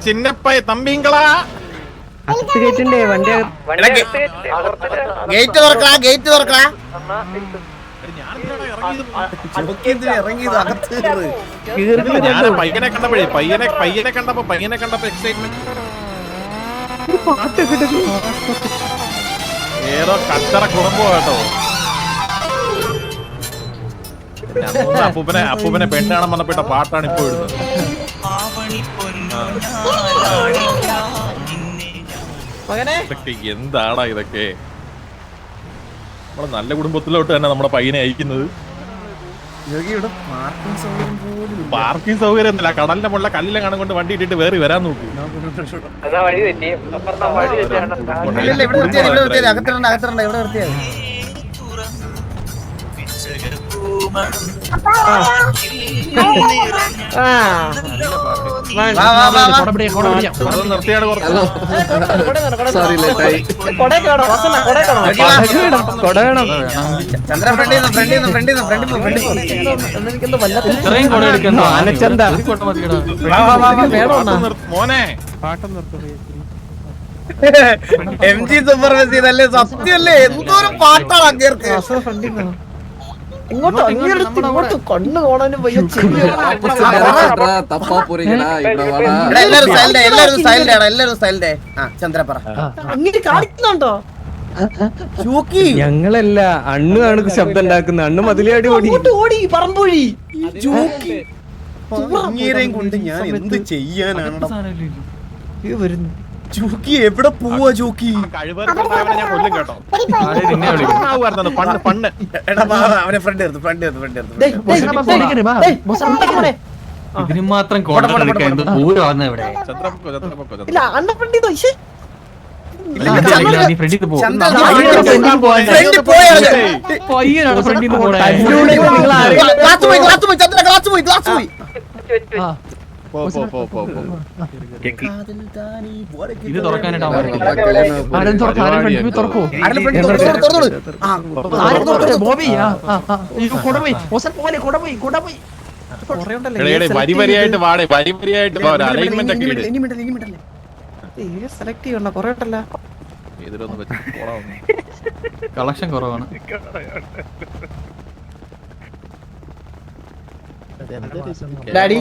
ചിന്നപ്പൈ തമ്പിങ്കളാ gate തുറക്കടാ പയ്യനെ കണ്ടപ്പോ excitement ഏതോ കച്ചറ കുടുംബം കേട്ടോ. അപ്പൂപ്പനെ പെണ്ണ് കാണാൻ വന്നപ്പെട്ട പാട്ടാണ് ഇപ്പൊ ഇടുന്നത്. എന്താടാ ഇതൊക്കെ? നമ്മളെ നല്ല കുടുംബത്തിലോട്ട് തന്നെ നമ്മുടെ പയ്യനെ അയക്കുന്നത്. പാർക്കിംഗ് സൗകര്യം ഒന്നുമില്ല. കടലിന്റെ മുള്ള കല്ലിലെ കാണാൻ കൊണ്ട് വണ്ടി ഇട്ടിട്ട് വേറി വരാൻ നോക്കൂ. മോനെ MG സൂപ്പർ മെസ്സി ഇതല്ലേ? സത്യമല്ലേ? എന്തോരം പാട്ടാണ് അങ്ങേർക്ക്. ഇങ്ങോട്ട് കണ്ണു കാണാനും അങ്ങനെ കാണിക്കുന്നുണ്ടോ? ഞങ്ങളല്ല, അണ്ണു ആണ് ശബ്ദം ഉണ്ടാക്കുന്ന. അണ്ണു മതിലാടി ഓടി പറമ്പൊഴി കൊണ്ട് ഞാൻ എന്ത് ചെയ്യാനാണ്? വരുന്നു ജോക്കി എവിടെ പോവാ? ജോക്കി ഞാൻ കൊല്ലും കേട്ടോ. ഇതിന് മാത്രം ഇത് തുറക്കാനായിട്ട് വരിവരിയായിട്ട് വാടേ, വരിവരിയായിട്ട് സെലക്ട് ചെയ്യണ്ട കൊറേട്ടല്ല. കളക്ഷൻ കുറവാണ്. ഡാഡി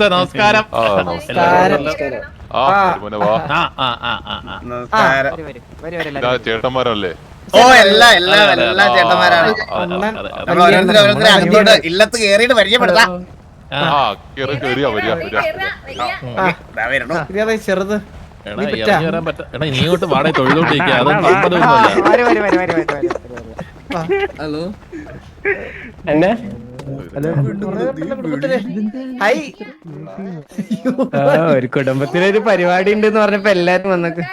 നമസ്കാരം. ചേട്ടന്മാരല്ലേ? ഓ എല്ലാ ചേട്ടന്മാരാണ്. അങ്ങോട്ട് ഇല്ലത്ത് കേറിയിട്ട് പരിചയപ്പെടുത്താം. ചെറുത് ഇങ്ങോട്ട് വാടക തൊഴിലോട്ടിരിക്കുക. ഹലോ ഒരു കുടുംബത്തിലൊരു പരിപാടി ഉണ്ടെന്ന് പറഞ്ഞപ്പോ എല്ലാരും വന്നൊക്കെ.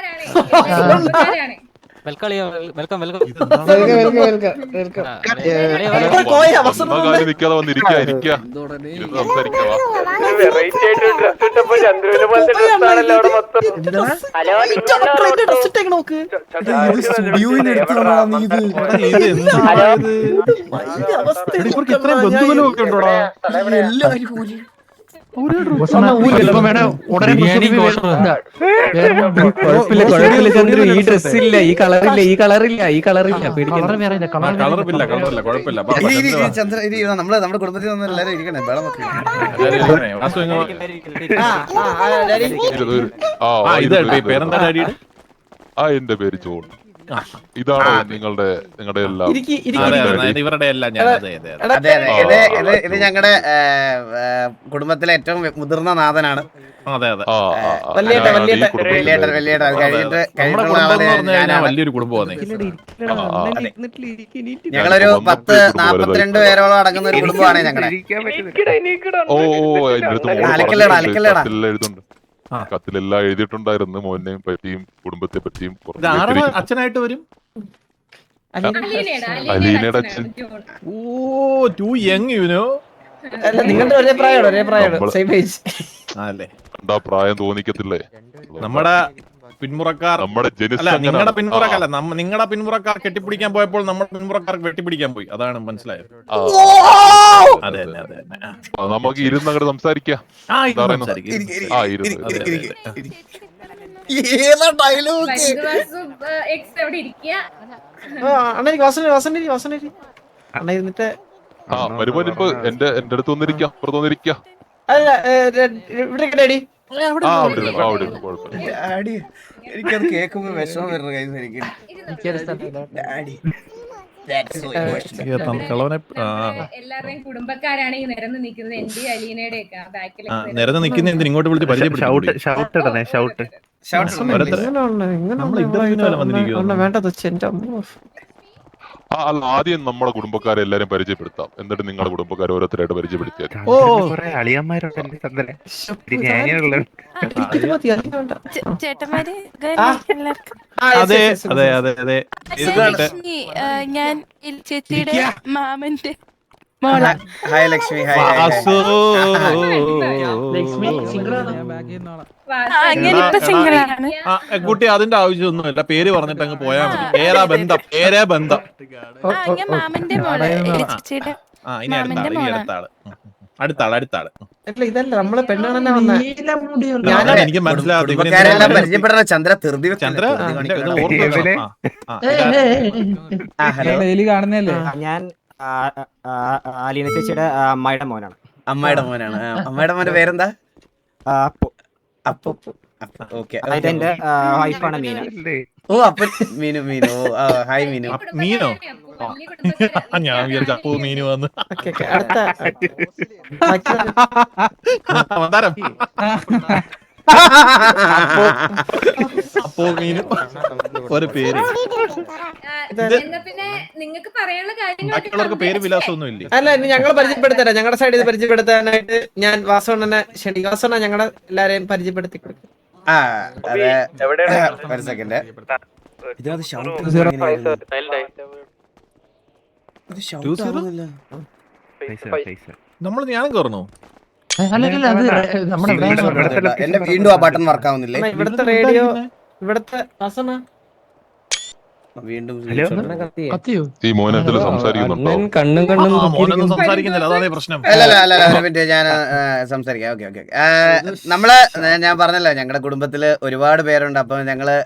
ഈ ഡ്രസ്സില്ല, ഈ കളറില്ല, ഈ കളറില്ല, ഈ കളറില്ല. നമ്മുടെ കുടുംബത്തിൽ നിന്ന് എല്ലാരും ഇരിക്കണേ. എന്റെ പേര് ജോൺ. ഇതാണ് നിങ്ങളുടെ എല്ലാം ഇവരുടെ എല്ലാം. ഇത് ഞങ്ങളുടെ കുടുംബത്തിലെ ഏറ്റവും മുതിർന്ന നാഥനാണ്. വലിയൊരു കുടുംബമാണ്. ഞങ്ങളൊരു 10-42 പേരോളം അടങ്ങുന്ന ഒരു കുടുംബമാണ് ഞങ്ങളുടെ. എഴുതുന്നുണ്ട്. കത്തിലെല്ലാം എഴുതിയിട്ടുണ്ടായിരുന്നു മോനെയും പറ്റിയും കുടുംബത്തെ പറ്റിയും. അച്ഛനായിട്ട് വരും അലീനയുടെ അച്ഛൻ. ഓ ടു യങ് യുനോ. നിങ്ങളുടെ ഒരേ പ്രായമാണ്. കണ്ടാ പ്രായം തോന്നിക്കത്തില്ലേ? നമ്മുടെ പിന്മുറക്കാർ നമ്മുടെ അല്ല നിങ്ങളുടെ പിന്മുറക്കാർ ജനിച്ച അല്ല നിങ്ങളുടെ പിന്മുറക്കാർ കെട്ടിപ്പിടിക്കാൻ പോയപ്പോൾ നമ്മുടെ പിന്മുറക്കാർക്ക് വെട്ടിപ്പിടിക്കാൻ പോയി. അതാണ് മനസ്സിലായത്. അതെ തന്നെ അതെ തന്നെ. നമുക്ക് ഇരുന്ന് അങ്ങോട്ട് സംസാരിക്കാം. ആ എന്താ പറയുന്നത്? സംസാരിക്കും. ആ ഇരുന്ന് ഏതാ ഡയലോഗ്? അണ്ണ വസന്തി അണ്ണ ഇരുന്നിട്ട് ആ വരുമ്പോ ഇപ്പൊ എന്റെ അടുത്ത് വന്നിരിക്കാം, അപ്പുറത്ത് വന്നിരിക്കാം. അല്ല ഇവിടെ ഡാഡി ആ അവിടെ ഇരുന്നു, കുഴപ്പമില്ല. ഡാഡി എനിക്കത് കേൾക്കുമ്പോ വിഷമം വരുന്ന കൈ ശരിക്കും. ഡാഡി എല്ലാവരുടെയും കുടുംബക്കാരാണ് ഈ നിരന്ന് നിൽക്കുന്നത്. എന്റെ അലീനയുടെ ഒക്കെ ബാക്കിൽ നിരന്ന് നിൽക്കുന്ന എന്തിന് ഇങ്ങോട്ട് വിളിച്ച് പരിചയപ്പെടുത്തി. വേണ്ടത് എന്റെ അമ്മ. അല്ല ആദ്യം നമ്മളെ കുടുംബക്കാരെ എല്ലാരും പരിചയപ്പെടുത്താം, എന്നിട്ട് നിങ്ങളുടെ കുടുംബക്കാരെ ഓരോരുത്തരായിട്ട് പരിചയപ്പെടുത്തിയാൽ. ചേട്ടന്മാര് അതെ അതെ അതെ അതെ. ഞാൻ ചേച്ചിയുടെ മാമന്റെ മോള. ഹായ് ലക്ഷ്മി. അങ്ങനെ ഇപ്പൊ സിംഗിളാണ്. കുട്ടി അതിന്റെ ആവശ്യമൊന്നുമില്ല, പേര് പറഞ്ഞിട്ട് അങ്ങ് പോയാ മതി. പേരാ ബന്ധം. ഞാൻ മാമന്റെ മോള്, ചേച്ചിയുടെ ഇനി അടുത്താള്. ഇതല്ല നമ്മളെ പെണ്ണാണെന്നാ വന്നേ. എനിക്ക് മനസ്സിലാവും. കുടുംബക്കാരെല്ലാം പരിചയപ്പെടുന്ന ചന്ദ്ര തെറുതി ചന്ദ്ര കാണുന്നല്ലേ? ഞാൻ അലീന ചേച്ചിയുടെ അമ്മായിയുടെ മോനാണ്. അമ്മയുടെ മോന്റെ പേരെന്താ? ഓക്കെ. എന്റെ വൈഫാണ് മീന. ഓ അപ്പൊ മീനു. ഓ ഹായ് മീനു. മീനോ? ഞാൻ വിചാരിച്ച അപ്പൂ മീനു വന്ന്. അപ്പോ മീനു ഒരു പേര്. പിന്നെ നിങ്ങൾക്ക് പറയാനുള്ള ബാക്കിയുള്ളവർക്ക് പേര് വിലാസമൊന്നും ഇല്ല. അല്ല ഞങ്ങൾ പരിചയപ്പെടുത്തരാം. ഞങ്ങളുടെ സൈഡിൽ നിന്ന് പരിചയപ്പെടുത്താനായിട്ട് ഞാൻ വാസവണ്ണനെ ക്ഷണിക്കും. വാസവണ്ണ ഞങ്ങളെ എല്ലാരെയും പരിചയപ്പെടുത്തി കൊടുക്കും. ഒരു സെക്കൻഡ്. നമ്മൾ ഞാനും കയറുന്നു. എന്റെ വീണ്ടും ആ ബട്ടൺ വർക്ക് ആവുന്നില്ലേ? ഇവിടുത്തെ റേഡിയോ ഇവിടുത്തെ വാസവണ്ണ വീണ്ടും ഈ മോനത്തിൽ സംസാരിക്കുന്നുണ്ടോ? മോനൊന്നും സംസാരിക്കുന്നില്ല, അതാണ് പ്രശ്നം. അല്ല ഞാൻ സംസാരിക്കാം. ഓക്കെ. ഞാൻ പറഞ്ഞല്ലോ ഞങ്ങളുടെ കുടുംബത്തില് ഒരുപാട് പേരുണ്ട്. അപ്പൊ ഞങ്ങള്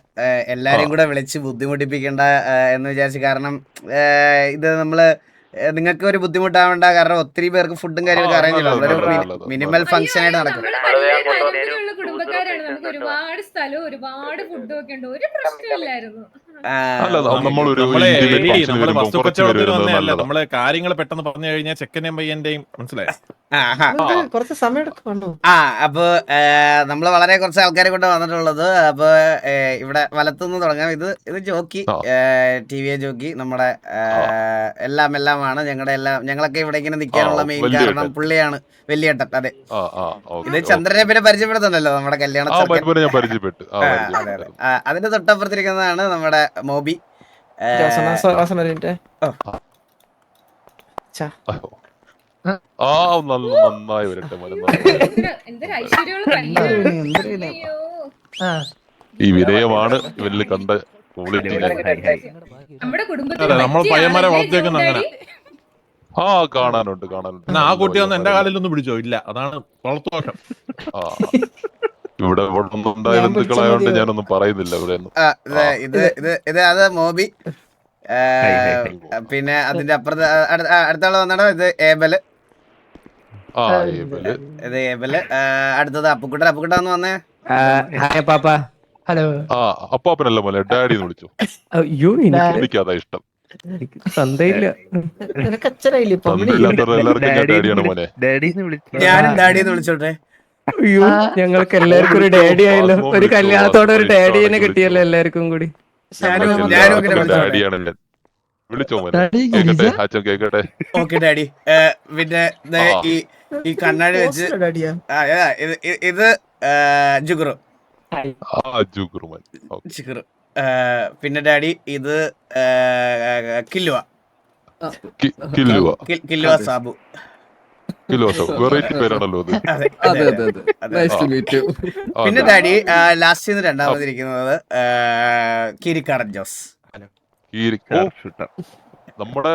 എല്ലാരെയും കൂടെ വിളിച്ച് ബുദ്ധിമുട്ടിപ്പിക്കണ്ട എന്ന് വിചാരിച്ചു. കാരണം ഇത് നമ്മള് നിങ്ങൾക്ക് ഒരു ബുദ്ധിമുട്ടാവണ്ട. കാരണം ഒത്തിരി പേർക്ക് ഫുഡും കാര്യങ്ങളൊക്കെ അറേഞ്ച് ചെയ്യണം. മിനിമൽ ഫംഗ്ഷൻ ആയിട്ട് നടക്കും. കുടുംബക്കാരാണ്. നമുക്ക് ഒരുപാട് സ്ഥലവും ഒരുപാട് ഫുഡും ഒക്കെ ഉണ്ട്. ഒരു പ്രശ്നമില്ലായിരുന്നു. നമ്മള് വസ്തു കച്ചവടത്തിന് വന്നതല്ല. നമ്മള് കാര്യങ്ങൾ പെട്ടെന്ന് പറഞ്ഞു കഴിഞ്ഞാൽ ചെക്കനെയും പയ്യന്റെയും മനസ്സിലായോ? കുറച്ച് സമയം എടുക്കുന്നുണ്ടോ? അപ്പൊ നമ്മള് വളരെ കുറച്ച് ആൾക്കാരെ കൊണ്ട് വന്നിട്ടുള്ളത്. അപ്പൊ ഇവിടെ വലത്തുനിന്ന് തുടങ്ങാം. ഇത് ജോക്കി, ടി.വി. ജോക്കി, നമ്മുടെ എല്ലാമാണ് ഞങ്ങളൊക്കെ ഇവിടെ ഇങ്ങനെ നിൽക്കാനുള്ള മെയിൻ കാരണം പുള്ളിയാണ്, വലിയേട്ടൻ. അതെ, ഇത് ചന്ദ്രനെ പിന്നെ പരിചയപ്പെടുത്തണ്ടല്ലോ നമ്മുടെ കല്യാണ. അതിന്റെ തൊട്ടപ്പുറത്തിരിക്കുന്നതാണ് നമ്മുടെ മോബി. നന്നായി വരട്ടെ. ഈ വിനയമാണ് ഇവരിൽ കണ്ട ക്വാളിറ്റി. നമ്മൾ പയ്യന്മാരെ വളർത്തിയേക്കുന്ന അങ്ങനെ. കാണാനുണ്ട്. ആ കുട്ടി വന്ന് എന്റെ കാലിലൊന്നും പിടിച്ചോ? ഇല്ല, അതാണ് വളർത്തുദോഷം. ഇവിടെ ഉണ്ടായ ബന്ധുക്കളായോണ്ട് ഞാനൊന്നും പറയുന്നില്ല ഇവിടെ. ഇത് അത് മോബി. പിന്നെ അതിന്റെ അപ്പുറത്ത് അടുത്താള് വന്നാണോ? ഇത് ഏബല്. ഇത് ഏബല്. അടുത്തത് അപ്പുക്കുട്ടന്ന് വന്നേ. ഹലോ. അപ്പാപ്പനല്ല മോനെ, ഡാഡി എന്ന് വിളിച്ചു. എനിക്കതാ ഇഷ്ടം. ഞാനും ഡാഡിന്ന് വിളിച്ചോട്ടെ. ഞങ്ങൾക്ക് എല്ലാവർക്കും ഒരു ഡാഡി ആയല്ലോ. ഒരു കല്യാണത്തോടെ ഒരു ഡാഡിനെ കിട്ടിയല്ലോ എല്ലാവർക്കും കൂടി. ഡാഡിയാണല്ലേ വിളിച്ചോ മോനെ. അച്ഛൻ കേക്കട്ടെ. Okay daddy. പിന്നെ ഈ കണ്ണാടി വെച്ച് ഇത് ജുഗുറു. പിന്നെ ഡാഡി ഇത് കില്ലുവ സാബു. കിലോസോ വെറൈറ്റി പേരാണല്ലോ അത്. അതെ, അതെ. ആ, പിന്നെ അതെ. ഡാഡി ലാസ്റ്റ് രണ്ടാമതിരിക്കുന്നത് കിരിക്കാടൻ ജോസ്. ഓ, നമ്മുടെ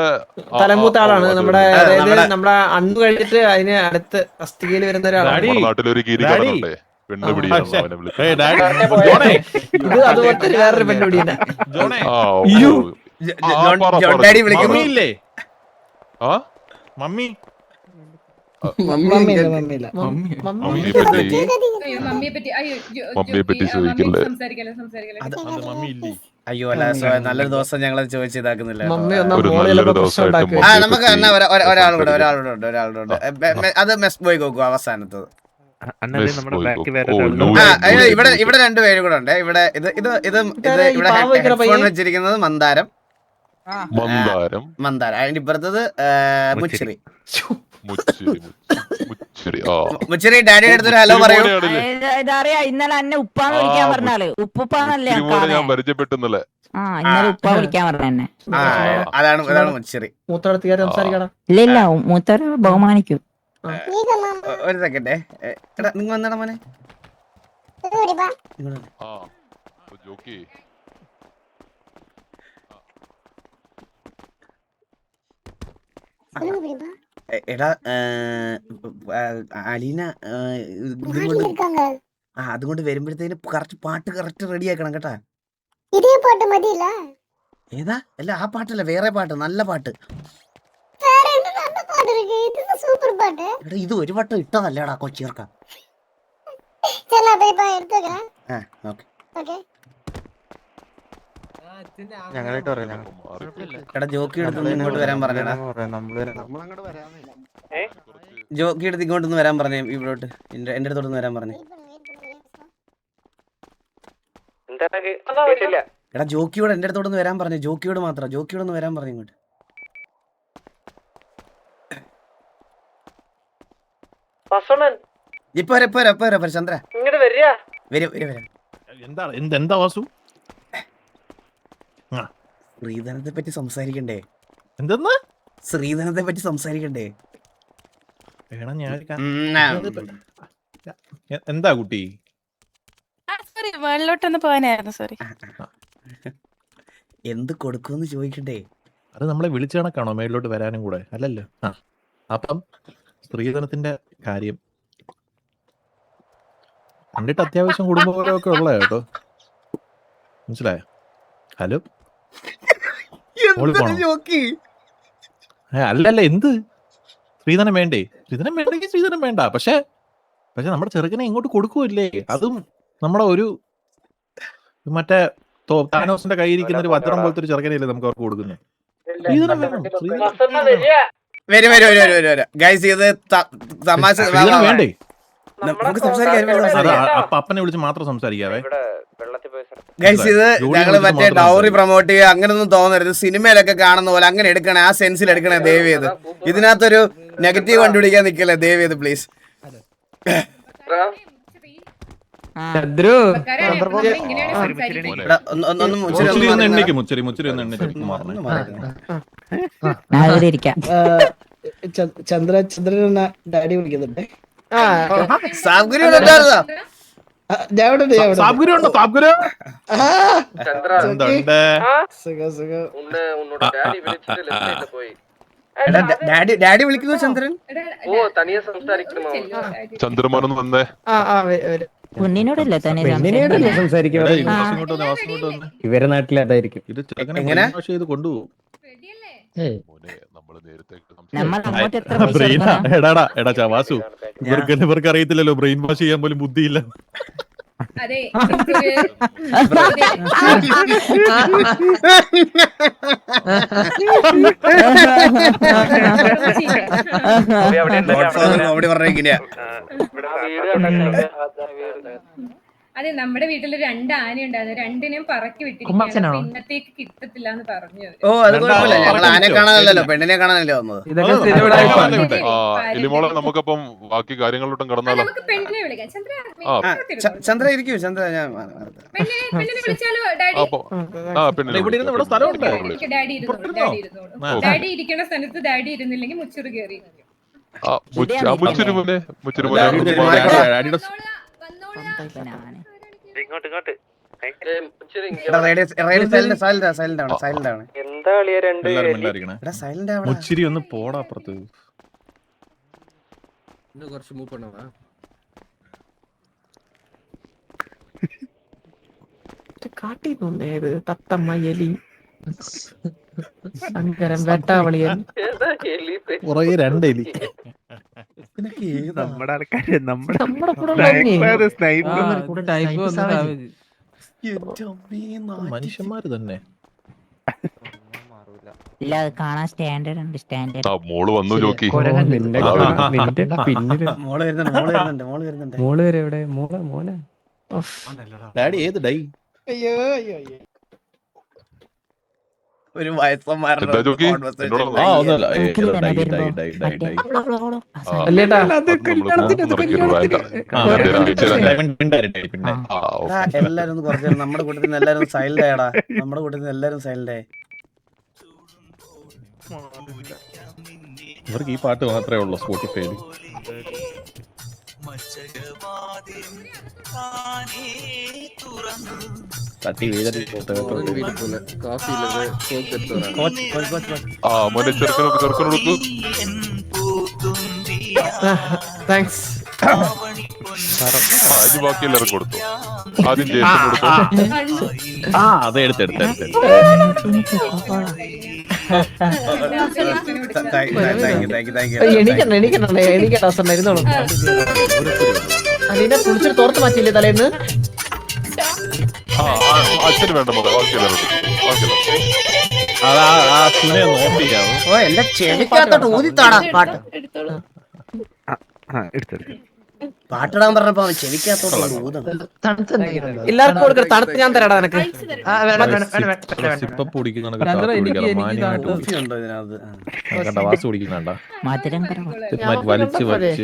തലമൂത്ത ആളാണ് നമ്മുടെ, ആ, അതായത് നമ്മുടെ- നമ്മുടെ അണ്ണു കഴിഞ്ഞിട്ട് അതിന് അടുത്ത് അസ്ഥികയിൽ വരുന്ന ഒരാളാണ്. ഡാഡി, നമ്മുടെ നാട്ടിലൊരു കീരിക്കാടനുണ്ടേ, പെണ്ണ് പിടിയാണ് ശ്ശെ. അവനെ വിളിച്ചത്. ഏയ് ഡാഡി, ജോണേ, ഇത് അതുപോലത്തെ വേറൊരു പെണ്ണുപിടിയാണ്. ജോണേ, ആ, ഓ, ജോൺ ഡാഡി വിളിക്കുന്നു. മമ്മി ഇല്ലേ? ആ മമ്മി മമ്മിയില്ല, മമ്മിയില്ല. മമ്മിയെ പറ്റി അയ്യോ മമ്മിയെ പറ്റി അയ്യോ മമ്മിയെ പറ്റി ചോദിക്കല്ലേ? സംസാരിക്കല്ലേ അത് മമ്മി ഇല്ലേ? അയ്യോ അല്ല, നല്ലൊരു ദിവസം ഞങ്ങൾ ചോദിച്ച് ഇതാക്കുന്നില്ല കേട്ടോ. മമ്മി ഒന്നാം ഒരു മോളിൽ നല്ലൊരു ചിലപ്പോ പ്രശ്നം ദിവസമായിട്ട് ഉണ്ടാക്കുക. ആ മമ്മിയെ നമുക്ക് പറ്റി എന്നാ ഒരാളുകൂടെ സംസാരിക്കല്ലേ? അത് മെസ് ബോയ് ഗോകു അവസാനത്തത്. മെസ് ബോയ് ഓ, ആ ലൂയി. ഇവിടെ ഇവിടെ രണ്ടുപേരും കൂടെ ഉണ്ട്. ഇവിടെ ഈ ഇവിടെ പാവ ഇരിക്കണ ഹെഡ്ഫോൺ പയ്യൻ. വെച്ചിരിക്കുന്നത് മന്ദാരം. മന്ദാരം അതിന്റെ ഇപ്പുറത്തത് മുച്ചിറി. മുച്ചിരി. ആ, മുച്ചിറി ഡാഡിയുടെ അടുത്തൊരു ഹലോ പറയൂ. ഇതറിയാ, ഇന്നലെ എന്നെ ഉപ്പാന്ന് വിളിക്കാൻ പറഞ്ഞാല് ഉപ്പാന്നല്ലേ മുച്ചിരി മോനെ ഞാൻ പരിചയപ്പെട്ടുന്നല്ലേ. ഇന്നലെ ഉപ്പ വിളിക്കാൻ പറഞ്ഞ എന്നെ. ആ, അതാണ് മുച്ചിറി. മൂത്തടത്തുകാർ സംസാരിക്കണം. ഇല്ല ഇല്ല, മൂത്തര് ബഹുമാനിക്കും. ഒരു സെക്കൻഡേ. എടാ നിങ്ങൾ വന്നടാ മോനെ. ആ, ജോക്കി. എടാ അലീന അതുകൊണ്ട് വരുമ്പോഴത്തേന് കറക്റ്റ് പാട്ട് കറക്റ്റ് റെഡി ആക്കണം കേട്ടാ. ഇതേ പാട്ട് മതിയില്ല. ഏതാ? അല്ല ആ പാട്ടല്ല, വേറെ പാട്ട്, നല്ല പാട്ട്. സൂപ്പർ പാട്ട്. എടാ ഇത് ഒരു വട്ടം ഇട്ടതല്ലേടാ കൊച്ചിയർക്ക. ആ ഓക്കെ. എടാ ജോക്കി എടുത്ത് ഇങ്ങോട്ട് വരാൻ പറഞ്ഞടാ. ജോക്കി എടുത്ത് ഇങ്ങോട്ടൊന്ന് വരാൻ പറഞ്ഞേ, ഇവിടോട്ട് എന്റെ അടുത്തോട്ടൊന്ന് വരാൻ പറഞ്ഞേ. എടാ ജോക്കിയോട് എന്റെ അടുത്തോട്ടൊന്ന് വരാൻ പറഞ്ഞു. ജോക്കിയോട് മാത്രം, ജോക്കിയോടൊന്ന് വരാൻ പറഞ്ഞു ഇങ്ങോട്ട്. ഇപ്പൊ വരാ ചന്ദ്ര. വരും. എന്താ വാസു? ശ്രീധനത്തെ പറ്റി സംസാരിക്കണ്ടേ? എന്തെന്ന്? ശ്രീധനത്തെ പറ്റി സംസാരിക്കണ്ടേ? എടാ എന്താ കുട്ടി? സോറി, വെള്ളോട്ടൊന്ന് പോകാനായിരുന്നു. സോറി. എന്ത് കൊടുക്കുമെന്ന് ചോദിക്കണ്ടേ? അത് നമ്മളെ വിളിച്ച കണക്കാണോ മേളിലോട്ട് വരാനും കൂടെ? അല്ലല്ലോ. ആ അപ്പം സ്ത്രീധനത്തിന്റെ കാര്യം കണ്ടിട്ട് അത്യാവശ്യം കുടുംബപരമൊക്കെ ഉള്ള കേട്ടോ, മനസ്സിലായോ? ഹലോ, ജോക്കി അല്ലല്ല, എന്ത് സ്ത്രീധനം വേണ്ടേ? സ്ത്രീധനം വേണ്ടെങ്കിൽ സ്ത്രീധനം വേണ്ട. പക്ഷെ നമ്മുടെ ചെറുക്കനെ ഇങ്ങോട്ട് കൊടുക്കുമല്ലേ? അതും നമ്മുടെ ഒരു മറ്റേ താനോസിന്റെ കയ്യിരിക്കുന്ന ഒരു വജ്രം പോലത്തെ ഒരു ചെറുക്കനല്ലേ നമുക്ക് അവർക്ക് കൊടുക്കുന്നത്. സ്ത്രീധനം വേണം. വരും. ഗൈസ് ഇത് തമാശ വേണ്ടേ? നമുക്ക് സംസാരിക്കാം. അപ്പൊ അപ്പനെ വിളിച്ച് മാത്രം സംസാരിക്കാവേ. ഗൈസ് ഇത് ഞങ്ങള് മറ്റേ ഡൗറി പ്രൊമോട്ട് ചെയ്യുക അങ്ങനൊന്നും തോന്നരുത്. സിനിമയിലൊക്കെ കാണുന്ന പോലെ അങ്ങനെ എടുക്കണേ, ആ സെൻസിൽ എടുക്കണേ ദയവ് ചെയ്ത്. ഇതിനകത്തൊരു നെഗറ്റീവ് കണ്ടുപിടിക്കാൻ നിക്കല്ലേ ദയവ് ചെയ്ത് പ്ലീസ്. ചന്ദ്രൻ ഡാഡി വിളിക്കുന്നുണ്ട്. ഡാഡി വിളിക്കുന്നു ചന്ദ്രൻ. ചന്ദ്രമോനൊന്ന് വന്നേ. കുഞ്ഞിനോടല്ലേ തന്നെ സംസാരിക്കും. ഇവരെ നാട്ടിൽ അതായിരിക്കും. ഇത് ചെറുക്കനെ ചെയ്ത് കൊണ്ടുപോകും. മോനെ നമ്മള് നേരത്തെ നമ്മൾ അങ്ങോട്ട് എത്ര പൈസ കൊടുക്കണം? എടാ ചവാസു, ഇവർക്ക് അറിയത്തില്ലല്ലോ, ബ്രെയിൻ വാഷ് ചെയ്യാൻ പോലും ബുദ്ധിയില്ല. അതെ കോമഡി പറഞ്ഞിരിക്കുന്നയാ. അതെ നമ്മുടെ വീട്ടില് 2 ആന ഉണ്ടായിരുന്നു. രണ്ടിനെയും പറക്കി വിട്ടിരിക്കുകയാണ്. ഇന്നത്തേക്ക് കിട്ടത്തില്ല എന്ന് പറഞ്ഞു. ഓ അത് കുഴപ്പമില്ല, ഞങ്ങൾ ആനെ കാണാനല്ലോ പെണ്ണിനെ കാണാനല്ലേ വന്നത്. എലിമോളെ നമുക്കപ്പം ബാക്കി കാര്യങ്ങളിലോട്ടും കടന്നാലോ? നമുക്ക് പെണ്ണിനെ വിളിക്കാം. ചന്ദ്ര ചന്ദ്ര ഇരിക്കൂ. ചന്ദ്ര ഞാൻ പെണ്ണിനെ വിളിച്ചാലോ ഡാഡി? ഇവിടെ ഇരുന്ന് ഇവിടെ സ്ഥലമുണ്ട്. ഡാഡി ഇരുന്നോളൂ. ഡാഡി ഇരിക്കണ സ്ഥലത്ത് ഡാഡി ഇരുന്നില്ലെങ്കിൽ മുച്ചിറ് കയറി. മുച്ചിരി മോനെ ഡാഡിയുടെ സൈലന്റ് ആണ്. എല്ലാരും മിണ്ടായിരിക്കണേ. എടാ സൈലന്റ് ആവടാ. മുച്ചിരി ഒന്ന് പോടാ അപ്പുറത്ത്. കാട്ടിന്നുണ്ട് തത്തമ്മ എലി ശങ്കരൻ വെട്ടാവളിയൻ പുറകെ രണ്ടെലി. നമ്മുടെ കൂടെ ഉള്ളവനെ. മനുഷ്യന്മാര് തന്നെ. ഇല്ല അത് കാണാൻ സ്റ്റാൻഡേർഡ് ഉണ്ട് സ്റ്റാൻഡേർഡ്. മോള് വന്നു ജോക്കി. നിന്റെ പിന്നില് മോള് വരുന്നുണ്ട്. മോള് വരെ എവിടെ മോനെ ഡാഡി ഏത് ഡൈ? ഒരു വയസ്സന്മാരുടെ എന്താ ജോക്കി? conversation. എന്നോട് ആ ഒന്നല്ല. അല്ലേട്ടാ പിന്നെ എല്ലാരും ഒന്ന് കുറച്ച് നേരം നമ്മുടെ കൂട്ടത്തിൽ നിന്ന് എല്ലാരും സൈലന്റ് ആയടാ. നമ്മുടെ കൂട്ടത്തിൽ നിന്ന് എല്ലാരും സൈലന്റ് ആയി. ഇവർക്ക് ഈ പാട്ട് മാത്രമേ ഉള്ളൂ സ്പോട്ടിഫൈയിൽ. തട്ടി മോനെ ചെറുക്കനോട് താങ്ക്സ്. അത് ബാക്കി എല്ലാവരും കൊടുത്തു. ആദ്യം ജേസൺ കൊടുത്തു. അതെ എടുത്തെടുത്ത് എണീക്കണ്ട ഇരുന്നോളൂ. അതിനെ കുളിച്ചിട്ട് തോർത്ത് മാറ്റിയില്ലേ തലേന്ന്? അച്ഛന് വേണ്ട മോളെ ബാക്കി എല്ലാവരും നോക്കിക്കാവും. ഓ എന്റെ ചെവിക്കകത്തോട്ട് ഊതിത്താടാ പാട്ട്. പാട്ടിടാൻ പറഞ്ഞപ്പോ അവൻ ചെവിക്കകത്തോട്ട് ഊതുന്നു. എല്ലാവർക്കും കൊടുക്കണം. തണുപ്പ് ഞാൻ തരാടാ നിനക്ക്. സിപ്പപ്പ് കുടിക്കുന്നുണ്ട്. കോഫി ഉണ്ടോ ഇതിനകത്ത്? വാസ് കുടിക്കുന്നുണ്ട. മധുരം കുറവാ.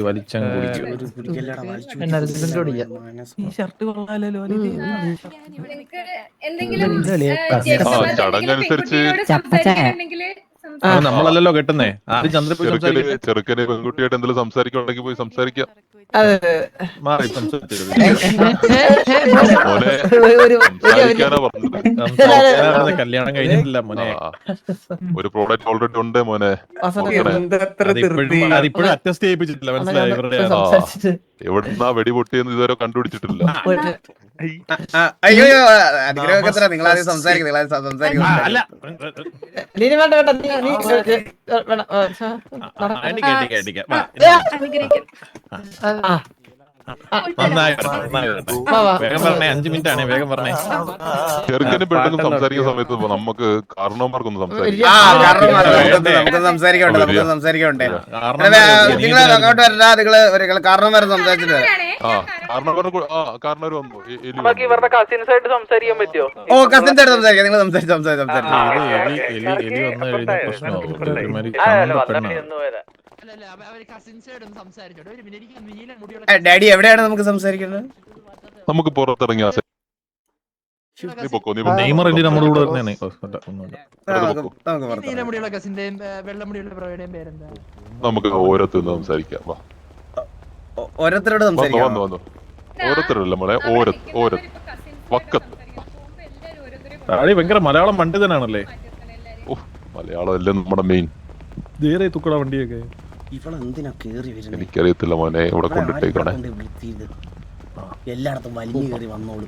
വലിച്ചങ്ങ് കുടിക്കും. ഒരു കുടിക്കല്ലടാ, വലിച്ചു നമ്മളല്ലല്ലോ കെട്ടുന്നേ. ആദ്യം ചന്ദ്രപ്പൂർ ചെറുക്കനെ പെൺകുട്ടിയായിട്ട് എന്തെങ്കിലും സംസാരിക്കുന്നുണ്ടെങ്കിൽ പോയി സംസാരിക്കാം. മാറി മോനെ സംസാരിക്കാനാ പറഞ്ഞത്. കല്യാണം കഴിഞ്ഞിട്ടില്ല മോനെ. ഒരു പ്രോഡക്റ്റ് ഓൾറെഡി ഉണ്ട് മോനെ. അതിപ്പോഴും അറ്റസ്റ്റ് ചെയ്യിപ്പിച്ചിട്ടില്ല. മനസ്സിലായി. എവിടുന്നാ വെടി പൊട്ടിയെന്ന് ഇതുവരെ കണ്ടുപിടിച്ചിട്ടില്ല. അയ്യോ അനുഗ്രഹത്തിന് നിങ്ങൾ ആദ്യം സംസാരിക്കും. അല്ല വേഗം പറഞ്ഞേ. 5 മിനിറ്റ് ആണ്. വേഗം പറഞ്ഞേ. ചെറുക്കനും പെട്ടെന്ന് സംസാരിക്കുന്ന സമയത്ത് നമുക്ക് കാരണവന്മാർക്കൊന്ന് സംസാരിക്കാം. സംസാരിക്കണ്ടേ നിങ്ങൾ അങ്ങോട്ട് വരണ്ട. നിങ്ങള് കാരണവന്മാരെ സംസാരിച്ചിട്ട് കാരണവർ വന്നു. കസിൻസ് ആയിട്ട് സംസാരിക്കാൻ പറ്റുമോ? ഓ കസിൻസ് ആയിട്ട് സംസാരിക്കാം. നിങ്ങൾ സംസാരിച്ചു. എലി വന്നു കഴിഞ്ഞാൽ പ്രശ്നമാകും. ഡാഡി എവിടെയാണ് നമുക്ക് സംസാരിക്കുന്നത്? നമുക്ക് പുറത്തിറങ്ങിയ നെയ്മർ എലി നമ്മുടെ കൂടെ വരുന്നതാണ്. നമുക്ക് ഓരോരുത്തരും സംസാരിക്കാം. ഓരോരുത്തരോട് സംസാരിക്കാം. ഓരോരുത്തരല്ല മോളെ. വക്കത്ത് ഭയങ്കര മലയാളം പണ്ഡിതനാണല്ലേ. മലയാളം അല്ലേ നമ്മുടെ മെയിൻ. ധീരെ തുക്കട വണ്ടിയൊക്കെ. ഇവളെന്തിനാ കേറി വരുന്നത്? എനിക്കറിയത്തില്ല മോനെ. ഇവിടെ കൊണ്ടിട്ടേക്കണേ. എല്ലായിടത്തും വലിഞ്ഞു കയറി വന്നോളൂ.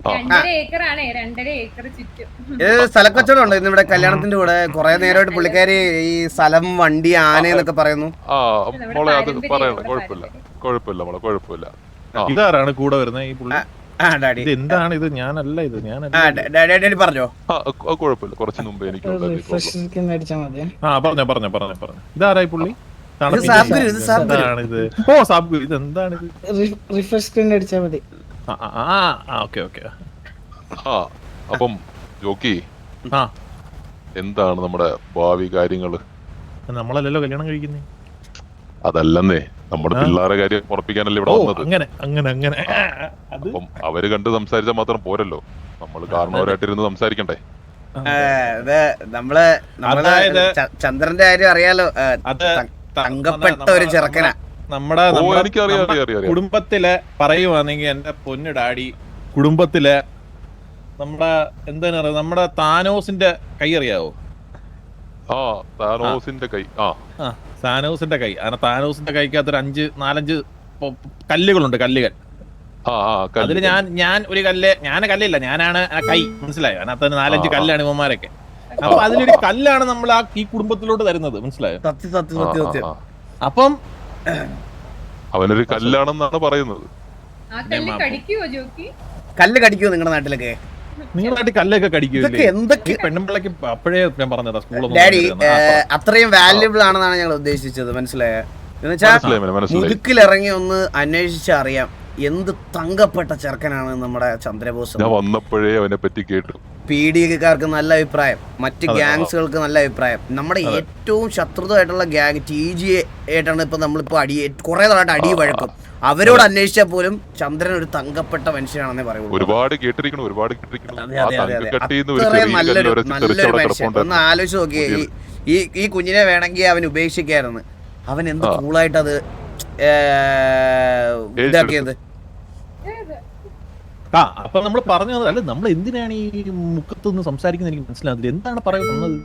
2.5 ഏക്കറാണ്. 2.5 ഏക്കർ ചുറ്റും. ഇത് സ്ഥലക്കച്ചവടം ഉണ്ടോ ഇന്ന് ഇവിടെ? കല്യാണത്തിന്റെ കൂടെ കുറെ നേരമായിട്ട് പുള്ളിക്കാരി ഈ സ്ഥലം, വണ്ടി, ആന എന്നൊക്കെ പറയുന്നു. മോളെ അത് പറയണം. കുഴപ്പമില്ല മോളെ, കുഴപ്പമില്ല. ഇതാരാണ് കൂടെ വരുന്നത്? ഈ പുള്ളി ഡാഡി എന്താണ് ഇത്? ഞാനല്ല ഇത്. ഡാഡി പറഞ്ഞോ. കുഴപ്പമില്ല. കുറച്ച് മുമ്പ് എനിക്ക് പറഞ്ഞോ. ഇതാരായി പുള്ളി? ഇത് ഓ സാബ്. ഇത് എന്താണിത്? റിഫ്രഷ് സ്ക്രീൻ അടിച്ചാൽ മതി. അപ്പം ജോക്കി എന്താണ് നമ്മുടെ ഭാവി കാര്യങ്ങള്? നമ്മളല്ലല്ലോ കല്യാണം കഴിക്കുന്നേ. അതല്ലെന്നേ, നമ്മുടെ പിള്ളേരെ കാര്യം ഉറപ്പിക്കാനല്ലേ ഇവിടെ വന്നത്. അങ്ങനെ അപ്പം അവര് കണ്ട് സംസാരിച്ചാൽ മാത്രം പോരല്ലോ. നമ്മള് കാരണവരായിട്ടിരുന്ന് സംസാരിക്കണ്ടേ? ഇത് നമ്മള് അതായത് ചന്ദ്രന്റെ കാര്യം അറിയാലോ, അത് തങ്കപ്പെട്ട ഒരു ചെറുക്കനാ. നമ്മുടെ ഓ എനിക്കറിയാം അറിയാം അറിയാം കുടുംബത്തിലെ പറയുവാണെങ്കിൽ എന്റെ പൊന്നു ഡാഡി കുടുംബത്തിലെ നമ്മുടെ എന്താണ് പറയുക, നമ്മുടെ താനോസിന്റെ കൈ അറിയാവോ? ആ താനോസിന്റെ കൈ. ആ താനോസിന്റെ കൈ. അങ്ങനെ താനോസിന്റെ കൈക്കകത്തൊരു 4-5 കല്ലുകളുണ്ട്, കല്ലുകൾ. അതില് ഞാൻ ഒരു കല്ലില്ല, ഞാനാണ് ആ കൈ, മനസ്സിലായോ? അതിനകത്ത് 4-5 കല്ലാണ് ഇവന്മാരൊക്കെ. അപ്പൊ അതിലൊരു കല്ലാണ് നമ്മൾ ഈ കുടുംബത്തിലോട്ട് തരുന്നത്, മനസ്സിലായോ? അപ്പം അവനൊരു കല്ലാണെന്നാണ് പറയുന്നത്. ആ കല്ല് കടിക്കുവോ ജോക്കി? കല്ല് കടിക്കുവോ നിങ്ങളുടെ നാട്ടിലൊക്കെ? നിങ്ങളുടെ നാട്ടിൽ കല്ലൊക്കെ കടിക്കുമല്ലേ? എന്തൊക്കെ പെണ്ണുമ്പിള്ളക്ക് അപ്പോഴേ ഞാൻ പറഞ്ഞതാ സ്കൂളൊന്നും. ഡാഡി അത്രയും വാല്യുബിൾ ആണെന്നാണ് ഞങ്ങൾ ഉദ്ദേശിച്ചത്, മനസ്സിലായോ? എന്നുവെച്ചാൽ മുതുക്കിലിറങ്ങി ഒന്ന് അന്വേഷിച്ചറിയാം എന്ത് തങ്കപ്പെട്ട ചെറുക്കനാണ് നമ്മുടെ ചന്ദ്രബോസ്. ഞാൻ വന്നപ്പോഴേ അവനെ പറ്റി കേട്ടു. PDക്കാർക്ക് നല്ല അഭിപ്രായം, മറ്റ് ഗ്യാങ്സുകൾക്ക് നല്ല അഭിപ്രായം. നമ്മുടെ ഏറ്റവും ശത്രുതയായിട്ടുള്ള ഗ്യാങ് TG ആയിട്ടാണ് ഇപ്പൊ നമ്മളിപ്പോ കുറെ നാളായിട്ട് അടി വഴക്കും. അവരോട് അന്വേഷിച്ചാൽ പോലും ചന്ദ്രൻ ഒരു തങ്കപ്പെട്ട മനുഷ്യനാണെന്നേ പറയുള്ളൂ. ഒരുപാട് കേട്ടിരിക്കണം. നല്ലൊരു മനുഷ്യൻ. ഒന്ന് ആലോചിച്ച് നോക്കിയേ, ഈ കുഞ്ഞിനെ വേണമെങ്കിൽ അവൻ ഉപേക്ഷിക്കായിരുന്നു. അവൻ എന്ത് കൂളായിട്ട് അത് ഇതാക്കിയത്. അപ്പൊ നമ്മൾ പറഞ്ഞത് അല്ല, നമ്മൾ എന്തിനാണ് ഈ മുഖത്തുനിന്ന് സംസാരിക്കുന്നത് എനിക്ക് മനസ്സിലാകുന്നില്ല. എന്താണ് പറയുന്നത്?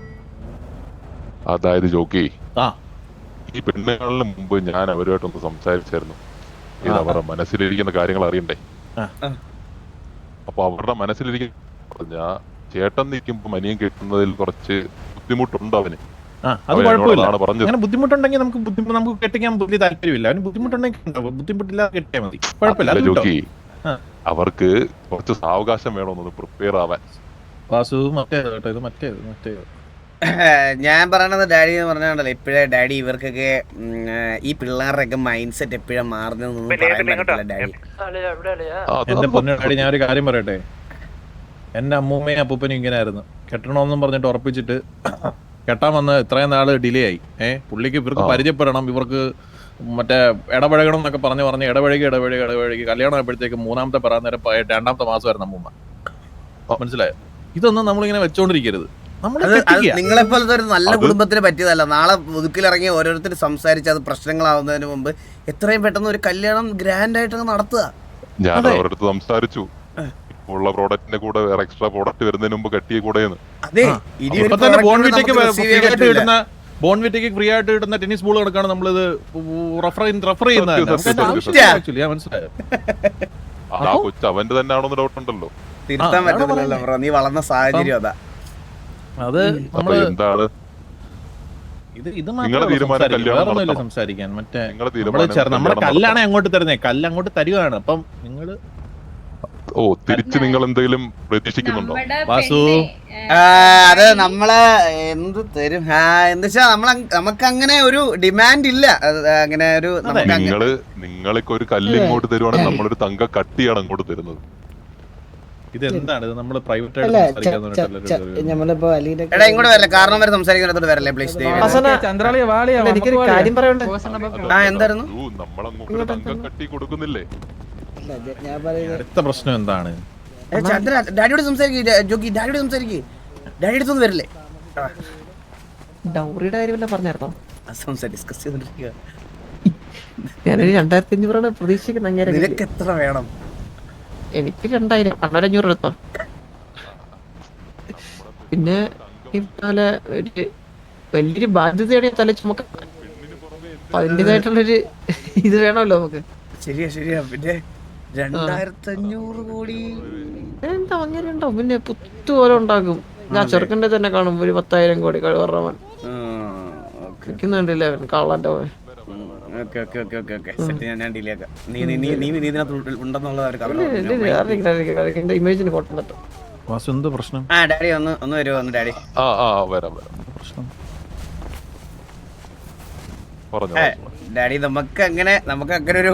അതായത് ജോക്കി, ഈ പെണ്ണുകളിന് മുമ്പ് ഞാൻ അവരുമായിട്ടൊന്ന് സംസാരിച്ചായിരുന്നു. ഇത് അവരുടെ മനസ്സിലിരിക്കുന്ന കാര്യങ്ങൾ അറിയണ്ടേ. അപ്പൊ അവരുടെ മനസ്സിലിരിക്കുന്ന ചേട്ടൻ നിൽക്കുമ്പോ മനിയം കിട്ടുന്നതിൽ കുറച്ച് ബുദ്ധിമുട്ടുണ്ട് അവന്. അത് കുഴപ്പമില്ല. അങ്ങനെ ബുദ്ധിമുട്ടുണ്ടെങ്കിൽ നമുക്ക് കെട്ടിക്കാൻ വലിയ താല്പര്യമില്ല. അവന് ബുദ്ധിമുട്ടുണ്ടെങ്കിൽ ബുദ്ധിമുട്ടില്ലാതെ കെട്ടിയാൽ മതി, കുഴപ്പമില്ല. ജോക്കി, അവർക്ക് കുറച്ച് സാവകാശം വേണമെന്ന് പ്രിപ്പയർ ആവാൻ. വാസു മറ്റേത് ഞാൻ പറയണത് ഡാഡി എന്ന് പറഞ്ഞാണ്ടല്ലോ, ഇപ്പഴേ ഡാഡി ഇവർക്കൊക്കെ ഈ പിള്ളേരുടെയൊക്കെ മൈൻഡ് സെറ്റ് എപ്പോഴും മാറുന്നൊന്നും പറയാൻ പറ്റില്ല ഡാഡി. എന്റെ പൊന്നു ഡാഡി, ഞാൻ ഒരു കാര്യം പറയട്ടെ. എന്റെ അമ്മൂമ്മയും അപ്പൂപ്പനും ഇങ്ങനെ ആയിരുന്നു. കെട്ടണമെന്നും പറഞ്ഞിട്ട് ഉറപ്പിച്ചിട്ട് കെട്ടാൻ വന്ന് ഇത്രയും നാള് ഡിലേ ആയി. പുള്ളിക്ക് ഇവർക്ക് പരിചയപ്പെടണം, ഇവർക്ക് മറ്റേ ഇടപഴകണം എന്നൊക്കെ പറഞ്ഞ് ഇടപഴകി കല്യാണം ആയപ്പോഴത്തേക്ക് 3ാമത്തെ പറയാൻ നേരം 2ാമത്തെ മാസമായിരുന്നു അമ്മൂമ്മ, മനസ്സിലായോ? ഇതൊന്നും നമ്മളിങ്ങനെ വെച്ചോണ്ടിരിക്കരുത്. നിങ്ങളെപ്പോലത്തെ ഒരു നല്ല കുടുംബത്തിന് പറ്റിയതല്ല. നാളെ മുതുക്കിലിറങ്ങി ഓരോരുത്തർ സംസാരിച്ച് അത് പ്രശ്നങ്ങളാവുന്നതിന് മുമ്പ് എത്രയും പെട്ടെന്ന് ഒരു കല്യാണം ഗ്രാൻഡ് ആയിട്ട് നടത്തുക. ഞാൻ അവരടുത്ത് സംസാരിച്ചു, ഉള്ള പ്രോഡക്റ്റിന്റെ കൂടെ വേറെ എക്സ്ട്രാ പ്രോഡക്റ്റ് വരുന്നതിന് മുമ്പ് കെട്ടിയ കൂടെയെന്ന്. ബോൺവിറ്റയ്ക്ക് ഫ്രീ ആയിട്ട് കിട്ടുന്ന ടെന്നീസ് ബോൾ കണക്കാണ് നമ്മളിത് റെഫർ ചെയ്യുന്നത്. മനസ്സിലായോ? ആ കൊച്ചു അവന്റെ തന്നെ ആണോന്ന് ഡൗട്ട് ഉണ്ടല്ലോ. തിരുത്താൻ പറ്റത്തില്ലല്ലോ ബ്രോ, നീ വളർന്ന സാഹചര്യം അതാ. അത് എന്താണ് ഇത് മാത്രമല്ല സംസാരിക്കാൻ. മറ്റേ നമ്മുടെ കല്ലാണ് അങ്ങോട്ട് തരുന്നേ, കല്ല് അങ്ങോട്ട് തരുവാണ്. അപ്പം നിങ്ങള് തിരിച്ച് നിങ്ങൾ എന്തെങ്കിലും പ്രതീക്ഷിക്കുന്നുണ്ടോ? വാസു, അത് നമ്മളെ എന്ത് തരും എന്ന് വെച്ചാ നമുക്ക് അങ്ങനെ ഒരു ഡിമാൻഡ് ഇല്ല. അങ്ങനെ ഒരു നിങ്ങൾക്ക് ഒരു കല്ല് ഇങ്ങോട്ട് തരുവാണെങ്കിൽ നമ്മളൊരു തങ്ക കട്ടിയാണ് അങ്ങോട്ട് തരുന്നത്. ഇതെന്താണ് നമ്മള് പ്രൈവറ്റ് ആയിട്ട് ഇങ്ങോട്ട് വരല്ലേ, കാരണം വരെ സംസാരിക്കുന്നിടത്തോട്ട് വരല്ലേ പ്ലീസ്. എനിക്കൊരു കാര്യം പറയണ്ടേ? എന്തായിരുന്നു നമ്മളങ്ങോട്ട് തങ്ക കട്ടി കൊടുക്കുന്നില്ലേ? അടുത്ത പ്രശ്നം എന്താണ്? ഡാഡിയോട് സംസാരിക്കേ ജോക്കി, ഡാഡിയോട് സംസാരിക്കേ. ഡാഡി അടുത്തൊന്നും വരില്ലേ? ഡൗറിയുടെ കാര്യമല്ല പറഞ്ഞായിരുന്നോ? ഡിസ്കസ് ചെയ്തോണ്ടിരിക്കുക. ഞാനൊരു 2500 പ്രതീക്ഷിക്കുന്നത്. നിനക്ക് എത്ര വേണം? എനിക്ക് 2000, 1500 എടുത്തോ. പിന്നെ ഇതുപോലെ ഒരു വലിയൊരു ബാധ്യതയുടെ തല ചുമക്ക, അതിൻ്റെതായിട്ടുള്ളൊരു ഇത് വേണമല്ലോ നമുക്ക്. ശരിയാ. പിന്നെ 2500 കോടി എന്താ അങ്ങനെ ഉണ്ടാവും? പിന്നെ പുത്തു പോലെ ഉണ്ടാക്കും. ഞാൻ ചെറുക്കൻ്റെ തന്നെ കാണും ഒരു 10,000 കോടി കഴിവറവൻ നിൽക്കുന്നുണ്ടല്ലേ കള്ളന്റെ പോയി. ഇമേജിന് കോട്ടുന്നുണ്ടോ? പ്രശ്നം ഡാഡി ഒന്ന് വരുമോ? ഡാഡി ഡാഡി നമുക്ക് അങ്ങനെ ഒരു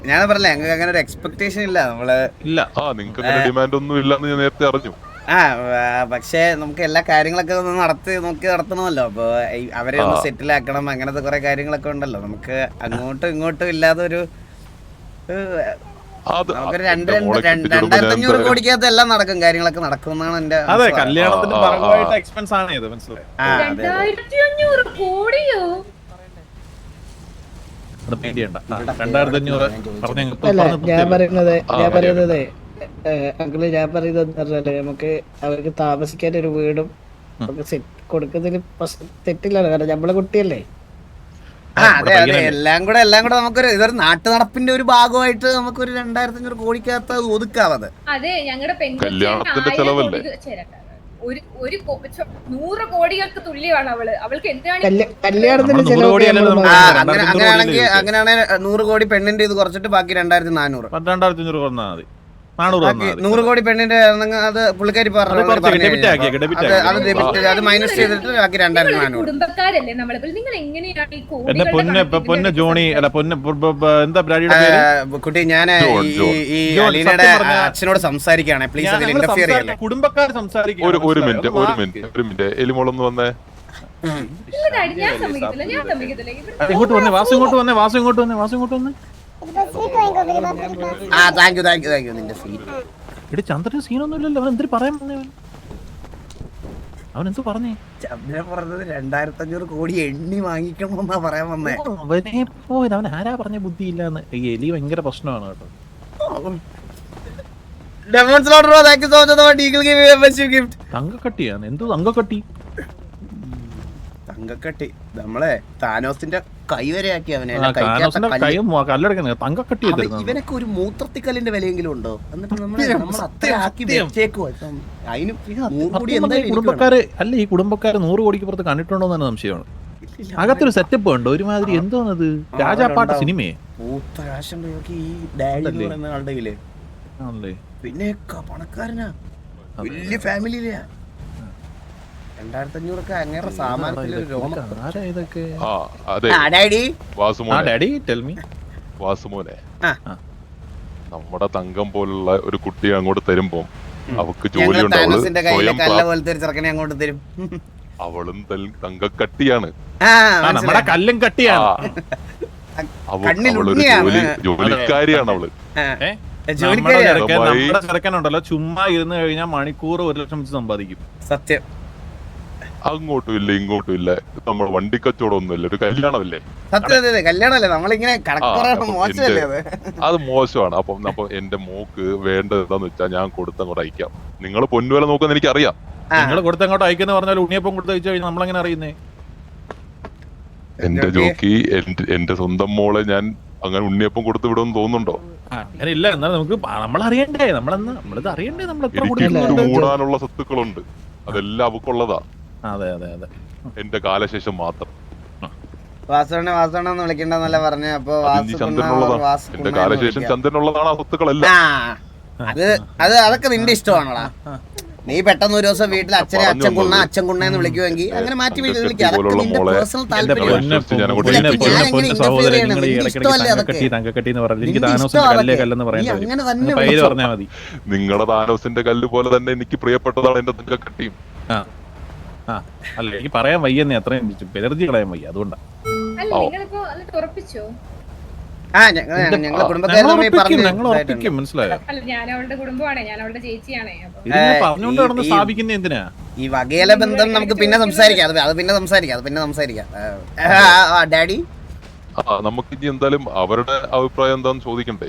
ഞാൻ പറഞ്ഞില്ല, ഞങ്ങൾക്ക് അങ്ങനെ ഒരു എക്സ്പെക്ടേഷൻ ഇല്ല. നമ്മള് ഡിമാൻഡ് ഒന്നും ഇല്ലെന്ന് ഞാൻ നേരത്തെ അറിഞ്ഞു. പക്ഷെ നമുക്ക് എല്ലാ കാര്യങ്ങളൊക്കെ ഒന്ന് നടത്തണമല്ലോ. അപ്പൊ അവരെ ഒന്ന് സെറ്റിൽ ആക്കണം, അങ്ങനത്തെ കുറെ കാര്യങ്ങളൊക്കെ ഉണ്ടല്ലോ. നമുക്ക് അങ്ങോട്ടും ഇങ്ങോട്ടും ഇല്ലാതെ ഒരു അത് നമുക്കൊരു എന്റെ മോളെ കെട്ടിച്ചിടുമ്പോ ഞാൻ 2500 കോടിക്കകത്ത് എല്ലാം നടക്കും, കാര്യങ്ങളൊക്കെ നടക്കുമെന്നാണ് എന്റെ അതെ, മനസ്സിലായത്. കല്യാണത്തിന്റെ ഭാഗമായിട്ട് എക്സ്പെൻസ് ആണ് ഇത്, മനസ്സിലായി. ആ, അതെ, അതെ. 2500 കോടിയോ? അത് പേടിയണ്ട. 2500 അല്ല ഞാൻ പറയുന്നത് അങ്കിള്, ഞാൻ പറയുന്നത് എന്താ പറഞ്ഞാല് നമുക്ക് അവർക്ക് താമസിക്കാൻ ഒരു വീടും നമുക്ക് കൊടുക്കുന്നതിൽ തെറ്റില്ലാണ്. കാരണം നമ്മളെ കുട്ടിയല്ലേ. ആ, അതെ അതെ, എല്ലാം കൂടെ നമുക്കൊരു ഇതൊരു നാട്ടു നടപ്പിന്റെ ഒരു ഭാഗമായിട്ട് നമുക്കൊരു 2500 കോടിക്കകത്ത് അത് ഒതുക്കാവത്. അതെ, ഞങ്ങളുടെ കല്യാണത്തിന്റെ ചെലവല്ലേ? 100 കോടികൾക്ക് തുല്യമാണ് അവൾക്ക് എന്തിനാണ് കല്യാണത്തിന് നമ്മള് 100 ചെലവ് കോടിയല്ലേ നമുക്ക് അങ്ങനെയാണെങ്കിൽ 100 കോടി പെണ്ണിന്റെ ഇത് കുറച്ചിട്ട് ബാക്കി 2400. 2500 കൊണ്ടാ മതി, 400 ബാക്കി 100 കോടി പെണ്ണിന്റെ അത് പുള്ളിക്കാരി അത് മൈനസ് ചെയ്തിട്ട് ബാക്കി 2400. കുടുംബക്കാരല്ലേ നമ്മളിപ്പോൾ? നിങ്ങൾ എങ്ങനെയാണ് ഈ എന്റെ പൊന്ന് ജോണി, അല്ല പൊന്ന് എന്താ ബ്രാഡിയുടെ പേര്? കുട്ടി, ഞാൻ ഈ അലീനയുടെ അച്ഛനോട് സംസാരിക്കുകയാണ്. പ്ലീസ് അതിൽ ഇന്റർഫിയർ ചെയ്യല്ലേ. കുടുംബക്കാർ സംസാരിക്കും. ഒരു മിനിറ്റ് എലിമോളൊന്ന് വന്നേ. ഞാൻ സമ്മതിക്കത്തില്ല. ഇങ്ങോട്ട് വന്നേ, വാസു ഇങ്ങോട്ട് വന്നേ. ആ, താങ്ക് യു നിന്റെ സീറ്റ്. എടി, ചന്ദ്രന് സീനൊന്നും ഇല്ലല്ലോ. അവൻ എന്തിനു പറയാൻ വന്നേ? അവൻ എന്ത് പറഞ്ഞേ? ചന്ദ്രൻ പറഞ്ഞത് 2500 കോടി എണ്ണി വാങ്ങിക്കണമെന്നാ പറയാൻ വന്നേ. അവനെ പോയത്, അവൻ ആരാ പറഞ്ഞ ബുദ്ധിയില്ലാന്ന്. ഈ എലി ഭയങ്കര പ്രശ്നമാണ് കേട്ടോ. തങ്കക്കട്ടിയാണ്. എന്ത് തങ്കക്കട്ടി? തങ്കക്കട്ടി നമ്മളെ താനോസിന്റെ കൈ വരെ ആക്കി അവനെ. തങ്കക്കട്ടി ഇവനൊക്കെ ഒരു മൂത്രത്തിക്കല്ലിന്റെ വിലയെങ്കിലും ഉണ്ടോ? എന്നിട്ട് നമ്മൾ അത്ര ആക്കി വെച്ചേക്കുവാ. അതിന് 100 കോടി എന്തായാലും കുടുംബക്കാര് അല്ല, ഈ കുടുംബക്കാര് 100 കോടിക്ക് പുറത്ത് കണ്ടിട്ടുണ്ടോ എന്ന് സംശയമാണ്. അകത്തൊരു സെറ്റപ്പ് ഉണ്ട്, ഒരുമാതിരി എന്തോന്നത്, രാജാപ്പാട്ട് സിനിമയെ പൂത്ത കാശുണ്ട് ഈ ഡാഡി എന്ന് പറയുന്ന ആളുടെ കയ്യില്. പിന്നെ പണക്കാരനാ, വലിയ ഫാമിലിയിലാ. 2500 ഒക്കെ അങ്ങേറെ സാമാനത്തിലൊരു രോമം. വാസുമോനെ, നമ്മുടെ തങ്കം പോലുള്ള ഒരു കുട്ടിയെ അങ്ങോട്ട് തരുമ്പോ അവക്ക് ജോലി അങ്ങോട്ട് തരും. അവളും തങ്കക്കട്ടിയാണ്, നമ്മുടെ കല്ലും കട്ടിയാണ്. അവളൊരു ജോലിക്കാരിയാണ് അവള്. നമ്മുടെ ചെറുക്കനുണ്ടല്ലോ, ചുമ്മാ ഇരുന്ന് കഴിഞ്ഞാൽ മണിക്കൂർ 1 ലക്ഷം വെച്ച് സമ്പാദിക്കും. സത്യം. അങ്ങോട്ടും ഇല്ല ഇങ്ങോട്ടും ഇല്ല, നമ്മൾ വണ്ടിക്കച്ചവടം ഒന്നുമില്ല, ഒരു കല്യാണമല്ലേ. കല്യാണമല്ലേ, നമ്മളിങ്ങനെ അത് മോശമാണ്. അപ്പൊ എന്റെ മോക്ക് വേണ്ടത് എന്താന്ന് വെച്ചാൽ ഞാൻ കൊടുത്തങ്ങോട്ട് അയക്കാം. നിങ്ങൾ പൊന്നുവില നോക്കുന്ന എനിക്കറിയാം. നിങ്ങൾ കൊടുത്തങ്ങോട്ട് അയക്കുന്ന പറഞ്ഞാൽ ഉണ്ണിയപ്പം കൊടുത്ത് അയച്ചു കഴിഞ്ഞാൽ നമ്മളെങ്ങനെ അറിയുന്നേ? എന്റെ ജോക്കി, എന്റെ സ്വന്തം മോളെ ഞാൻ അങ്ങനെ ഉണ്ണിയപ്പം കൊടുത്ത് വിടുമെന്ന് തോന്നുന്നുണ്ടോ? അങ്ങനെ ഇല്ല. എന്നാലും നമുക്ക് നമ്മളറിയണ്ടേ, നമ്മളിത് അറിയണ്ടേ. എനിക്ക് മൂടാനുള്ള സ്വത്തുക്കളുണ്ട്, അതെല്ലാം അവക്കുള്ളതാ. അതെ അതെ അതെ, എന്റെ കാലശേഷം മാത്രം. വാസവണ്ണ വിളിക്കണ്ടെന്നല്ല പറഞ്ഞ. അപ്പൊ എന്റെ കാലശേഷം ചന്ദ്രനുള്ളതാണ് ആ സ്വത്തുക്കളെല്ലാം. അതൊക്കെ നിന്റെ ഇഷ്ടമാണോടാ? നീ പെട്ടെന്ന് ഒരു ദിവസം വീട്ടിൽ അച്ഛനെ അച്ഛൻ കുണ്ണ എന്ന് വിളിക്കുമെങ്കിൽ അങ്ങനെ മാറ്റി വിളിക്കാം. നിങ്ങളുടെ താനോസിന്റെ കല്ല് പോലെ തന്നെ എനിക്ക് പ്രിയപ്പെട്ടതാണ് എന്റെ തങ്കക്കട്ടിയും. അല്ല, എനിക്ക് പറയാൻ വയ്യെന്നേ, അത്രയും എനർജി കളയാൻ വയ്യ, അതുകൊണ്ടാ. മനസ്സിലായോ? പറഞ്ഞുകൊണ്ട് സ്ഥാപിക്കുന്ന എന്തിനാ ഈ വകയിലെ ബന്ധം? നമുക്ക് പിന്നെ സംസാരിക്കാം, അത് പിന്നെ സംസാരിക്കാം. ഡാഡി, നമുക്ക് ഇനി എന്തായാലും അവരുടെ അഭിപ്രായം എന്താന്ന് ചോദിക്കണ്ടേ?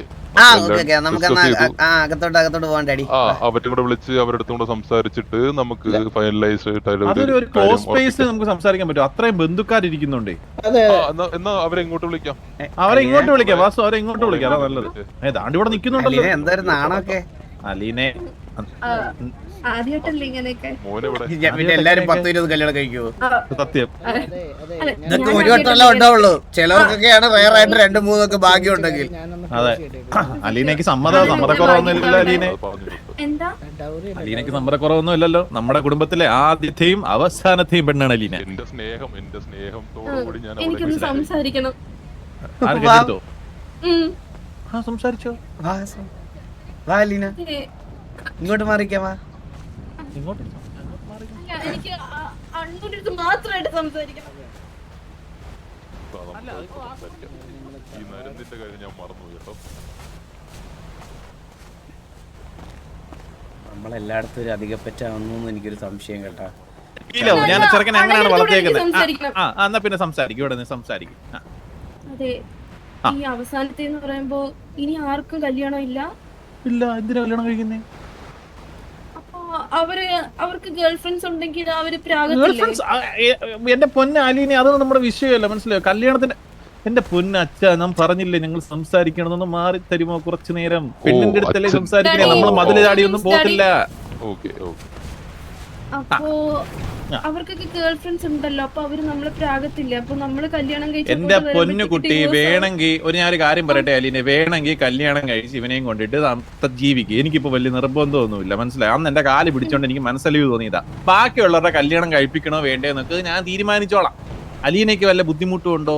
അകത്തോട്ട് പോകാൻ ഡാഡി. അവരുടെ കൂടെ വിളിച്ച് അവരുടെ അടുത്തും കൂടെ സംസാരിച്ചിട്ട് നമുക്ക് ഫൈനലൈസ് അതൊരു ക്ലോസ് സ്പേസ് നമുക്ക് സംസാരിക്കാൻ പറ്റും. അത്രയും ബന്ധുക്കാരിക്കുന്നുണ്ടേ. എന്നാ അവരെ ഇങ്ങോട്ട് വിളിക്കാം. വാസു, അവരെ ഇങ്ങോട്ട് വിളിക്കാം. അതാ നല്ലത്. ഏതാണ്ട് ഇവിടെ നിൽക്കുന്നുണ്ടല്ലോ. എന്തായാലും നാണൊക്കെ അലീനെ എല്ലാരും 10-20 കല്യാണം കഴിക്കുവോ? സത്യം. ഇതൊക്കെ ഒരു വട്ടമല്ലേ ഉണ്ടാവുള്ളൂ. ചിലവർക്കൊക്കെയാണ് റയറായിട്ട് 2-3 ഭാഗ്യം ഉണ്ടെങ്കിൽ. അതെ, അലീനയ്ക്ക് സമ്മതക്കുറവൊന്നുമില്ലല്ലോ. അലീനയ്ക്ക് സമ്മതക്കുറവൊന്നും ഇല്ലല്ലോ. നമ്മുടെ കുടുംബത്തിലെ ആദ്യത്തെയും അവസാനത്തെയും പെണ്ണാണ് അലീന. എന്റെ സ്നേഹത്തോടുകൂടി ഞാൻ എനിക്കൊന്ന് സംസാരിക്കണം. സംസാരിച്ചോ? വാ അലീന, ഇങ്ങോട്ട് മാറിക്കാവാ. എനിക്ക് അണ്ണൂരിടത്ത് മാത്രമായിട്ട് സംസാരിക്കണം. ഈ നരന്തിന്റെ കാര്യം ഞാൻ മറന്നു കേട്ടോ. നമ്മളെല്ലായിടത്തും ഒരു അധികപ്പറ്റാവുന്നു എനിക്കൊരു സംശയം കേട്ടാ. ഞാൻ ചെറുക്കനെ അങ്ങനെയാണ് വളർത്തിയേക്കുന്നത്. എന്നാ പിന്നെ സംസാരിക്കും, ഇവിടെ നിന്ന് സംസാരിക്കും. അതെ, ഈ അവസാനത്തെ പറയുമ്പോ ഇനി ആർക്കും കല്യാണം ഇല്ല. ഇല്ല, എന്തിനാ കല്യാണം കഴിക്കുന്നേ? അപ്പൊ അവർക്ക് ഗേൾ ഫ്രണ്ട്സ് ഉണ്ടെങ്കിൽ അവര് എന്റെ പൊന്ന അലീനെ, അതൊന്നും നമ്മുടെ വിഷയമല്ല, മനസ്സിലായോ? കല്യാണത്തിന്റെ എന്റെ പൊന്ന അച്ഛ, നാം പറഞ്ഞില്ലേ ഞങ്ങൾ സംസാരിക്കണമെന്നൊന്ന് മാറി തരുമോ കുറച്ചു നേരം? പെണ്ണിന്റെ അടുത്തല്ലേ സംസാരിക്കണേ, നമ്മൾ മതില് ചാടിയൊന്നും പോകത്തില്ല. അപ്പോ അവർക്കൊക്കെ ഗേൾ ഫ്രണ്ട്സ് ഉണ്ടല്ലോ, അപ്പൊ അവര് നമ്മളെ പ്രാഗത്തില്ല. അപ്പൊ നമ്മള് കല്യാണം കഴിച്ച് എന്റെ പൊന്നു കുട്ടി, വേണമെങ്കിൽ ഞാനൊരു കാര്യം പറയട്ടെ അലീനെ, വേണമെങ്കിൽ കല്യാണം കഴിച്ച് ഇവനെയും കൊണ്ടിട്ട് ജീവിക്കുക. എനിക്കിപ്പോ വലിയ നിർബന്ധമൊന്നുമില്ല, മനസ്സിലായി? അന്ന് എന്റെ കാല് പിടിച്ചോണ്ട് എനിക്ക് മനസ്സലിവ് തോന്നിയതാ. ബാക്കിയുള്ളവരുടെ കല്യാണം കഴിപ്പിക്കണോ വേണ്ടേ എന്നൊക്കെ ഞാൻ തീരുമാനിച്ചോളാം. അലീനയ്ക്ക് വല്ല ബുദ്ധിമുട്ടും ഉണ്ടോ?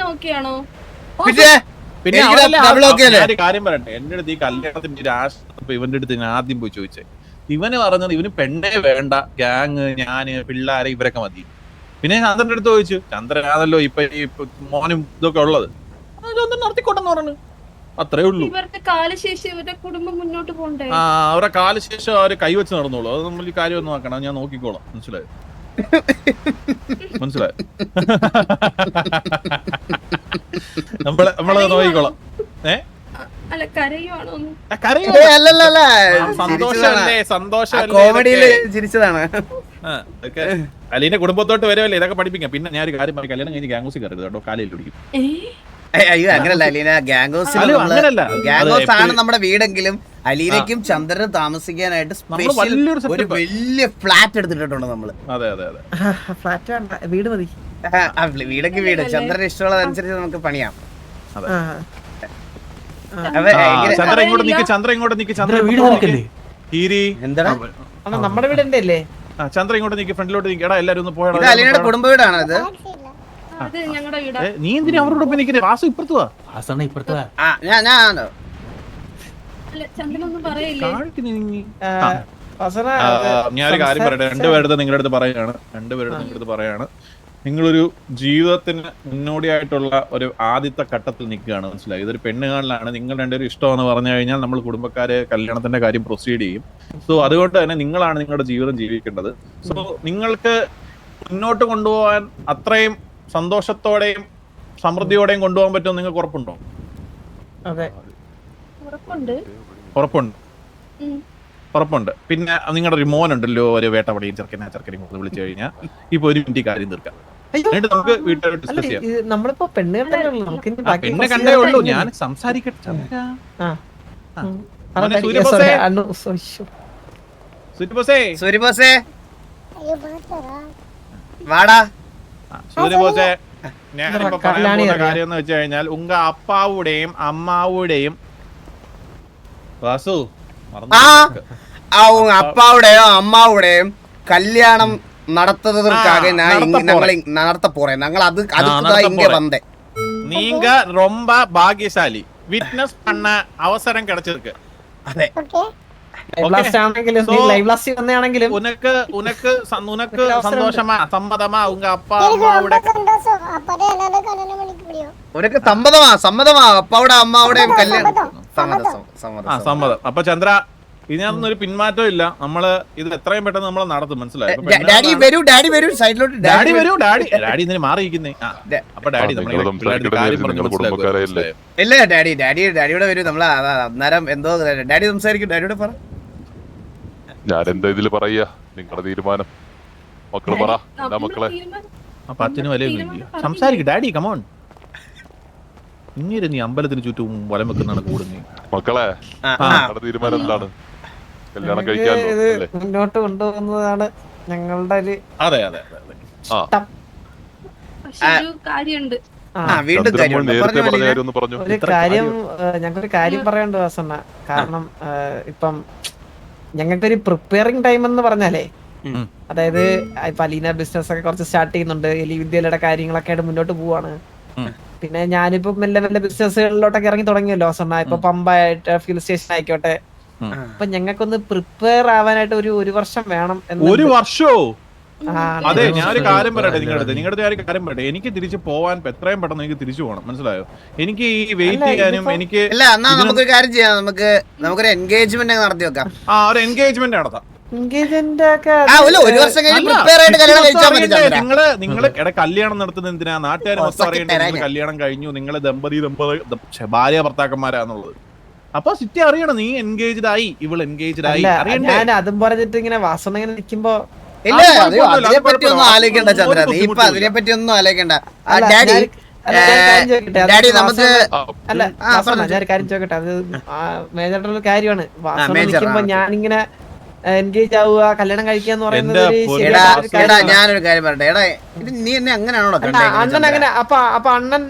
നോക്കിയാണോ? പിന്നെ ഒരു കാര്യം പറയട്ടെ, എന്റെ അടുത്ത് ഈ കല്യാണത്തിന്റെ രാഷ്ട്രീയ ഇവന്റെ അടുത്ത് ഞാൻ ആദ്യം പോയി ചോദിച്ചേ. ഇവന് പറഞ്ഞത് ഇവന് പെണ്ണേ വേണ്ട, ഗ്യാങ്, ഞാന്, പിള്ളേരെ, ഇവരൊക്കെ മതി. പിന്നെ ചന്ദ്രന്റെ അടുത്ത് ചോദിച്ചു, ചന്ദ്രനാണല്ലോ ഇപ്പൊ ഈ മോനും ഇതൊക്കെ ഉള്ളത്, ചന്ദ്രൻ നടത്തിക്കോട്ടെന്ന് പറഞ്ഞു. അത്രേ ഉള്ളൂ. ഇവരുടെ കാലശേഷം ഇവരുടെ കുടുംബം മുന്നോട്ട് പോകണ്ടേ? അവരുടെ കാലശേഷം അവര് കൈവച്ച് നടന്നോളൂ. അത് നമ്മൾ ഈ കാര്യം ഒന്ന് നോക്കണം, ഞാൻ നോക്കിക്കോളാം. മനസ്സിലായോ? മനസ്സിലായോ? നമ്മളത് നോക്കിക്കോളാം. അല്ല, കരയുവാണോ? കോമഡിയില് ചിരിച്ചതാണ്. അലീന്റെ കുടുംബത്തോട്ട് വരുമല്ലേ, ഇതൊക്കെ പഠിപ്പിക്കാം. പിന്നെ ഞാൻ ഒരു കാര്യം പറയും, കല്യാണം കഴിഞ്ഞ് ഗാംഗോസി കയറരുത് കേട്ടോ, കാലയിൽ പിടിക്കും. അയ്യോ, അങ്ങനല്ല അലീന. ഗാംഗോസ് ആണ് നമ്മുടെ വീടെങ്കിലും അലീനയ്ക്കും ചന്ദ്രനും താമസിക്കാനായിട്ട് ഒരു വലിയ ഫ്ലാറ്റ് എടുത്തിട്ടുണ്ട് നമ്മള്. അതെ അതെ അതെ, ഫ്ലാറ്റ് വേണ്ട, വീട് മതി. വീടൊക്കെ വീട് ചന്ദ്രന് ഇഷ്ടമുള്ളതനുസരിച്ച് നമുക്ക് പണിയാം. ചന്ദ്ര ഇങ്ങോട്ട് നിക്ക്, ചന്ദ്ര ഇങ്ങോട്ട് നിക്ക്, ചന്ദ്ര വീട് എന്താണ് നമ്മുടെ വീടിന്റെ അല്ലേ? ചന്ദ്ര ഇങ്ങോട്ട് നിക്ക്, ഫ്രണ്ടിലോട്ട് നിക്ക്. എടാ എല്ലാരും ഒന്ന് പോയാ. അലീനയുടെ കുടുംബ വീടാണ് ഇത്. നീ എന്തിനാ അവരുടെ ഒപ്പം നിൽക്കുന്നത്? വാസു ഇപ്പുറത്ത് വാ. ഞാനൊരു കാര്യം പറയട്ടെ, രണ്ടുപേരുടെ നിങ്ങളുടെ അടുത്ത് പറയാണ്, നിങ്ങളൊരു ജീവിതത്തിന് മുന്നോടിയായിട്ടുള്ള ഒരു ആദ്യത്തെ ഘട്ടത്തിൽ നിൽക്കുകയാണ്, മനസ്സിലായി? ഇതൊരു പെണ്ണുകാളിലാണ്. നിങ്ങൾ രണ്ടുപേരും ഇഷ്ടമെന്ന് പറഞ്ഞു കഴിഞ്ഞാൽ നമ്മൾ കുടുംബക്കാര് കല്യാണത്തിന്റെ കാര്യം പ്രൊസീഡ് ചെയ്യും. സോ അതുകൊണ്ട് തന്നെ നിങ്ങളാണ് നിങ്ങളുടെ ജീവിതം ജീവിക്കേണ്ടത്. സോ നിങ്ങൾക്ക് മുന്നോട്ട് കൊണ്ടുപോകാൻ അത്രയും സന്തോഷത്തോടെയും സമൃദ്ധിയോടെയും കൊണ്ടുപോകാൻ പറ്റുമെന്ന് നിങ്ങൾക്ക് ഉറപ്പുണ്ടോ? അതെ, ഉറപ്പുണ്ട്. പിന്നെ നിങ്ങളുടെ ഒരു മോനുണ്ടല്ലോ, ഒരു വേട്ടപ്പടിയും ചെറുക്കനെയും വിളിച്ചു കഴിഞ്ഞാൽ ഇപ്പൊ ഒരു മിനിറ്റ് കാര്യം തീർക്കാം. എന്നിട്ട് നമുക്ക് വീട്ടിലോട്ട് ഡിസ്കസ് ചെയ്യാം. നമ്മളിപ്പോ പെണ്ണ് കണ്ടേ ഉള്ളൂ, ഞാൻ സംസാരിക്കട്ടെ. വാടാ സൂര്യബോസേ, ഞാനിപ്പോ പറയാൻ പോകുന്ന കാര്യം എന്ന് വെച്ച് കഴിഞ്ഞാൽ ഉങ്ക അപ്പാവുടെയും അമ്മാവുടെയും വാസു அவங்க அப்பாவுடையோ அம்மாவுடையும் கல்யாணம் நடத்துறதுக்காக நடத்த போறேன். நாங்கள் அதுக்குதான் இங்க வந்தேன். நீங்க ரொம்ப பாக்கியசாலி, விட்னஸ் பண்ண அவசரம் கிடைச்சிருக்கு. അതെ, உனக்கு சந்தோஷமா சம்மதமா உங்க அப்பா அம்மாவோட ഉനക്ക് സമ്മതമാ അപ്പാവുടെ അമ്മാവുടെയും കല്യാണം സമ്മതം. അപ്പൊ ചന്ദ്ര, ഇതിനകത്തൊന്നും ഒരു പിന്മാറ്റം ഇല്ല. നമ്മള് ഇത് എത്രയും പെട്ടെന്ന് നമ്മൾ നടത്തും, മനസ്സിലായി? ഡാഡി വരൂ സൈഡിലോട്ട്. ഡാഡി ഇതിന് മാറിയിരിക്കുന്നേ. അപ്പൊ ഡാഡി ഇല്ല, ഡാഡിയുടെ വരൂ. നമ്മള് അന്നേരം എന്തോ ഡാഡി സംസാരിക്കും. ഡാഡിയോട് പറ. ഞാൻ എന്താ ഇതില് പറയാ, നിങ്ങളുടെ തീരുമാനം. മക്കള് പറ. മക്കളെ പത്തിന് വില സംസാരിക്കും. Daddy come on. ഇങ്ങനെ നീ അമ്പലത്തിന് ചുറ്റും വലം വെക്കുന്നതാണ് കൂടുന്നേ. മക്കളെ, നിങ്ങളുടെ തീരുമാനം എന്താണ്? കല്യാണം കഴിക്കാനോ മുന്നോട്ട് കൊണ്ടുപോകുന്നതാണ് ഞങ്ങളുടെ ഒരു അതെ ഒരു കാര്യം. ഞങ്ങൾക്കൊരു കാര്യം പറയാനുണ്ട് വാസണ്ണ. കാരണം ഇപ്പം ഞങ്ങൾക്കൊരു പ്രിപ്പയറിംഗ് ടൈം എന്ന് പറഞ്ഞാലേ, അതായത് ഇപ്പൊ അലീന ബിസിനസ് ഒക്കെ കുറച്ച് സ്റ്റാർട്ട് ചെയ്യുന്നുണ്ട്, എലി വിദ്യയുടെ കാര്യങ്ങളൊക്കെ ആയിട്ട് മുന്നോട്ട് പോവാണ്. പിന്നെ ഞാനിപ്പോ മെല്ലെ ബിസിനസ്സുകളിലോട്ടൊക്കെ ഇറങ്ങി തുടങ്ങിയല്ലോ വാസണ്ണ. ഇപ്പൊ പമ്പായിട്ട് ഫ്യൂൽ സ്റ്റേഷൻ ആയിക്കോട്ടെ. അപ്പൊ ഞങ്ങൾക്കൊന്ന് പ്രിപ്പയർ ആവാനായിട്ട് ഒരു വർഷം വേണം. ഒരു വർഷോ? അതെ, ഞാനൊരു കാര്യം പറയട്ടെ നിങ്ങളുടെ ഒരു കാര്യം പറയട്ടെ. എനിക്ക് തിരിച്ചു പോവാൻ എത്രയും പെട്ടെന്ന് എനിക്ക് തിരിച്ചു പോകണം, മനസ്സിലായോ? എനിക്ക് ഈ വെയിറ്റ് ചെയ്യാനും എനിക്ക് അല്ല എന്നാ നമുക്കൊരു കാര്യം ചെയ്യാം, നമുക്കൊരു എൻഗേജ്മെന്റ് നടത്തി വെക്കാം. ഒരു എൻഗേജ്മെന്റ് നടത്താം. ഒരു വർഷം കഴിഞ്ഞ് പ്രിപ്പയർ ആയിട്ട് കല്യാണം കഴിച്ചാൽ മതി. നിങ്ങള് കല്യാണം നടത്തുന്നത് എന്തിനാ? നാട്ടുകാർ മൊത്തം അറിയണ്ടേ കല്യാണം കഴിഞ്ഞു, നിങ്ങള് ഭാര്യ ഭർത്താക്കന്മാരാന്നുള്ളത്. അപ്പൊ സിറ്റി അറിയണം നീ എൻഗേജ്ഡ് ആയി, ഇവൾ എൻഗേജ്ഡ് ആയി. ഞാൻ അതും പറഞ്ഞിട്ട് ഇങ്ങനെ വാസന ഇങ്ങനെ നിക്കുമ്പോ ഇല്ല അതിനെ പറ്റി ഒന്നും ആലോചിക്കണ്ട ചന്ദ്ര, നീ ഇപ്പൊ അതിനെ പറ്റി ഒന്നും ആലോചിക്കണ്ട. ഡാഡി നമുക്ക് അല്ല ഞാൻ കാര്യം ചോദിക്കട്ടെ, അത് മേജറായിട്ടുള്ള കാര്യമാണ്. വാസന നിക്കുമ്പോ ഞാനിങ്ങനെ എൻഗേജ് ആവുക, കല്യാണം കഴിക്കാന്ന് പറയുന്നത് ഞാനൊരു കാര്യം പറയട്ടെ. എടാ ഇത് നീ എന്നെ അങ്ങനെയാണോ അണ്ണൻ അങ്ങനെ? അപ്പൊ അണ്ണൻ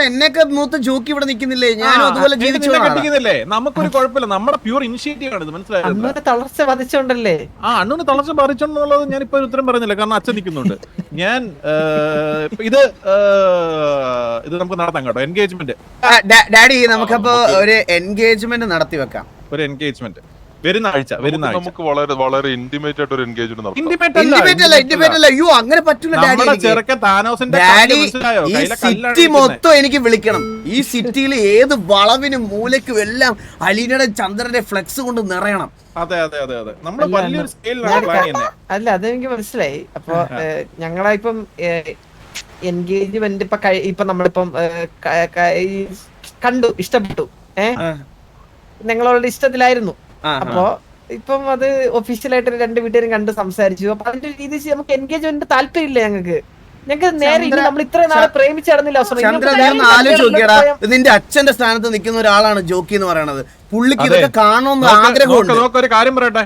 എന്നൊക്കെ മൂത്ത് ജോക്കി ഇവിടെ നിക്കുന്നില്ലേ? ഞാനും അതുപോലെ ജീവിച്ചു. നമുക്കൊരു കുഴപ്പമില്ല, നമ്മുടെ പ്യൂർ ഇനിഷ്യേറ്റീവ് ആണ് ഇത്, മനസ്സിലായോ? അണ്ണനെ തളർച്ച ബാധിച്ചോണ്ടല്ലേ? അണ്ണന് തളർച്ച ബാധിച്ചോണ്ടെന്നുള്ളത് ഞാനിപ്പോ ഉത്തരം പറയുന്നില്ല, കാരണം അച്ഛൻ നിൽക്കുന്നുണ്ട്. ഞാൻ ഇത് നമുക്ക് നടത്താം കേട്ടോ, എൻഗേജ്മെന്റ്. ഡാഡി നമുക്കപ്പോ ഒരു എൻഗേജ്മെന്റ് നടത്തി വെക്കാം. ഒരു എൻഗേജ്മെന്റ് വരുന്ന ആഴ്ച നമുക്ക് വളരെ ഇന്റിമേറ്റ് ആയിട്ട് ഒരു എൻഗേജ്മെന്റ് നടത്താം. ഇന്റിമേറ്റ് അല്ല, അയ്യോ അങ്ങനെ പറ്റൂല ഡാഡി. ഈ സിറ്റി മൊത്തം എനിക്ക് വിളിക്കണം. ഈ സിറ്റിയിൽ ഏത് വളവിനും മൂലയ്ക്കും എല്ലാം അലീനയുടെ ചന്ദ്രന്റെ ഫ്ലെക്സ് കൊണ്ട് നിറയണം. അതെ അതെ അതെ അതെ, നമ്മൾ വലിയൊരു സ്കെയിലാണ് പ്ലാൻ ചെയ്യുന്നത്. അല്ല അതെനിക്ക് മനസ്സിലായി. അപ്പൊ ഞങ്ങളെ ഇപ്പം എൻഗേജ്മെന്റ് ഇപ്പൊ നമ്മളിപ്പം കണ്ടു, ഇഷ്ടപ്പെട്ടു, ഞങ്ങളോട് ഇഷ്ടത്തിലായിരുന്നു. അപ്പൊ ഇപ്പം അത് ഒഫീഷ്യലായിട്ട് രണ്ട് വീട്ടുകാരും കണ്ട് സംസാരിച്ചു. അപ്പൊ അതിന്റെ രീതി നമുക്ക് എൻഗേജ്മെന്റ് താല്പര്യമില്ല. ഞങ്ങൾക്ക് നേരെ നമ്മൾ ഇത്രയും നാളെ പ്രേമിച്ച് നടന്നില്ല. നിന്റെ അച്ഛന്റെ സ്ഥാനത്ത് നിൽക്കുന്ന ഒരാളാണ് ജോക്കി എന്ന് പറയുന്നത്. പുള്ളിക്ക് ഇതൊക്കെ കാണണമെന്ന് ആഗ്രഹമുണ്ട്. ഒരു കാര്യം പറയട്ടെ,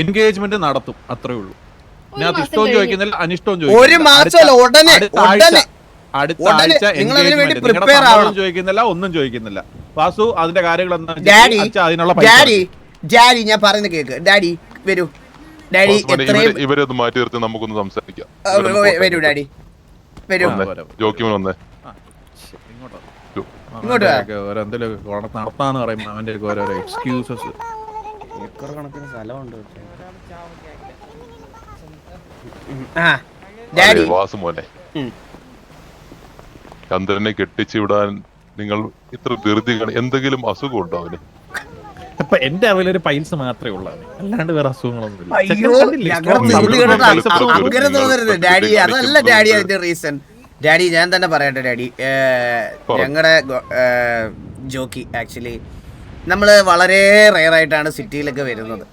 എൻഗേജ്മെന്റ് നടത്തും, അത്രേ ഉള്ളൂ. ഞാൻ ഇഷ്ടവും ചോദിക്കുന്നില്ല, അനിഷ്ടവും ഒരു മാസമല്ല, ഉടനെ അടുത്ത ആഴ്ച ചോദിക്കുന്നില്ല, ഒന്നും ചോദിക്കുന്നില്ല. വാസു അതിന്റെ കാര്യങ്ങൾ ഡാഡി ഞാൻ പറയുന്നത് കേക്ക്. ഡാഡി വരൂ. ഡാഡി ഇവരൊന്ന് മാറ്റി നിർത്തി നമുക്കൊന്ന് സംസാരിക്കാം. വരൂ ഡാഡി വരൂ. ജോക്കിമോൻ വന്നേ. നടത്താന്ന് പറയുമ്പോ അവന്റെ ഓരോരോ എക്സ്ക്യൂസസ്. കണക്കിന് സ്ഥലമുണ്ട്. ഡാഡി വാസുമോനെ, ചന്ദ്രനെ കെട്ടിച്ചു വിടാൻ നിങ്ങൾ ഇത്ര ധൃതി എന്തെങ്കിലും അസുഖം ഉണ്ടോ അവന്? അപ്പൊ എന്റെ അറിവിലൊരു പൈൽസ് മാത്രമേ ഉള്ളൂ, അല്ലാണ്ട് വേറെ അസുഖങ്ങളൊന്നുമില്ല. ഡാഡി അതല്ല ഡാഡി അതിന്റെ റീസൺ. ഡാഡി ഞാൻ തന്നെ പറയട്ടെ ഡാഡി. ഞങ്ങളുടെ ജോക്കി ആക്ച്വലി നമ്മള് വളരെ റെയർ ആയിട്ടാണ് സിറ്റിയിലൊക്കെ വരുന്നത്.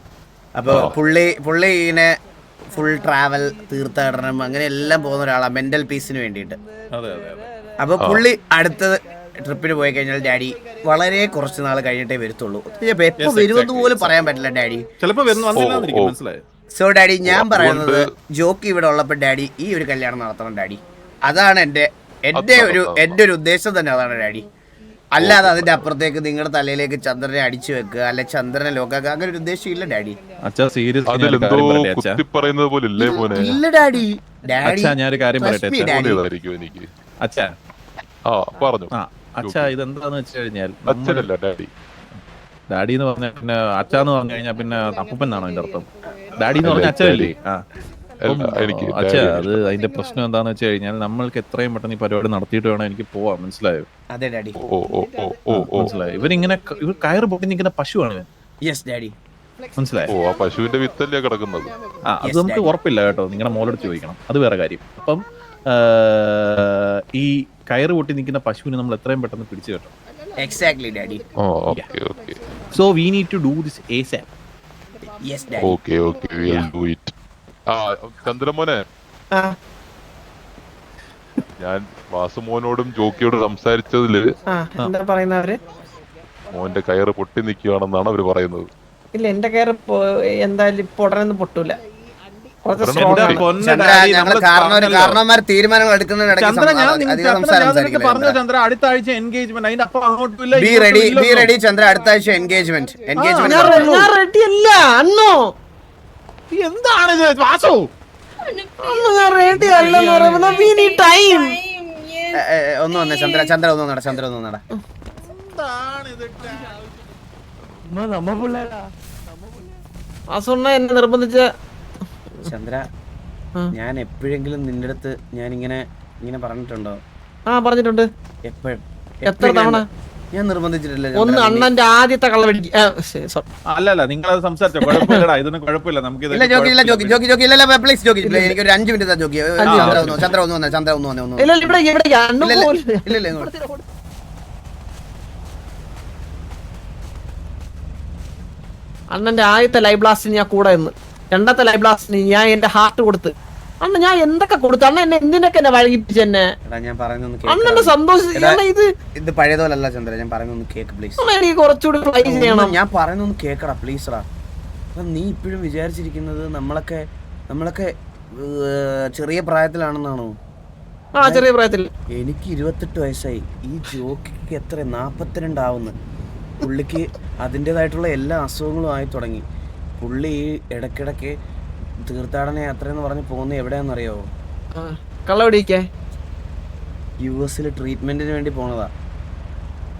അപ്പൊ പുള്ളി ഇങ്ങനെ ഫുൾ ട്രാവൽ, തീർത്ഥാടനം അങ്ങനെ എല്ലാം പോകുന്ന ഒരാളാണ് മെന്റൽ പീസിന് വേണ്ടിയിട്ട്. അപ്പൊ പുള്ളി അടുത്ത ട്രിപ്പിന് പോയി കഴിഞ്ഞാൽ ഡാഡി വളരെ കുറച്ച് നാൾ കഴിഞ്ഞിട്ടേ വരത്തുള്ളൂ. എപ്പോ വരുമെന്ന് പോലും പറയാൻ പറ്റില്ല ഡാഡി. സോ ഡാഡി ഞാൻ പറയുന്നത് ജോക്കി ഇവിടെ ഉള്ളപ്പോ ഡാഡി ഈ ഒരു കല്യാണം നടത്തണം ഡാഡി. അതാണ് എന്റെ ഒരു ഉദ്ദേശം തന്നെ, അതാണ് ഡാഡി. അല്ലാതെ അതിന്റെ അപ്പുറത്തേക്ക് നിങ്ങളുടെ തലയിലേക്ക് ചന്ദ്രനെ അടിച്ചു വെക്കുക, അല്ലെ ചന്ദ്രനെ ലോക്കാക്കുക, അങ്ങനെ ഒരു ഉദ്ദേശം ഇല്ല ഡാഡി. ഇല്ല ഡാഡി. ഞാനൊരു കാര്യം പറയട്ടെ അച്ഛാ, ഇതെന്താന്ന് വെച്ച് കഴിഞ്ഞാൽ ഡാഡി എന്ന് പറഞ്ഞ പിന്നെ അച്ഛാന്ന് പറഞ്ഞു കഴിഞ്ഞാൽ പിന്നെ അപ്പൂപ്പൻ എന്നാണോ അതിന്റെ അർത്ഥം? ഡാഡി എന്ന് പറഞ്ഞ അച്ഛനല്ലേ? അച്ഛാ, അത് അതിന്റെ പ്രശ്നം എന്താന്ന് വെച്ച് കഴിഞ്ഞാൽ നമ്മൾക്ക് എത്രയും പെട്ടെന്ന് ഈ പരിപാടി നടത്തിയിട്ട് വേണം എനിക്ക് പോവാൻ, മനസ്സിലായോ? മനസ്സിലായോ? ഇവർ കയറ് പൊട്ടി നിൽക്കുന്ന പശുവാണ്, മനസ്സിലായോ? പശുവിന്റെ വിത്തല്ലേ കിടക്കുന്നത്. അത് നമുക്ക് ഉറപ്പില്ല കേട്ടോ, നിങ്ങളുടെ മോളോട് ചോദിക്കണം, അത് വേറെ കാര്യം. അപ്പം ഈ കയറ് പൊട്ടി നിൽക്കുന്ന പശുവിനെ നമ്മൾ എത്രയും പെട്ടെന്ന് പിടിച്ചു കേട്ടോ. Exactly, Daddy. So we need to do this ASAP. Yes, Daddy. Okay, we'll do it. ചന്ദ്രമോനെ, ഞാൻ വാസുമോനോടും ജോക്കിയോടും സംസാരിച്ചതില് എന്താ പറയുന്നവര്? മോന്റെ കയറ് പൊട്ടി നിൽക്കുകയാണെന്നാണ് അവര് പറയുന്നത്. ഇല്ല, എന്റെ കയറ് എന്തായാലും ഇപ്പൊ ഉടനെ പൊട്ടൂല. കാരണവന്മാർ തീരുമാനങ്ങൾ എടുക്കുന്നതിനിടയ്ക്ക് അടുത്ത ആഴ്ച എൻഗേജ്മെന്റ്, അതിന്റെ അപ്പൊ അങ്ങോട്ടും ബി റെഡി ചന്ദ്ര. അടുത്ത ആഴ്ച എൻഗേജ്മെന്റ് റെഡി അല്ല അണ്ണോ. എന്താണ് വാസു? റെഡി അല്ലെന്ന് പറയുമ്പോ വി നീഡ് ടൈം. ഒന്ന് വന്നേ ചന്ദ്ര ഒന്ന് നട. നമ്മ പിള്ളേരാ വാസുണ്ണ എന്നെ നിർബന്ധിച്ച ചന്ദ്ര, ഞാൻ എപ്പോഴെങ്കിലും നിന്റെ അടുത്ത് ഞാൻ ഇങ്ങനെ പറഞ്ഞിട്ടുണ്ടോ? പറഞ്ഞിട്ടുണ്ട്. എപ്പോഴും എത്ര തവണ? ഞാൻ നിർബന്ധിച്ചിട്ടില്ല. ഒന്ന് അണ്ണന്റെ ആദ്യത്തെ കള്ളവെടി. അല്ല നിങ്ങളത് സംസാരിച്ചോ, കുഴപ്പമില്ലടാ, ഇതൊന്നും കുഴപ്പമില്ല. നമുക്ക് ഇല്ല ജോക്കി, ഇല്ല ജോക്കി, ജോക്കി ജോക്കി, ഇല്ല പ്ലീസ് ജോക്കി, എനിക്ക് ഒരു 5 മിനിറ്റ് ജോക്കി. ചന്ദ്ര ഒന്ന് വന്നേ. ഇല്ല ഇവിടെ ഇല്ല അണ്ണന്റെ ആദ്യത്തെ ലൈവ് ബ്ലാസ്റ്റിന് ഞാൻ കൂടെ നിന്ന്, രണ്ടാമത്തെ ലൈവ് ബ്ലാസ്റ്റിന് ഞാൻ എന്റെ ഹാർട്ട് കൊടുത്ത്. അണ്ണ ഞാൻ എന്തൊക്കെ കൊടുത്തു അണ്ണ, എന്നെ എന്തിനൊക്കെ എന്നെ വഴങ്ങിപ്പിച്ചു എന്നെ. ഞാൻ പറയുന്നത് അണ്ണന്റെ സന്തോഷം ഇത് പഴയതോലല്ല ചന്ദ്ര, ഞാൻ പറയുന്നത് കേക്ക് പ്ലീസ്. എനിക്ക് കുറച്ചുകൂടി ട്രൈ ചെയ്യണം. ഞാൻ പറയുന്നൊന്ന് കേക്കടാ പ്ലീസ്ടാ. നീ ഇപ്പോഴും വിചാരിച്ചിരിക്കുന്നത് നമ്മളൊക്കെ ചെറിയ പ്രായത്തിലാണെന്നാണോ? ചെറിയ പ്രായത്തിൽ. എനിക്ക് 28 വയസ്സായി. ഈ ജോക്കിക്ക് എത്ര 42 ആവുന്നു. പുള്ളിക്ക് അതിൻ്റെതായിട്ടുള്ള എല്ലാ അസുഖങ്ങളും ആയി തുടങ്ങി. പുള്ളി ഈ ഇടയ്ക്കിടയ്ക്ക് തീർത്ഥാടന യാത്ര എന്ന് പറഞ്ഞ് പോകുന്നത് എവിടെയാണെന്നറിയാവോ? കള്ളവടിക്കേ US ട്രീറ്റ്മെന്റിന് വേണ്ടി പോണതാ.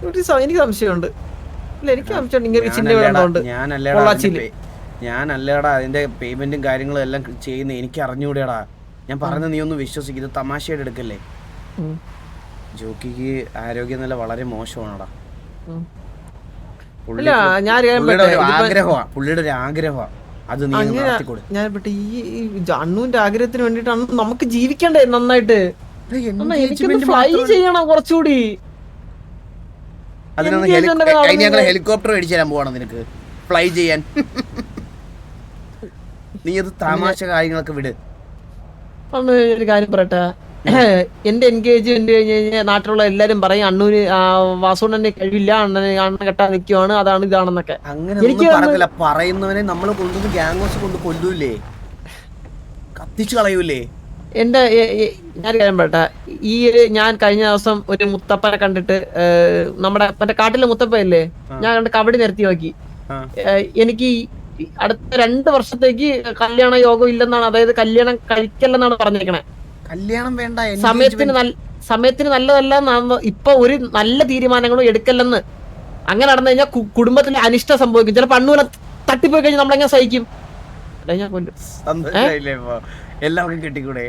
എനിക്ക് സംശയമുണ്ട്. ഞാനല്ലേടാ അതിന്റെ പേയ്മെന്റും കാര്യങ്ങളും എല്ലാം ചെയ്യുന്ന. എനിക്ക് അറിഞ്ഞൂടെടാ. ഞാൻ പറയുന്നത് നീ ഒന്ന് വിശ്വസിക്കും. ഇത് തമാശയായിട്ട് എടുക്കല്ലേ. ജോക്കിക്ക് ആരോഗ്യനില വളരെ മോശമാണടാ. പുള്ളിയുടെ ഒരു ആഗ്രഹമാണ് അത് നീ നടത്തിക്കൊടു. ഞാൻ ഈ അണ്ണുവിന്റെ ആഗ്രഹത്തിന് വേണ്ടിട്ടാണ് നമുക്ക് ജീവിക്കണ്ടേ നന്നായിട്ട്. ഫ്ലൈ ചെയ്യണം കുറച്ചുകൂടി. അതിനൊന്ന് ഹെലികോപ്റ്റർ മേടിച്ചു തരാൻ പോവാണോ നിനക്ക് ഫ്ലൈ ചെയ്യാൻ? നീ അത് തമാശ കാര്യങ്ങളൊക്കെ വിട്. ഒരു കാര്യം പറയട്ടെ, എന്റെ എൻഗേജ്മെന്റ് കഴിഞ്ഞ് കഴിഞ്ഞാൽ നാട്ടിലുള്ള എല്ലാരും പറയും അണ്ണൂര് വാസുണ്ണന്റെ കഴിവില്ല, അണ്ണൻ കെട്ടാൻ നിൽക്കുവാണ്, അതാണ് ഇതാണെന്നൊക്കെ. അങ്ങനെ പറയത്തില്ല. പറയുന്നവനെ നമ്മള് കൊണ്ടുവന്ന് ഗ്യാങ്സ് കൊണ്ട് കൊല്ലൂലേ, കത്തിച്ചു കളയൂലേ. എന്റെ ഞാൻ കാര്യം പറയട്ടെ, ഞാൻ കഴിഞ്ഞ ദിവസം ഒരു മുത്തപ്പനെ കണ്ടിട്ട്, നമ്മുടെ മറ്റേ കാട്ടിലെ മുത്തപ്പല്ലേ, ഞാൻ കണ്ട് കബഡി നിരത്തി നോക്കി. എനിക്ക് അടുത്ത 2 വർഷത്തേക്ക് കല്യാണ യോഗം ഇല്ലെന്നാണ്, അതായത് കല്യാണം കഴിക്കല്ലെന്നാണ് പറഞ്ഞിരിക്കണേ. കല്യാണം വേണ്ട, സമയത്തിന് നല്ലതല്ല. ഇപ്പൊ ഒരു നല്ല തീരുമാനങ്ങളും എടുക്കല്ലെന്ന്. അങ്ങനെ നടന്നു കഴിഞ്ഞാൽ കുടുംബത്തിൽ അനിഷ്ടം സംഭവിക്കും. ചിലപ്പോ അണ്ണൂനെ തട്ടിപ്പോയി കഴിഞ്ഞാൽ നമ്മളെങ്ങനെ സഹിക്കും? ഞാൻ കൊല്ലും. എല്ലാവർക്കും കെട്ടിക്കൂടെ?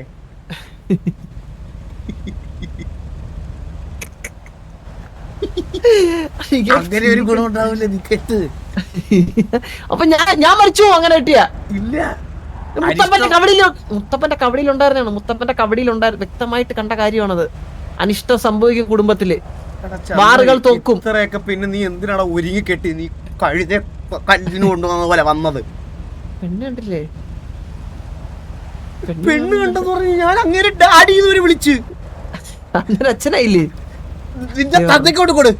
അങ്ങനെ ഒരു ഗുണം ഉണ്ടാവില്ല. നീ കെട്ട്. അപ്പൊ ഞാൻ മരിച്ചു അങ്ങനെ കിട്ടിയ ഇല്ല. മുത്തപ്പന്റെ കബഡിയിലുണ്ടായിരുന്നാണ്. മുത്തപ്പന്റെ കബഡിയിലുണ്ടായിരുന്നു, വ്യക്തമായിട്ട് കണ്ട കാര്യമാണത്. അനിഷ്ടം സംഭവിക്കും കുടുംബത്തില്, വാറുകൾ തോക്കും. ഇത്രയൊക്കെ പിന്നെ നീ എന്തിനാണ് ഒരുങ്ങി കെട്ടി? നീ കഴുത കല്ലിന് കൊണ്ടുവന്ന പോലെ വന്നത്. പെണ്ണ് കണ്ടില്ലേ? പെണ്ണ് കണ്ടെന്ന് പറഞ്ഞു ഞാൻ അങ്ങനെ ഡാഡി വിളിച്ച്. അങ്ങനെ അച്ഛനായില്ലേ? നിന്റെ തന്തയ്ക്കോട്ട് കൊടു.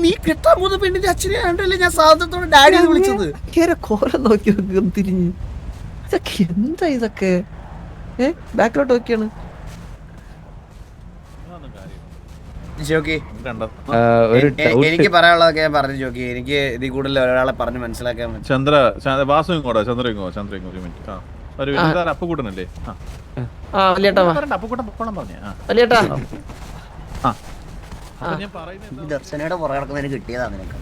നീ കെട്ടാൻ പോകുന്ന പെണ്ണിന്റെ അച്ഛനെ കണ്ടല്ലേ ഞാൻ സാധനത്തോടെ ഡാഡി വിളിച്ചത്. കോലം നോക്കി തിരിഞ്ഞ് ഇതൊക്കെ എന്താ? ഇതൊക്കെ ബാക്കിലോട്ട് നോക്കിയാണ്. ജോക്കി, എനിക്ക് പറയാനുള്ളതൊക്കെ ഞാൻ പറഞ്ഞു ജോക്കി. എനിക്ക് ഇതിൽ കൂടുതൽ ഒരാളെ പറഞ്ഞ് മനസ്സിലാക്കാൻ പറ്റും. വാസു ഇങ്ങോട്ടോ, ചന്ദ്ര ഇങ്ങോ ഒരു മിനിറ്റ്. അപ്പുകൂട്ടനല്ലേ? വലിയേട്ടാ ദർശനയുടെ പുറകെ നടക്കുന്നതിന് കിട്ടിയതാ നിനക്ക്.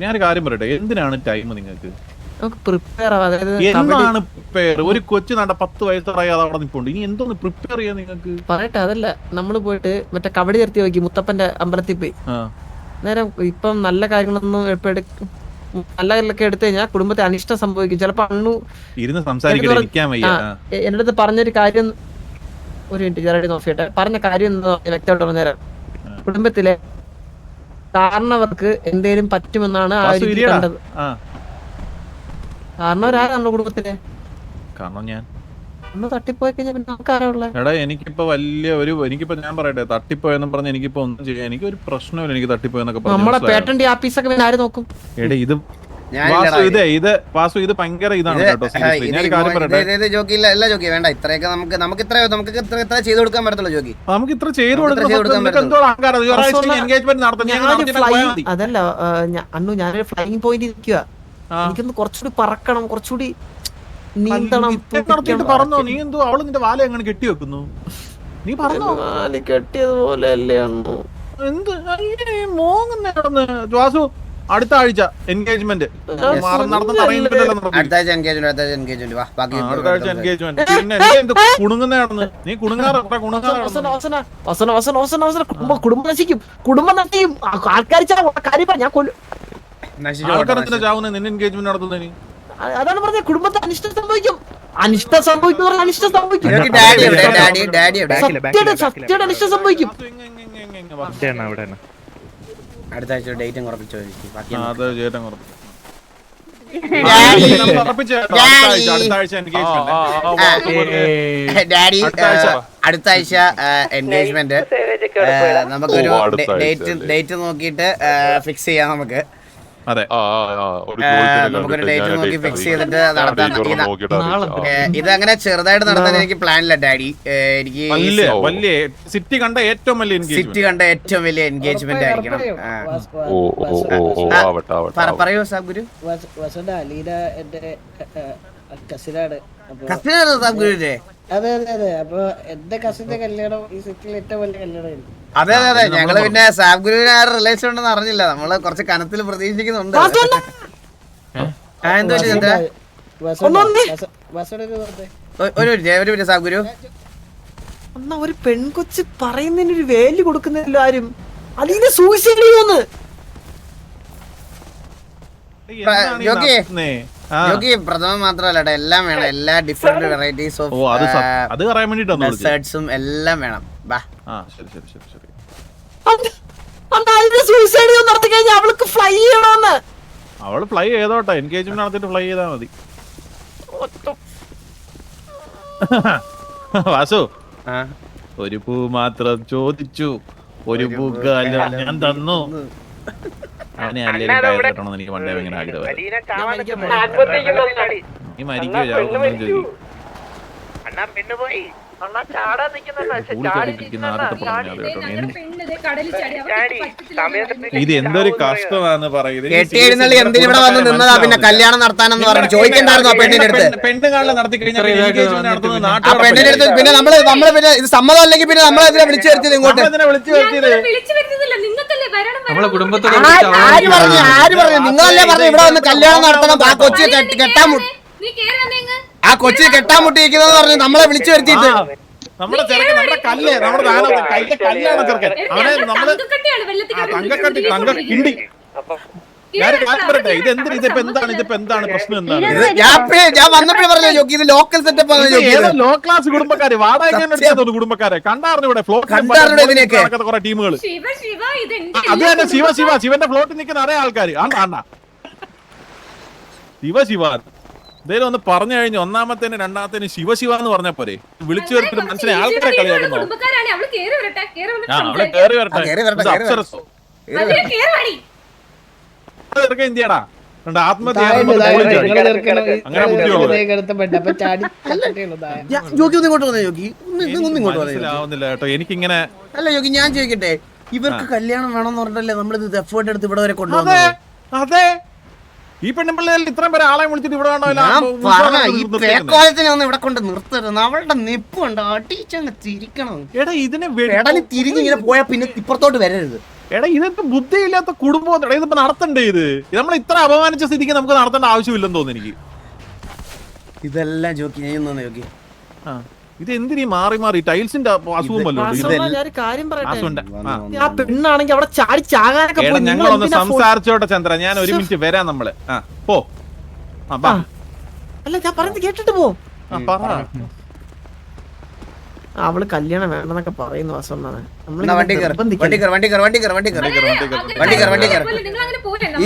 ഞാനൊരു കാര്യം പറയട്ടെ, എന്തിനാണ് ടൈം നിങ്ങൾക്ക്? പ്രിപ്പയർ എന്താണ് പ്രിപ്പയർ? ഒരു കൊച്ചു നട 10 വയസ്സായി അവിടെ നിൽപ്പുണ്ട്. ഇനി എന്തോന്ന് പ്രിപ്പയർ ചെയ്യാൻ നിങ്ങൾക്ക്? പറയട്ടെ, അതല്ല, നമ്മള് പോയിട്ട് മറ്റേ കബഡി നിർത്തി നോക്കി, മുത്തപ്പന്റെ അമ്പലത്തിൽ പോയി. നേരം ഇപ്പം നല്ല കാര്യങ്ങളൊന്നും നല്ലതൊക്കെ എടുത്തു കഴിഞ്ഞാൽ കുടുംബത്തെ അനിഷ്ടം സംഭവിക്കും. ചിലപ്പോ അണ്ണു ഇരുന്ന് സംസാരിക്കാൻ എന്റെ അടുത്ത് പറഞ്ഞൊരു കാര്യം, ഒരു മിനിറ്റ് ചെറുതായി നോക്കിയിട്ട് പറഞ്ഞ കാര്യം വ്യക്തമായിട്ട് പറഞ്ഞുതരാം. കുടുംബത്തിലെ കാരണവർക്ക് എന്തേലും പറ്റുമെന്നാണ് ആ ഒരു കണ്ടത്. കാരണം ഒരാളാണ് നമ്മുടെ കുടുംബത്തിലെ. കാരണം ഞാൻ ഒന്ന് തട്ടിപ്പോയി കഴിഞ്ഞാൽ പിന്നെ നമുക്കാരുള്ള. എടാ എനിക്കിപ്പോ എനിക്കിപ്പോ ഞാൻ പറയട്ടെ, തട്ടിപ്പോയെന്ന് പറഞ്ഞ എനിക്കിപ്പോ ഒന്നും ചെയ്യാൻ എനിക്ക് ഒരു പ്രശ്നമില്ല. എനിക്ക് തട്ടിപ്പോയെന്നൊക്കെ നമ്മളെ പേറ്റന്റ് ആഫീസൊക്കെ പിന്നെ ആര് നോക്കും? എടാ ഇത് വാസു ഇത് ഭയങ്കര ഇതാണ് കേട്ടോ. നമുക്ക് ഇത്ര ചെയ്ത് കൊടുക്കാൻ പറ്റത്തുള്ളൂ ജോക്കി. നമുക്ക് ഇത്ര ചെയ്ത് കൊടുക്കാൻ അതല്ല അണ്ണു, ഞാനൊരു ഫ്ലൈയിങ് പോയിന്റ് നിൽക്കുക. എനിക്കൊന്ന് കുറച്ചുകൂടി പറക്കണം, കുറച്ചുകൂടി നീന്തണം. പറഞ്ഞോ നീ എന്തോ അവള് നിന്റെ വാല എങ്ങനെ കെട്ടി വെക്കുന്നു? നീ പറഞ്ഞോ? കെട്ടിയതുപോലെ അല്ലേ അണ്ണു? എന്ത് മോങ്ങുന്ന വാസു? അടുത്ത ആഴ്ച എൻഗേജ്മെന്റ് നടത്തുന്ന അറേഞ്ച്മെന്റ് അടുത്ത ആഴ്ച എൻഗേജ്മെന്റ് വാ ബാക്കി അടുത്ത ആഴ്ച എൻഗേജ്മെന്റ് പിന്നെ നീ എന്ത് കുണുങ്ങുന്നതാണെന്ന് നീ കുടുംബം നശിക്കും ആൾക്കാർ കാര്യം ഞാൻ കൊല്ലും. ആൾക്കാരത്തിന് ചാവുന്ന നിന്നെ എൻഗേജ്മെന്റ് നടത്തുന്നതിന് അതാണ് പറഞ്ഞത് കുടുംബത്തെ അനിഷ്ടം സംഭവിക്കും. അനിഷ്ടം സംഭവിക്കും അനിഷ്ടം സംഭവിക്കും. സത്യയുടെ അനിഷ്ടം സംഭവിക്കും. അടുത്ത ആഴ്ച ഡേറ്റും ഉറപ്പിച്ചോ ബാക്കി ഡാഡി അടുത്ത ആഴ്ച എൻഗേജ്മെന്റ് നമുക്കൊരു ഡേറ്റ് നോക്കിയിട്ട് ഫിക്സ് ചെയ്യാം. നമുക്ക് നമുക്കൊരു ഡേറ്റ് നോക്കി ഫിക്സ് ചെയ്തിട്ട് നടത്താൻ. ഇതങ്ങനെ ചെറുതായിട്ട് നടത്താൻ എനിക്ക് പ്ലാനില്ല ഡാഡി. എനിക്ക് സിറ്റി കണ്ട ഏറ്റവും വലിയ എൻഗേജ്മെന്റ് ആയിരിക്കണം. പറയൂ സാബ് ഗുരു. അലീന എന്റെ കസിനാണ്. കസിനാണ് സാബ് ഗുരുവിന്റെ? അതെ അതെ അതെ. അപ്പൊ എന്റെ കസിന്റെ കല്യാണം ഈ സിറ്റിയിൽ ഏറ്റവും വലിയ കല്യാണമായിരുന്നു. അതെ അതെ അതെ. ഞങ്ങള് പിന്നെ സാബ് ഗുരുവിന് ആ റിലേഷൻ ഉണ്ടെന്ന് അറിഞ്ഞില്ല. നമ്മള് കുറച്ച് കനത്തിൽ പ്രതീക്ഷിക്കുന്നുണ്ട്. ഒരു സാബ് ഗുരു എന്നാ ഒരു പെൺകൊച്ച് പറയുന്നതിന് ഒരു വാല്യൂ കൊടുക്കുന്നില്ല ആരും. അലീന സൂയിസൈഡ് ചെയ്യുമെന്ന്. യോഗി പ്രഥമം മാത്രല്ല എല്ലാം വേണം. എല്ലാ ഡിഫറെന്റ് വെറൈറ്റീസ് ഓഫ് ഡെസേർട്സും എല്ലാം വേണം. അവൾക്ക് ഫ്ലൈ ചെയ്യണമെന്ന്. അവള് ഫ്ലൈ ചെയ്തോട്ടെ. എൻഗേജ്മെന്റ് നടത്തിട്ട് ഫ്ലൈ ചെയ്താ മതി. വാസു ഒരു പൂ മാത്രം ചോദിച്ചു, ഒരു പൂക്കാലം ഞാൻ തന്നു. അവനെ അല്ലെങ്കിൽ കയറണമെന്ന് എനിക്ക് പണ്ടേ ഭയങ്കര ആഗ്രഹം. നീ മരിക്കോ ചാവുന്നു ചോദിക്കും. ഇത് എന്തൊരു കഷ്ടമാണെന്ന് പറയുന്നത്. എന്തിനിവിടെ വന്ന് നിന്നതാ പിന്നെ കല്യാണം നടത്താനെന്ന് പറഞ്ഞു ചോദിക്കണ്ടായിരുന്നു. ആ പെണ്ണിന്റെ അടുത്ത് പെണ്ണുകാളെ നടത്തി കഴിഞ്ഞാൽ പെണ്ണിന്റെ അടുത്ത് പിന്നെ നമ്മള് പിന്നെ ഇത് സമ്മതം അല്ലെങ്കിൽ പിന്നെ നമ്മളെന്തിനാ വിളിച്ചു വരുത്തിയത് ഇങ്ങോട്ട്? വിളിച്ചു വരുത്തിയത് നമ്മളെ കുടുംബത്തെ ആര് പറഞ്ഞു? നിങ്ങളല്ലേ പറഞ്ഞു ഇവിടെ വന്ന് കല്യാണം നടത്തണം. ആ കൊച്ചി കെട്ടാൻ മുട്ടിയിരിക്കുന്നത് പറഞ്ഞു നമ്മളെ വിളിച്ചു വരുത്തിയിട്ട്. നമ്മുടെ ചെറുക്കൻ നമ്മുടെ കല്ല് നമ്മുടെ കൈയിലെ കല്ലാണ് ചെറുക്കൻ. അവനെ നമ്മള് തങ്കക്കിണ്ടി. ഇതിപ്പോ എന്താണ് പ്രശ്നം? എന്താണ് ഞാൻ വന്നപ്പോഴേ പറഞ്ഞു ഇത് ലോക്കൽ സെറ്റപ്പ് ആണ്. ലോ ക്ലാസ് കുടുംബക്കാര് വാടക കുടുംബക്കാരെ കണ്ടായിരുന്നു ഇവിടെ കുറെ ടീമുകൾ. അത് തന്നെ ശിവന്റെ ഫ്ലോട്ടിൽ നിൽക്കുന്ന അറിയ ആൾക്കാര്. ആണ്ടാ ശിവ എന്തേലും ഒന്ന് പറഞ്ഞു കഴിഞ്ഞു. ഒന്നാമത്തേന് രണ്ടാമത്തേന് ശിവ എന്ന് പറഞ്ഞ പോരെ. വിളിച്ചു വരുത്തിട്ട് മനസ്സിനെ ആൾക്കാരെ കളിയാക്കുന്നോ? അവളെ കേറി വരട്ടെ. അപ്സരസോ ഇന്ത്യടാ ആത്മഹത്യ മനസ്സിലാവുന്നില്ല കേട്ടോ എനിക്കിങ്ങനെ. അല്ല യോഗി ഞാൻ ചോദിക്കട്ടെ, ഇവർക്ക് കല്യാണം വേണമെന്ന് പറഞ്ഞിട്ടല്ലേ നമ്മളിത് എഫേർട്ട് എടുത്ത് ഇവിടെ വരെ കൊണ്ടുവന്നത്? അതെ ഈ പെണ്ണുപിള്ളേരിൽ ഇത്രയും പേരെ ആളെ വിളിച്ചിട്ട് ഇവിടെ ഇവിടെ കൊണ്ട് നിർത്തരുത്. അവളുടെ നിപ്പുണ്ട് അടിച്ചങ്ങ് തിരിക്കണം. എടാ ഇതിനെ തിരിഞ്ഞ് ഇങ്ങനെ പോയാ പിന്നെ ഇപ്പുറത്തോട്ട് വരരുത്. എടാ ഇതൊക്കെ ബുദ്ധിയില്ലാത്ത കുടുംബം. ഇതിപ്പോ നടത്തണ്ടേ? ഇത് നമ്മൾ ഇത്ര അപമാനിച്ച സ്ഥിതിക്ക് നമുക്ക് നടത്തേണ്ട ആവശ്യമില്ലെന്ന് തോന്നുന്നു എനിക്ക്. ഇതെല്ലാം ജോക്കി ചെയ്യുന്ന യോഗി. ഇത് എന്തിനീ മാറി മാറി ടൈൽസിന്റെ അസുഖം പെണ്ണാണെങ്കിൽ അവിടെ ചാടി ചാകാനൊക്കെ. ഞങ്ങളൊന്ന് സംസാരിച്ചോട്ടെ ചന്ദ്ര. ഞാൻ ഒരു മിനിറ്റ് വരാം. നമ്മള് പോ. അല്ല ഞാൻ പറയുന്നത് കേട്ടിട്ട് പോ. അവള് കല്യാണം വേണമെന്നൊക്കെ പറയുന്നു.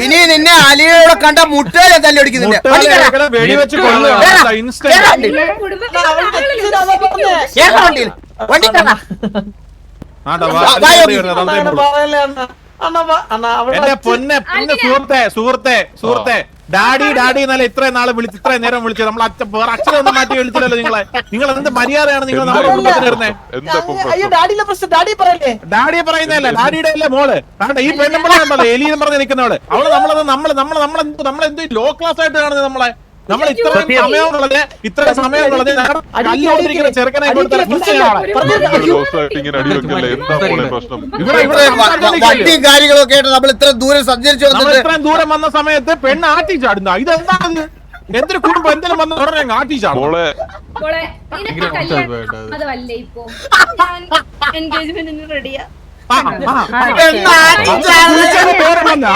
ഇനി നിന്നെ അലിയോടെ കണ്ട മുട്ടയെ തല്ലിയൊടിക്കുന്നില്ല. എന്റെ പൊന്നെ സുഹൃത്തെ ഡാഡി എന്നല്ല ഇത്രയും നാളെ വിളിച്ച് ഇത്രയും നേരം വിളിച്ചത്. നമ്മൾ അച്ഛനെ ഒന്നും മാറ്റി വിളിച്ചില്ലല്ലോ നിങ്ങളെ. നിങ്ങൾ എന്ത് മര്യാദയാണ് നിങ്ങൾ നമ്മുടെ കുടുംബത്തിന് വരുന്നത്? ഡാഡിയെ പറയുന്നതല്ല, ഡാഡിയുടെ അല്ലേ മോള്. ഈ പെണ്ണുമ്പോഴാണല്ലോ എലിയെന്ന് പറഞ്ഞ് നിൽക്കുന്നവള്. അവള് നമ്മളെന്തോ ലോ ക്ലാസ് ആയിട്ട് കാണുന്നത് നമ്മളെ. നമ്മൾ ഇത്ര സമയമുള്ളത് കല്യാണിരിക്കുന്ന ചെറുക്കനെ ദിവസമായിട്ട് ഇങ്ങനെ അടിവെക്കല്ലേ? എന്താ മോളെ പ്രശ്നം? വണ്ടിയും കാര്യങ്ങളൊക്കെ ആയിട്ട് നമ്മൾ ഇത്ര ദൂരം സഞ്ചരിച്ചു വന്നിട്ട് ഇത്രയും ദൂരം വന്ന സമയത്ത് പെണ്ണ് ആറ്റി ചാടുന്ന ഇതെന്താണ്? എന്തൊരു കുടുംബം എന്തെങ്കിലും വന്ന ഉടനെ ആറ്റി ചാടും. മോളെ അതല്ലേ ഇപ്പൊ എൻഗേജ്മെന്റിന് റെഡിയാ.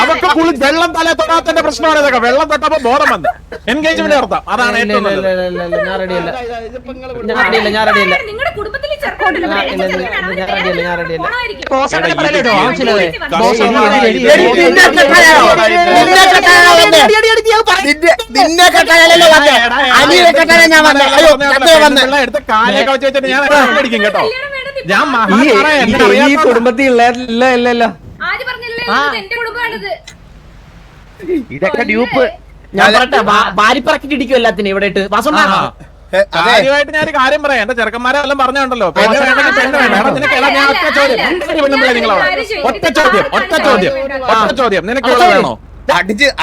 അതൊക്കെ വെള്ളം തല തൊടാത്തന്റെ പ്രശ്നമാണ്. ഇതൊക്കെ വെള്ളം തൊട്ടപ്പോ ബോധം വന്ന് എൻഗേജ്മെന്റ് നടത്താം. അതാണ് ഏറ്റവും നല്ലത്. ഞാൻ റെഡിയല്ല. നിങ്ങളുടെ കുടുംബത്തിലെ നിന്നെ കെട്ടാനല്ലോ വന്നേ, അനിയെ കെട്ടാനാ ഞാൻ വന്നേ. അയ്യോ എടുത്ത കാലൊക്കെ വെച്ച് വെച്ചിട്ട് ഞാൻ അടിക്കും കേട്ടോ. ഞാൻ ഈ കുടുംബത്തിൽ ഇല്ല. ആര് പറഞ്ഞല്ലേ എന്റെ കുടുംബമാണിത്. ഇതൊക്കെ ഡ്യൂപ്പ്. ഞാൻ പറയട്ടെ, വാരിപ്പറക്കിട്ട് ഇടിക്കും എല്ലാത്തിനും ഇവിടെ ഇട്ട്. കാര്യമായിട്ട് ഞാൻ ഒരു കാര്യം പറയാം. എന്റെ ചെറുക്കന്മാരെ എല്ലാം പറഞ്ഞുണ്ടല്ലോ, പെണ്ണ് വേണമെങ്കിൽ പെണ്ണ് വേണം. നിനക്ക് ഞാൻ ഒറ്റ ചോദ്യം, ഒറ്റ ചോദ്യം, നിനക്ക് ഇവിടെ വേണോ?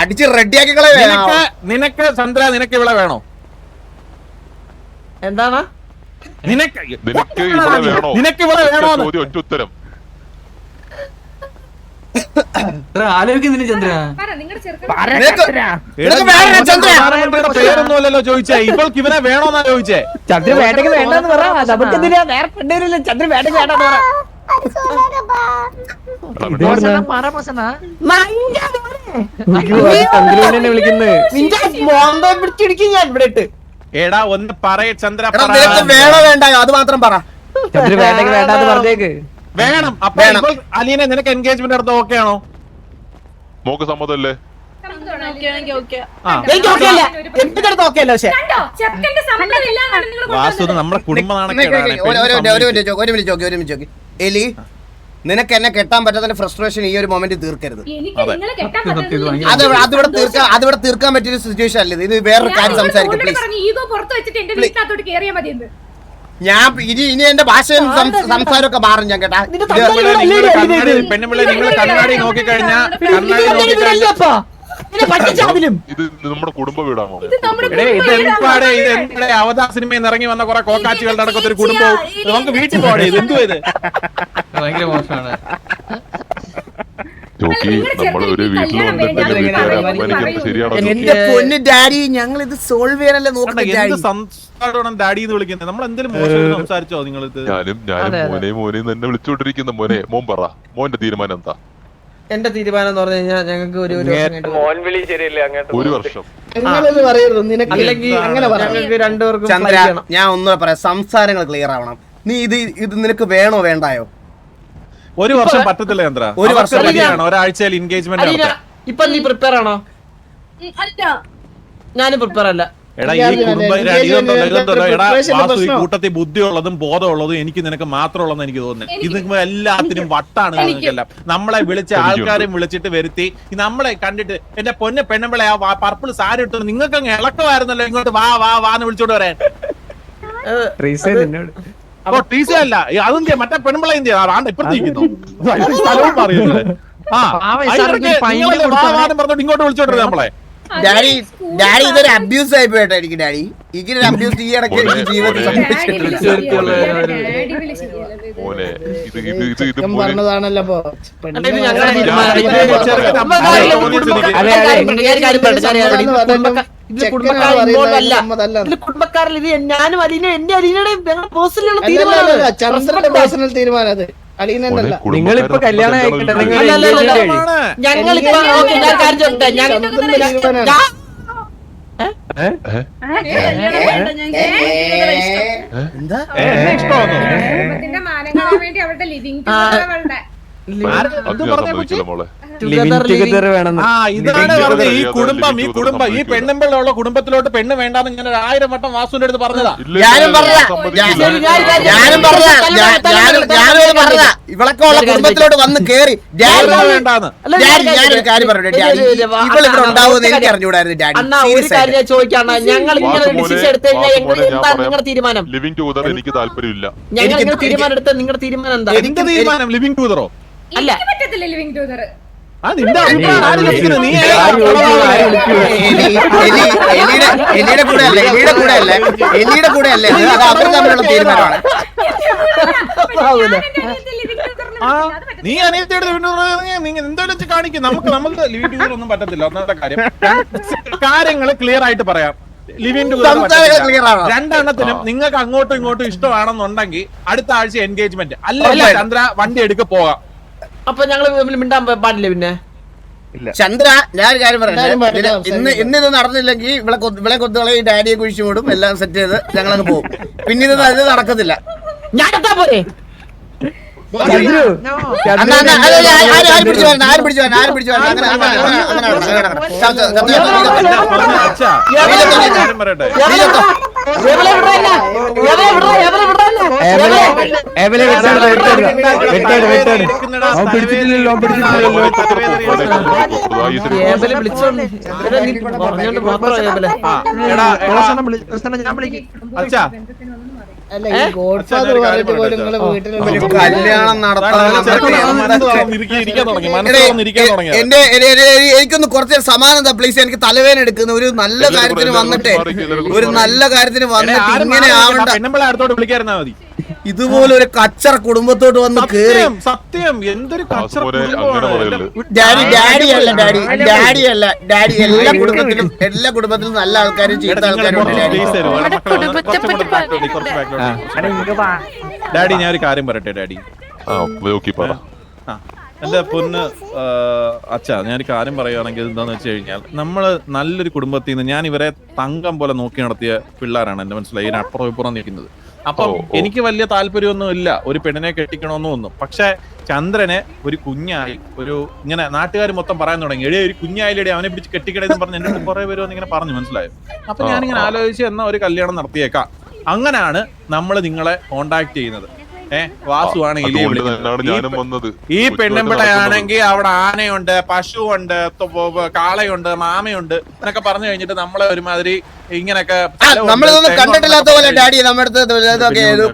അടിച്ച് റെഡിയാക്കി നിനക്ക് ചന്ദ്ര, നിനക്ക് ഇവിടെ വേണോ? എന്താണ് നിനക്ക് ഇവിടെ വേണോ? ഒറ്റ ഉത്തരം. ആലോചിക്കുന്നില്ല ചന്ദ്ര. പറ നിങ്ങളുടെ ചെറുക്കൻ പേരൊന്നുമല്ലല്ലോ ചോദിച്ചേ. ഇവൾക്ക് ഇവനെ വേണോന്നാ ചോദിച്ചേ. ചന്ദ്ര വേണ്ടെങ്കിൽ വേണ്ടെന്ന് പറ. നമുക്കെന്തിനാ വേറെ പെണ്ണേരില്ല. ചന്ദ്ര വേണ്ടെങ്കിൽ വേണ്ടെന്ന് പറ. ചന്ദ്രനെ വിളിക്കുന്നത് പിടിച്ചിടിക്കും ഞാൻ ഇവിടെ ഇട്ട്. എടാ ഒന്ന് പറയ ചന്ദ്ര, വേണോ വേണ്ടായോ അത് മാത്രം പറ. ചന്ദ്ര വേണ്ടെങ്കിൽ വേണ്ടാന്ന് പറഞ്ഞേക്ക്. വേണം. അപ്പൊ അലീനെ നിനക്ക് എൻഗേജ്മെന്റ് നടത്ത ഓക്കെ ആണോ? മോക്ക് സമ്മതല്ലേ? വാസു നമ്മുടെ കുടുംബ നാണക്കേടാണ്. എലി, നിനക്ക് എന്നെ കെട്ടാൻ പറ്റാത്ത ഫ്രസ്ട്രേഷൻ ഈ ഒരു മൊമെന്റ് തീർക്കരുത്. അതിവിടെ തീർക്കാൻ പറ്റിയ സിറ്റുവേഷൻ അല്ലേ ഇത്. വേറൊരു കാര്യം സംസാരിക്കും പ്ലീസ്. ഞാൻ ഇനി എന്റെ ഭാഷയും സംസാരമൊക്കെ മാറും ഞാൻ കേട്ടാ. പെണ്ണുമ്പിള്ളെ നിങ്ങൾ കണ്ണാടി നോക്കിക്കഴിഞ്ഞാൽ ഇത് നമ്മുടെ കുടുംബ വീടാണോ? ഇതെന്താടെ അവതാർ സിനിമയിൽ നിന്ന് ഇറങ്ങി വന്ന കുറെ കോക്കാച്ചികളുടെ അടക്കത്തെ ഒരു കുടുംബവും നമുക്ക് വീട്ടിൽ പോകണേ. ഇത് എന്തുവാ ഇത്? ഭയങ്കര മോശമാണ്. ജോക്കി, നമ്മളൊരു വീട്ടിൽ വന്നിട്ട് വീട്ടുകാരെ അപമാനിക്കുന്നത് ശരിയാണോ? എന്റെ പൊന്ന് ഡാഡി, ഞങ്ങൾ ഇത് സോൾവ് ചെയ്യാനല്ലേ നോക്കുന്നത്. ഡാഡി എന്ന് വിളിക്കുന്നത് നമ്മൾ എന്തെങ്കിലും മോശം സംസാരിച്ചോ? നിങ്ങൾ ഞാനും മോനെ തന്നെ വിളിച്ചോണ്ടിരിക്കുന്ന. മോനെ, മോൻ പറ, മോന്റെ തീരുമാനം എന്താ? എന്റെ തീരുമാനം എന്ന് പറഞ്ഞു കഴിഞ്ഞാൽ ഞങ്ങൾക്ക് ഒരു വർഷം രണ്ടുപേർക്കും ചന്ദ്ര, ഞാൻ ഒന്നുകൂടെ പറയാം, സംസാരങ്ങൾ ക്ലിയർ ആവണം. നീ ഇത് നിനക്ക് വേണോ വേണ്ടായോ? ഒരു വർഷം പറ്റത്തില്ല ചന്ദ്ര. ഒരു വർഷം ഒരാഴ്ചയിൽ എൻഗേജ്മെന്റ്. ഇപ്പൊ നീ പ്രിപ്പയർ ആണോ? ഞാനും പ്രിപ്പയർ അല്ല. എടാ ഈ കൂട്ടത്തിൽ ബുദ്ധിയുള്ളതും ബോധമുള്ളതും എനിക്ക് നിനക്ക് മാത്രമുള്ളതെന്ന് എനിക്ക് തോന്നുന്നത്. ഇത് എല്ലാത്തിനും വട്ടാണ്. നിങ്ങൾക്കെല്ലാം നമ്മളെ വിളിച്ച ആൾക്കാരെയും വിളിച്ചിട്ട് വരുത്തി നമ്മളെ കണ്ടിട്ട് എന്റെ പൊന്നെ പെണ്ണുമ്പളെ ആ പർപ്പിൾ സാരി ഇട്ടു നിങ്ങൾക്ക് അങ്ങ് ഇളക്കമായിരുന്നല്ലോ ഇങ്ങോട്ട് വാ വാ വാന്ന് വിളിച്ചോണ്ട് വരാൻ. അപ്പൊ ടീസ അല്ല അതും ചെയ്യാം. മറ്റേ പെണ്ണുമ്പളെ എന്ത് ചെയ്യാം? ഇപ്പഴത്തേക്കുന്നു പറഞ്ഞോട്ട് ഇങ്ങോട്ട് വിളിച്ചോണ്ട് നമ്മളെ. ഡാഡി ഇതൊരു അബ്യൂസ് ആയി പോയിട്ടോ എനിക്ക്. ഡാഡി ഇങ്ങനെ അബ്യൂസ് ഈ ഇടയ്ക്ക് എനിക്ക് ജീവിതത്തിൽ പറഞ്ഞതാണല്ലോ. കുടുംബക്കാരിൽ ഇത് ഞാനും അലീന എന്റെ അലീനയുടെയും പേഴ്സണൽ തീരുമാനം അത്. അലീനല്ല. നിങ്ങളിപ്പോ കല്യാണം ആയിക്കട്ടെ. ഞങ്ങളിപ്പോ എന്താ കുടുംബത്തിന്റെ മാനം കാണാൻ വേണ്ടി അവരുടെ ലിവിംഗ് അവളുടെ ഇതാണ് ഈ കുടുംബം ഈ പെണ്ണുമ്പിള്ള കുടുംബത്തിലോട്ട് പെണ്ണ് വേണ്ടാന്ന് ഞാൻ 1000 വട്ടം വാസുവിന്റെ അടുത്ത് പറഞ്ഞതാ. ഇവളൊക്കെ ഉള്ള കുടുംബത്തിലോട്ട് വന്ന് കേറി വേണ്ടാന്ന്. ഞാനൊരു കാര്യം പറഞ്ഞു ഡാഡി, ഇവളിവിടെ ഉണ്ടാവുമെന്ന് എനിക്ക് അറിഞ്ഞുകൂടായിരുന്നു ഡാഡി. ഒരു കാര്യം ചോദിക്കാണ്, ഞങ്ങൾ ഇങ്ങനെ ഡിസിഷൻ എടുത്തു കഴിഞ്ഞാൽ നിങ്ങളുടെ തീരുമാനം? ലിവിംഗ് ടുഗദർ എനിക്ക് താല്പര്യമില്ല. ഞങ്ങൾ തീരുമാനം എടുത്ത നിങ്ങളുടെ തീരുമാനം എന്താ? എന്റെ തീരുമാനം ലിവിംഗ് ടുഗദറോ? അല്ല, പറ്റത്തില്ല ലിവിംഗ് ടുഗദർ. നിന്റെ അഭിപ്രായം ആര് വിളിക്കുന്നു? നീ എലിയുടെ കൂടെ അല്ലേ അത് അവർ തമ്മിലുള്ള തീരുമാനമാണ്. നീ അനിയത്തിയുടെ എന്തായാലും കാണിക്കും. നമുക്ക് ലിവിംഗ് ടുഗദർ ഒന്നും പറ്റത്തില്ല. ഒന്നാമത്തെ കാര്യം കാര്യങ്ങൾ ക്ലിയർ ആയിട്ട് പറയാം. ലിവിംഗ് ടുഗദർ രണ്ടെണ്ണത്തിനും നിങ്ങൾക്ക് അങ്ങോട്ടും ഇങ്ങോട്ടും ഇഷ്ടമാണെന്നുണ്ടെങ്കിൽ അടുത്ത ആഴ്ച എൻഗേജ്മെന്റ് അല്ല ചന്ദ്ര വണ്ടി എടുക്ക പോകാം. അപ്പൊ ഞങ്ങള് മിണ്ടാൻ പാടില്ല. പിന്നെ ചന്ദ്ര ഞാൻ ഒരു കാര്യം പറയാം. ഇന്നിത് നടന്നില്ലെങ്കിൽ ഇവിടെ കൊത്തുകളെ ഈ ഡാഡിയെ കുഴിച്ചു മൂടും എല്ലാം സെറ്റ് ചെയ്ത് ഞങ്ങളങ്ങ് പോകും. പിന്നെ ഇത് നടക്കത്തില്ല. ഞാൻ പോരെ കല്യാണം എനിക്കൊന്ന് കുറച്ച് സമാനത പ്ലീസ്. എനിക്ക് തലവേദന എടുക്കുന്ന ഒരു നല്ല കാര്യത്തിന് വന്നിട്ട് ഇങ്ങനെ ആവണ്ട. ഇതുപോലെ ഒരു കച്ചറ കുടുംബത്തോട്ട് വന്ന് കേറി. സത്യം എന്തൊരു ഡാഡി എല്ലാ കുടുംബത്തിലും നല്ല ആൾക്കാരും ചീത്ത ആൾക്കാരും ഉണ്ട്. ഡാഡി ഞാൻ ഒരു കാര്യം പറയട്ടെ ഡാഡി. എന്റെ പൊന്ന് അച്ഛാ ഞാനൊരു കാര്യം പറയുകയാണെങ്കിൽ എന്താന്ന് വെച്ച് കഴിഞ്ഞാൽ നമ്മള് നല്ലൊരു കുടുംബത്തിൽ നിന്ന് ഞാൻ ഇവരെ തങ്കം പോലെ നോക്കി നടത്തിയ പിള്ളേരാണ് എന്റെ മനസ്സിലായി. ഇതിനപ്പുറം ഇപ്പുറം നിൽക്കുന്നത്. അപ്പം എനിക്ക് വലിയ താല്പര്യമൊന്നും ഇല്ല ഒരു പെണ്ണിനെ കെട്ടിക്കണമെന്നൊന്നും. പക്ഷെ ചന്ദ്രനെ ഒരു കുഞ്ഞായി ഒരു ഇങ്ങനെ നാട്ടുകാർ മൊത്തം പറയാൻ തുടങ്ങി. എടേ ഒരു കുഞ്ഞായില്ലേ അവനെ പിടിച്ച് കെട്ടിക്കടേന്ന് പറഞ്ഞ് എന്റെ കുറെ പേര് ഇങ്ങനെ പറഞ്ഞു മനസ്സിലായോ. അപ്പൊ ഞാനിങ്ങനെ ആലോചിച്ച് എന്നാ ഒരു കല്യാണം നടത്തിയേക്കാം. അങ്ങനെയാണ് നമ്മൾ നിങ്ങളെ കോണ്ടാക്ട് ചെയ്യുന്നത്. വാസുവാണ് ഈ പെണ്ണുമ്പിളയാണെങ്കിൽ അവിടെ ആനയുണ്ട്, പശുവുണ്ട്, കാളയുണ്ട്, മാമയുണ്ട് എന്നൊക്കെ പറഞ്ഞു കഴിഞ്ഞിട്ട് നമ്മളെ ഒരുമാതിരി ഇങ്ങനൊക്കെ നമ്മളിതൊന്നും കണ്ടിട്ടില്ലാത്ത പോലെ ഡാഡി നമ്മുടെ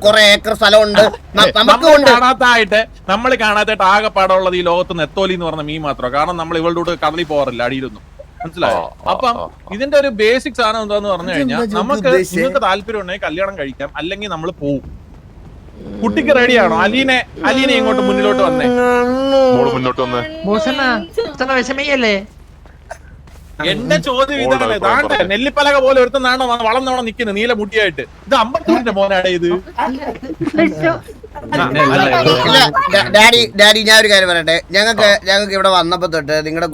കുറെ ഏക്കർ സ്ഥലമുണ്ട്. കാണാത്തായിട്ട് നമ്മൾ കാണാത്തായിട്ട് ആകെപ്പാടുള്ളത് ഈ ലോകത്ത് നെത്തോലി എന്ന് പറഞ്ഞ മീൻ മാത്രം. കാരണം നമ്മൾ ഇവളുടെ കൂടെ കടലിൽ പോകാറില്ല അടിയിലൊന്നും. മനസ്സിലായോ? അപ്പം ഇതിന്റെ ഒരു ബേസിക്സ് ആണ് എന്താന്ന് പറഞ്ഞു കഴിഞ്ഞാൽ നമുക്ക് നിങ്ങൾക്ക് താല്പര്യം ഉണ്ടെങ്കിൽ കല്യാണം കഴിക്കാം, അല്ലെങ്കിൽ നമ്മൾ പോവും. കുട്ടിക്ക് റെഡിയാണോ? അലീനെ ഇങ്ങോട്ട് മുന്നിലോട്ട് വന്നേ. എന്റെ ചോദ്യം ഇതല്ലേ, താണ്ടെ നെല്ലിപ്പലക പോലെ ഒരുത്തന്നാണോ വളർന്നോണം നിൽക്കുന്നത് നീല മുട്ടിയായിട്ട്? ഇത് അമ്പത്തൂരിന്റെ മോനാണ് ഇത്. ഡാഡി ഞാൻ ഒരു കാര്യം പറയട്ടെ. ഞങ്ങൾക്ക് ഇവിടെ വന്നപ്പോ തൊട്ട് നിങ്ങളുടെ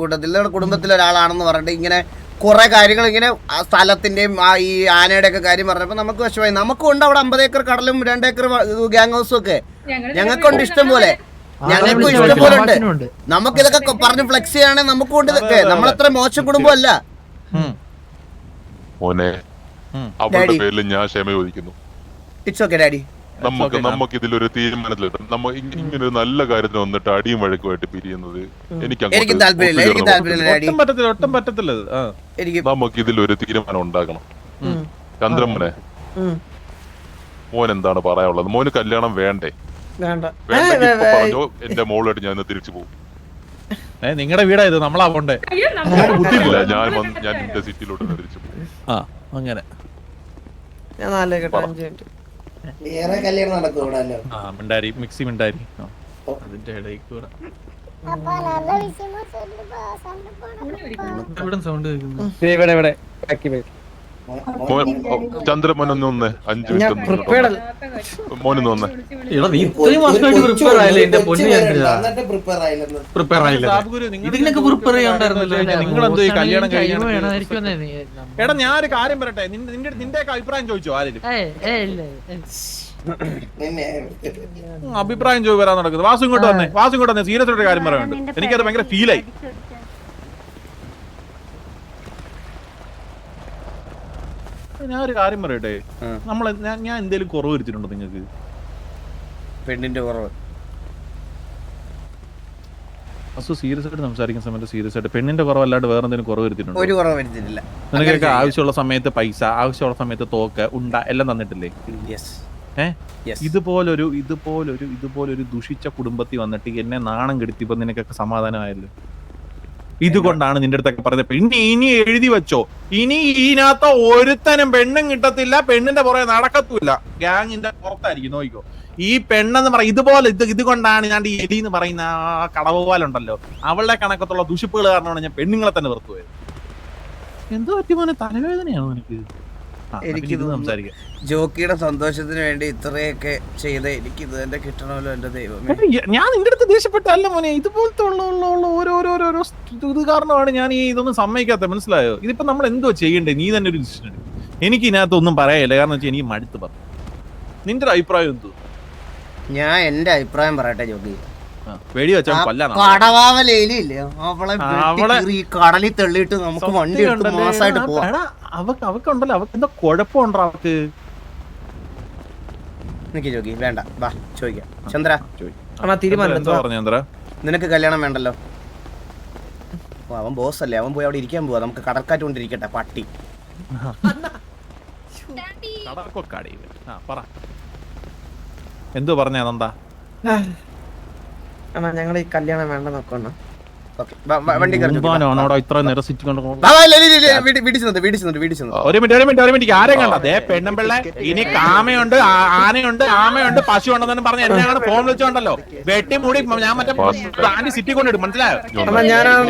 കുടുംബത്തിലെ ഒരാളാണെന്ന് പറഞ്ഞിട്ട് ഇങ്ങനെ കുറെ കാര്യങ്ങൾ ഇങ്ങനെ സ്ഥലത്തിന്റെയും ഈ ആനയുടെ ഒക്കെ കാര്യം പറഞ്ഞപ്പോ നമുക്ക് വിഷമായി. നമുക്കുണ്ട് അവിടെ 50 ഏക്കർ കടലും 2 ഏക്കർ ഗ്യാങ് ഹൗസും ഒക്കെ. ഞങ്ങൾക്കുണ്ട് ഇഷ്ടം പോലെ. ഞങ്ങൾക്കും ഇഷ്ടം പോലെ ഉണ്ട്. നമുക്കിതൊക്കെ പറഞ്ഞ് ഫ്ലെക്സ് ചെയ്യുകയാണെങ്കിൽ നമുക്കുണ്ട് ഇതൊക്കെ. നമ്മളത്ര മോശം കുടുംബമല്ല. It's okay daddy. നമുക്ക് ഇതിലൊരു തീരുമാനത്തിലെത്താം. നമ്മ ഇങ്ങനെ ഒരു നല്ല കാര്യത്തിന് വന്നിട്ട് അടിയും വഴക്കുമായിട്ട് പിരിയുന്നത് എനിക്ക് താല്പര്യമില്ല. ഒട്ടും പറ്റത്തില്ല. നമുക്ക് ഇതിലൊരു തീരുമാനം ഉണ്ടാക്കണം. ചന്ദ്രമ്മനെ മോൻ എന്താണ് പറയാനുള്ളത്? മോന് കല്യാണം വേണ്ടേ? പറഞ്ഞോ, എന്റെ മോളായിട്ട് ഞാൻ തിരിച്ചു പോകും. നിങ്ങളുടെ വീടായത് നമ്മളാ പോണ്ടേ? ബുദ്ധിയില്ല, ഞാൻ എന്റെ സിറ്റിയിലോട്ട് തിരിച്ചു പോകും. അങ്ങനെ വേറെ കല്യാണം നടക്കൂടല്ലോ. മിണ്ടാരി മിക്സി മിണ്ടാരി അതിന്റെ ഇടയിൽ കൂടെ സൗണ്ട് ഇവിടെ ചന്ദ്രമോനൊന്ന് 5 മിനിറ്റ് മോനൊന്ന് വന്നേ. നിങ്ങളെന്തോ ഈ കല്യാണം കഴിഞ്ഞ എടാ ഞാനൊരു കാര്യം പറയട്ടെ. നിന്റെ അഭിപ്രായം ചോദിച്ചോ ആരെങ്കിലും? അഭിപ്രായം ചോദിച്ചു വരാൻ നടക്കുന്നത്. വാസു ഇങ്ങോട്ട് വന്നേ. സീരിയസ് ആയിട്ട് കാര്യം പറയാനുണ്ട്. എനിക്കത് ഭയങ്കര ഫീലായി. ഞാൻ ഒരു കാര്യം പറയട്ടെ. ഞാൻ എന്തേലും കുറവ് വരുത്തിട്ടുണ്ടോ നിങ്ങൾക്ക്? പെണ്ണിന്റെ കുറവ് സീരിയസ് ആയിട്ട് സംസാരിക്കുന്ന സമയത്ത് സീരിയസ് ആയിട്ട് പെണ്ണിന്റെ കുറവല്ലാണ്ട് വേറെ എന്തെങ്കിലും കുറവ് വരുത്തിയിട്ടുണ്ടോ? ഒരു കുറവ് വരുത്തിട്ടില്ല. നിനക്കൊക്കെ ആവശ്യമുള്ള സമയത്ത് പൈസ, ആവശ്യമുള്ള സമയത്ത് തോക്ക് ഉണ്ട എല്ലാം തന്നിട്ടില്ലേ? ഇതുപോലൊരു ദുഷിച്ച കുടുംബത്തിൽ വന്നിട്ട് എന്നെ നാണം കെടുത്തിയപ്പോ നിനക്കൊക്കെ സമാധാനമായല്ലോ. ഇതുകൊണ്ടാണ് നിന്റെ അടുത്തൊക്കെ പറഞ്ഞത്. പിന്നെ ഇനി എഴുതി വെച്ചോ, ഇനി ഇതിനകത്ത് ഒരുത്തനും പെണ്ണും കിട്ടത്തില്ല, പെണ്ണിന്റെ പുറകെ നടക്കത്തുമില്ല, ഗ്യാങ്ങിന്റെ പുറത്തായിരിക്കും. നോക്കിക്കോ, ഈ പെണ്ണെന്ന് പറയും ഇതുപോലെ ഇതുകൊണ്ടാണ് ഞാൻ ഈ എലി എന്ന് പറയുന്ന ആ കടവുപാലുണ്ടല്ലോ, അവളുടെ കണക്കത്തുള്ള ദുഷിപ്പുകൾ കാരണമാണ് ഞാൻ പെണ്ണുങ്ങളെ തന്നെ വെറുത്തു പോയത്. എന്തോ പറ്റി മോനെ, തലവേദനയാണോ എനിക്ക്? എനിക്ക് സംസാരിക്കാം. ജോക്കിയുടെ സന്തോഷത്തിന് വേണ്ടി ഇത്രയൊക്കെ ചെയ്ത് എനിക്ക് ഇത് തന്നെ കിട്ടണമല്ലോ എന്റെ ദൈവമേ. ഞാൻ നിന്റെ അടുത്ത് ദേഷ്യപ്പെട്ടല്ല മോനെ, ഇതുപോലത്തെ ഉള്ള ഓരോരോ ഇത് കാരണമാണ് ഞാൻ ഈ ഇതൊന്നും സമ്മതിക്കാത്ത. മനസ്സിലായോ? ഇതിപ്പോ നമ്മൾ എന്തോ ചെയ്യണ്ടേ, നീ തന്നെ ഒരു ഡിസിഷൻ എടുക്കും. എനിക്ക് ഇതിനകത്തൊന്നും പറയാനില്ല, കാരണം വെച്ചാൽ എനിക്ക് മടുത്ത് പറഞ്ഞു. നിന്റെ ഒരു അഭിപ്രായം എന്തോ? ഞാൻ എന്റെ അഭിപ്രായം പറയട്ടെ ജോക്കി. വെടി വെച്ചാൽ കൊല്ലാൻ കടവാവലേലില്ലേ അവളെ ഈ കടലിൽ തള്ളിയിട്ട് നമുക്ക് വണ്ടി എടുത്ത് മാസമായിട്ട് പോവാം. അവക്കുണ്ടല്ലോ, അവക്ക് എന്താ കുഴപ്പമുണ്ടോ അവക്ക്? നിക്ക് ജോക്കി, വേണ്ട, വാ ചോദിക്കാം. ചന്ദ്ര, നിനക്ക് കല്യാണം വേണ്ടല്ലോ? അവൻ ബോസ് അല്ലേ, അവൻ പോയി അവിടെ ഇരിക്കാൻ പോവാ. നമുക്ക് കടൽക്കാറ്റ് കൊണ്ടിരിക്കട്ടെ പട്ടി. എന്തോ പറഞ്ഞ നന്ദാ? ഞങ്ങൾ ഈ കല്യാണം വേണ്ട നോക്കണം. വണ്ടി ഇത്ര നിരസിച്ചുകൊണ്ട് ഒരു മിനിറ്റ് ആരെയും കണ്ട പെണ്ണുമ്പിള്ള ഇനി കാമയുണ്ട്, ആനയുണ്ട്, ആമയുണ്ട്, പശു ഉണ്ടെന്നു പറഞ്ഞ എന്നെയാണ് ഫോൺ വിളിച്ചോണ്ടല്ലോ വെട്ടി മൂടി ഞാൻ മറ്റേ ആന്റി സിറ്റി കൊണ്ടിടും. മനസ്സിലായോ?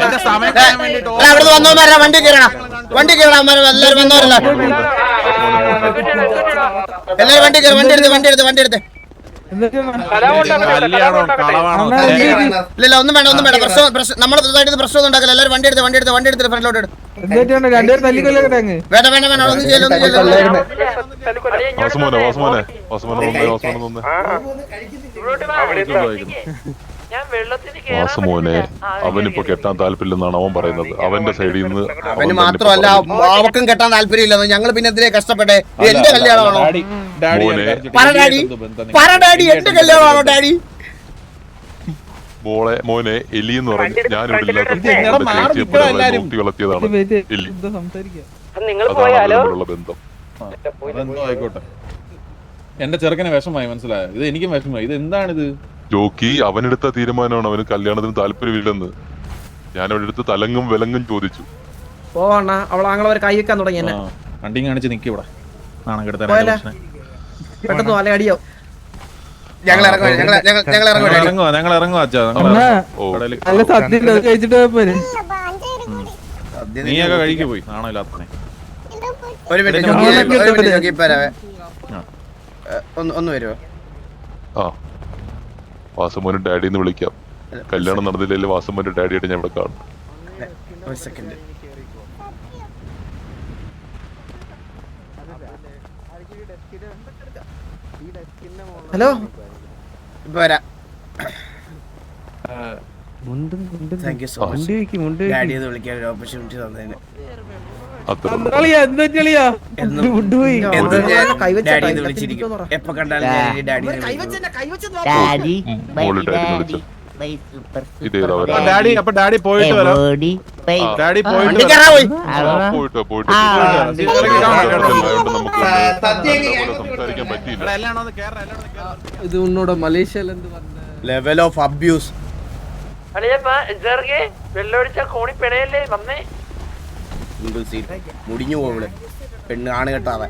എന്റെ സമയം കളയാൻ വേണ്ടിട്ട് വണ്ടി കയറണം, വണ്ടി കയറണം, എല്ലാവരും വന്നവരല്ലോ, എല്ലാവരും വണ്ടി കയറി, വണ്ടി എടുത്ത്, വണ്ടി എടുത്ത്, വണ്ടി എടുത്ത്. കല്യാണോ കളവാണോ? ഇല്ല ഒന്നും വേണ്ട, ഒന്നും വേണ്ട. നമ്മുടെ പ്രശ്നം ഒന്നും ഉണ്ടാക്കില്ല. എല്ലാവരും വണ്ടി എടുത്ത്, വണ്ടി എടുത്ത്, വണ്ടി എടുത്ത് ഫ്രണ്ടിലോട്ട് ഇടും. വേണ്ട വേണ്ട വേണ്ട, ഒന്നും ചെയ്യില്ല, ഒന്നും ചെയ്യില്ല. വാസുമോനെ അവനിപ്പോ കെട്ടാൻ താല്പര്യമില്ലെന്നാണ് അവൻ പറയുന്നത്. അവന്റെ സൈഡിൽ നിന്ന് അവന് മാത്രമല്ല അവക്കും കെട്ടാൻ താല്പര്യമില്ലെന്ന്. ഞങ്ങൾ പിന്നെ എന്തിനാ കഷ്ടപ്പെട്ടെ? എന്റെ കല്യാണമാണോ? പറ ഡാഡി, പറ ഡാഡി, എന്റെ കല്യാണമാണോ ഡാഡി? മോനെ എലി എന്ന് പറഞ്ഞ് ഞാനിവിടെ വളർത്തിയതാണ് എലി. അതാണ് ബന്ധം. ആയിക്കോട്ടെ, എന്റെ ചെറുക്കനെ വിഷമായി, മനസ്സിലായോ? ഇത് എനിക്കും വിഷമായി. ഇത് എന്താണിത്? ജോക്കി അവനെടുത്ത തീരുമാനമാണ് അവന് കല്യാണത്തിന് താല്പര്യമില്ലെന്ന്. ഞാൻ അവിടെ അടുത്ത് തലങ്ങും വിലങ്ങും ചോദിച്ചു. കൈ വെക്കാൻ തുടങ്ങി. വണ്ടിയും കാണിച്ച് നിക്ക് ഇവിടെ. പെട്ടെന്ന് വല അടിയോ. ഞങ്ങൾ ഇറങ്ങുവാ. ഞങ്ങൾ ഇറങ്ങുവാ അച്ഛാ. നീയൊക്കെ കഴിക്ക് പോയി, നാണോ ഇല്ലാത്തനെ. ഒരു മിനിറ്റ് ഒന്ന് വരുമോ? ആ, വാസുമോന് ഡാഡിന്ന് വിളിക്കാം. കല്യാണം നടന്നില്ലെങ്കിൽ വാസുമോന്റെ ഡാഡിയായിട്ട് ഞാൻ ഇവിടെ കാണും. ഒരു സെക്കൻഡ്. ഹലോ, ഇപ്പൊ വരാം. Thank you so much daddy എന്ന് വിളിക്കാൻ ഒരു ഓപ്പർച്യൂണിറ്റി തന്നതിന്. എപ്പോ കണ്ടാലും ഡാഡി അപ്പൊ ഡാഡി പോയിട്ട് വരാം. ഡാഡി പോയിട്ട് സംസാരിക്കാൻ പറ്റിയില്ല. ഇത് ഉന്നോട് മലേഷ്യയിൽ ലെവൽ ഓഫ് അബ്യൂസ്. മുടിഞ്ഞു പോവള് പെണ്ണ് ആണ് കേട്ടാവൻ.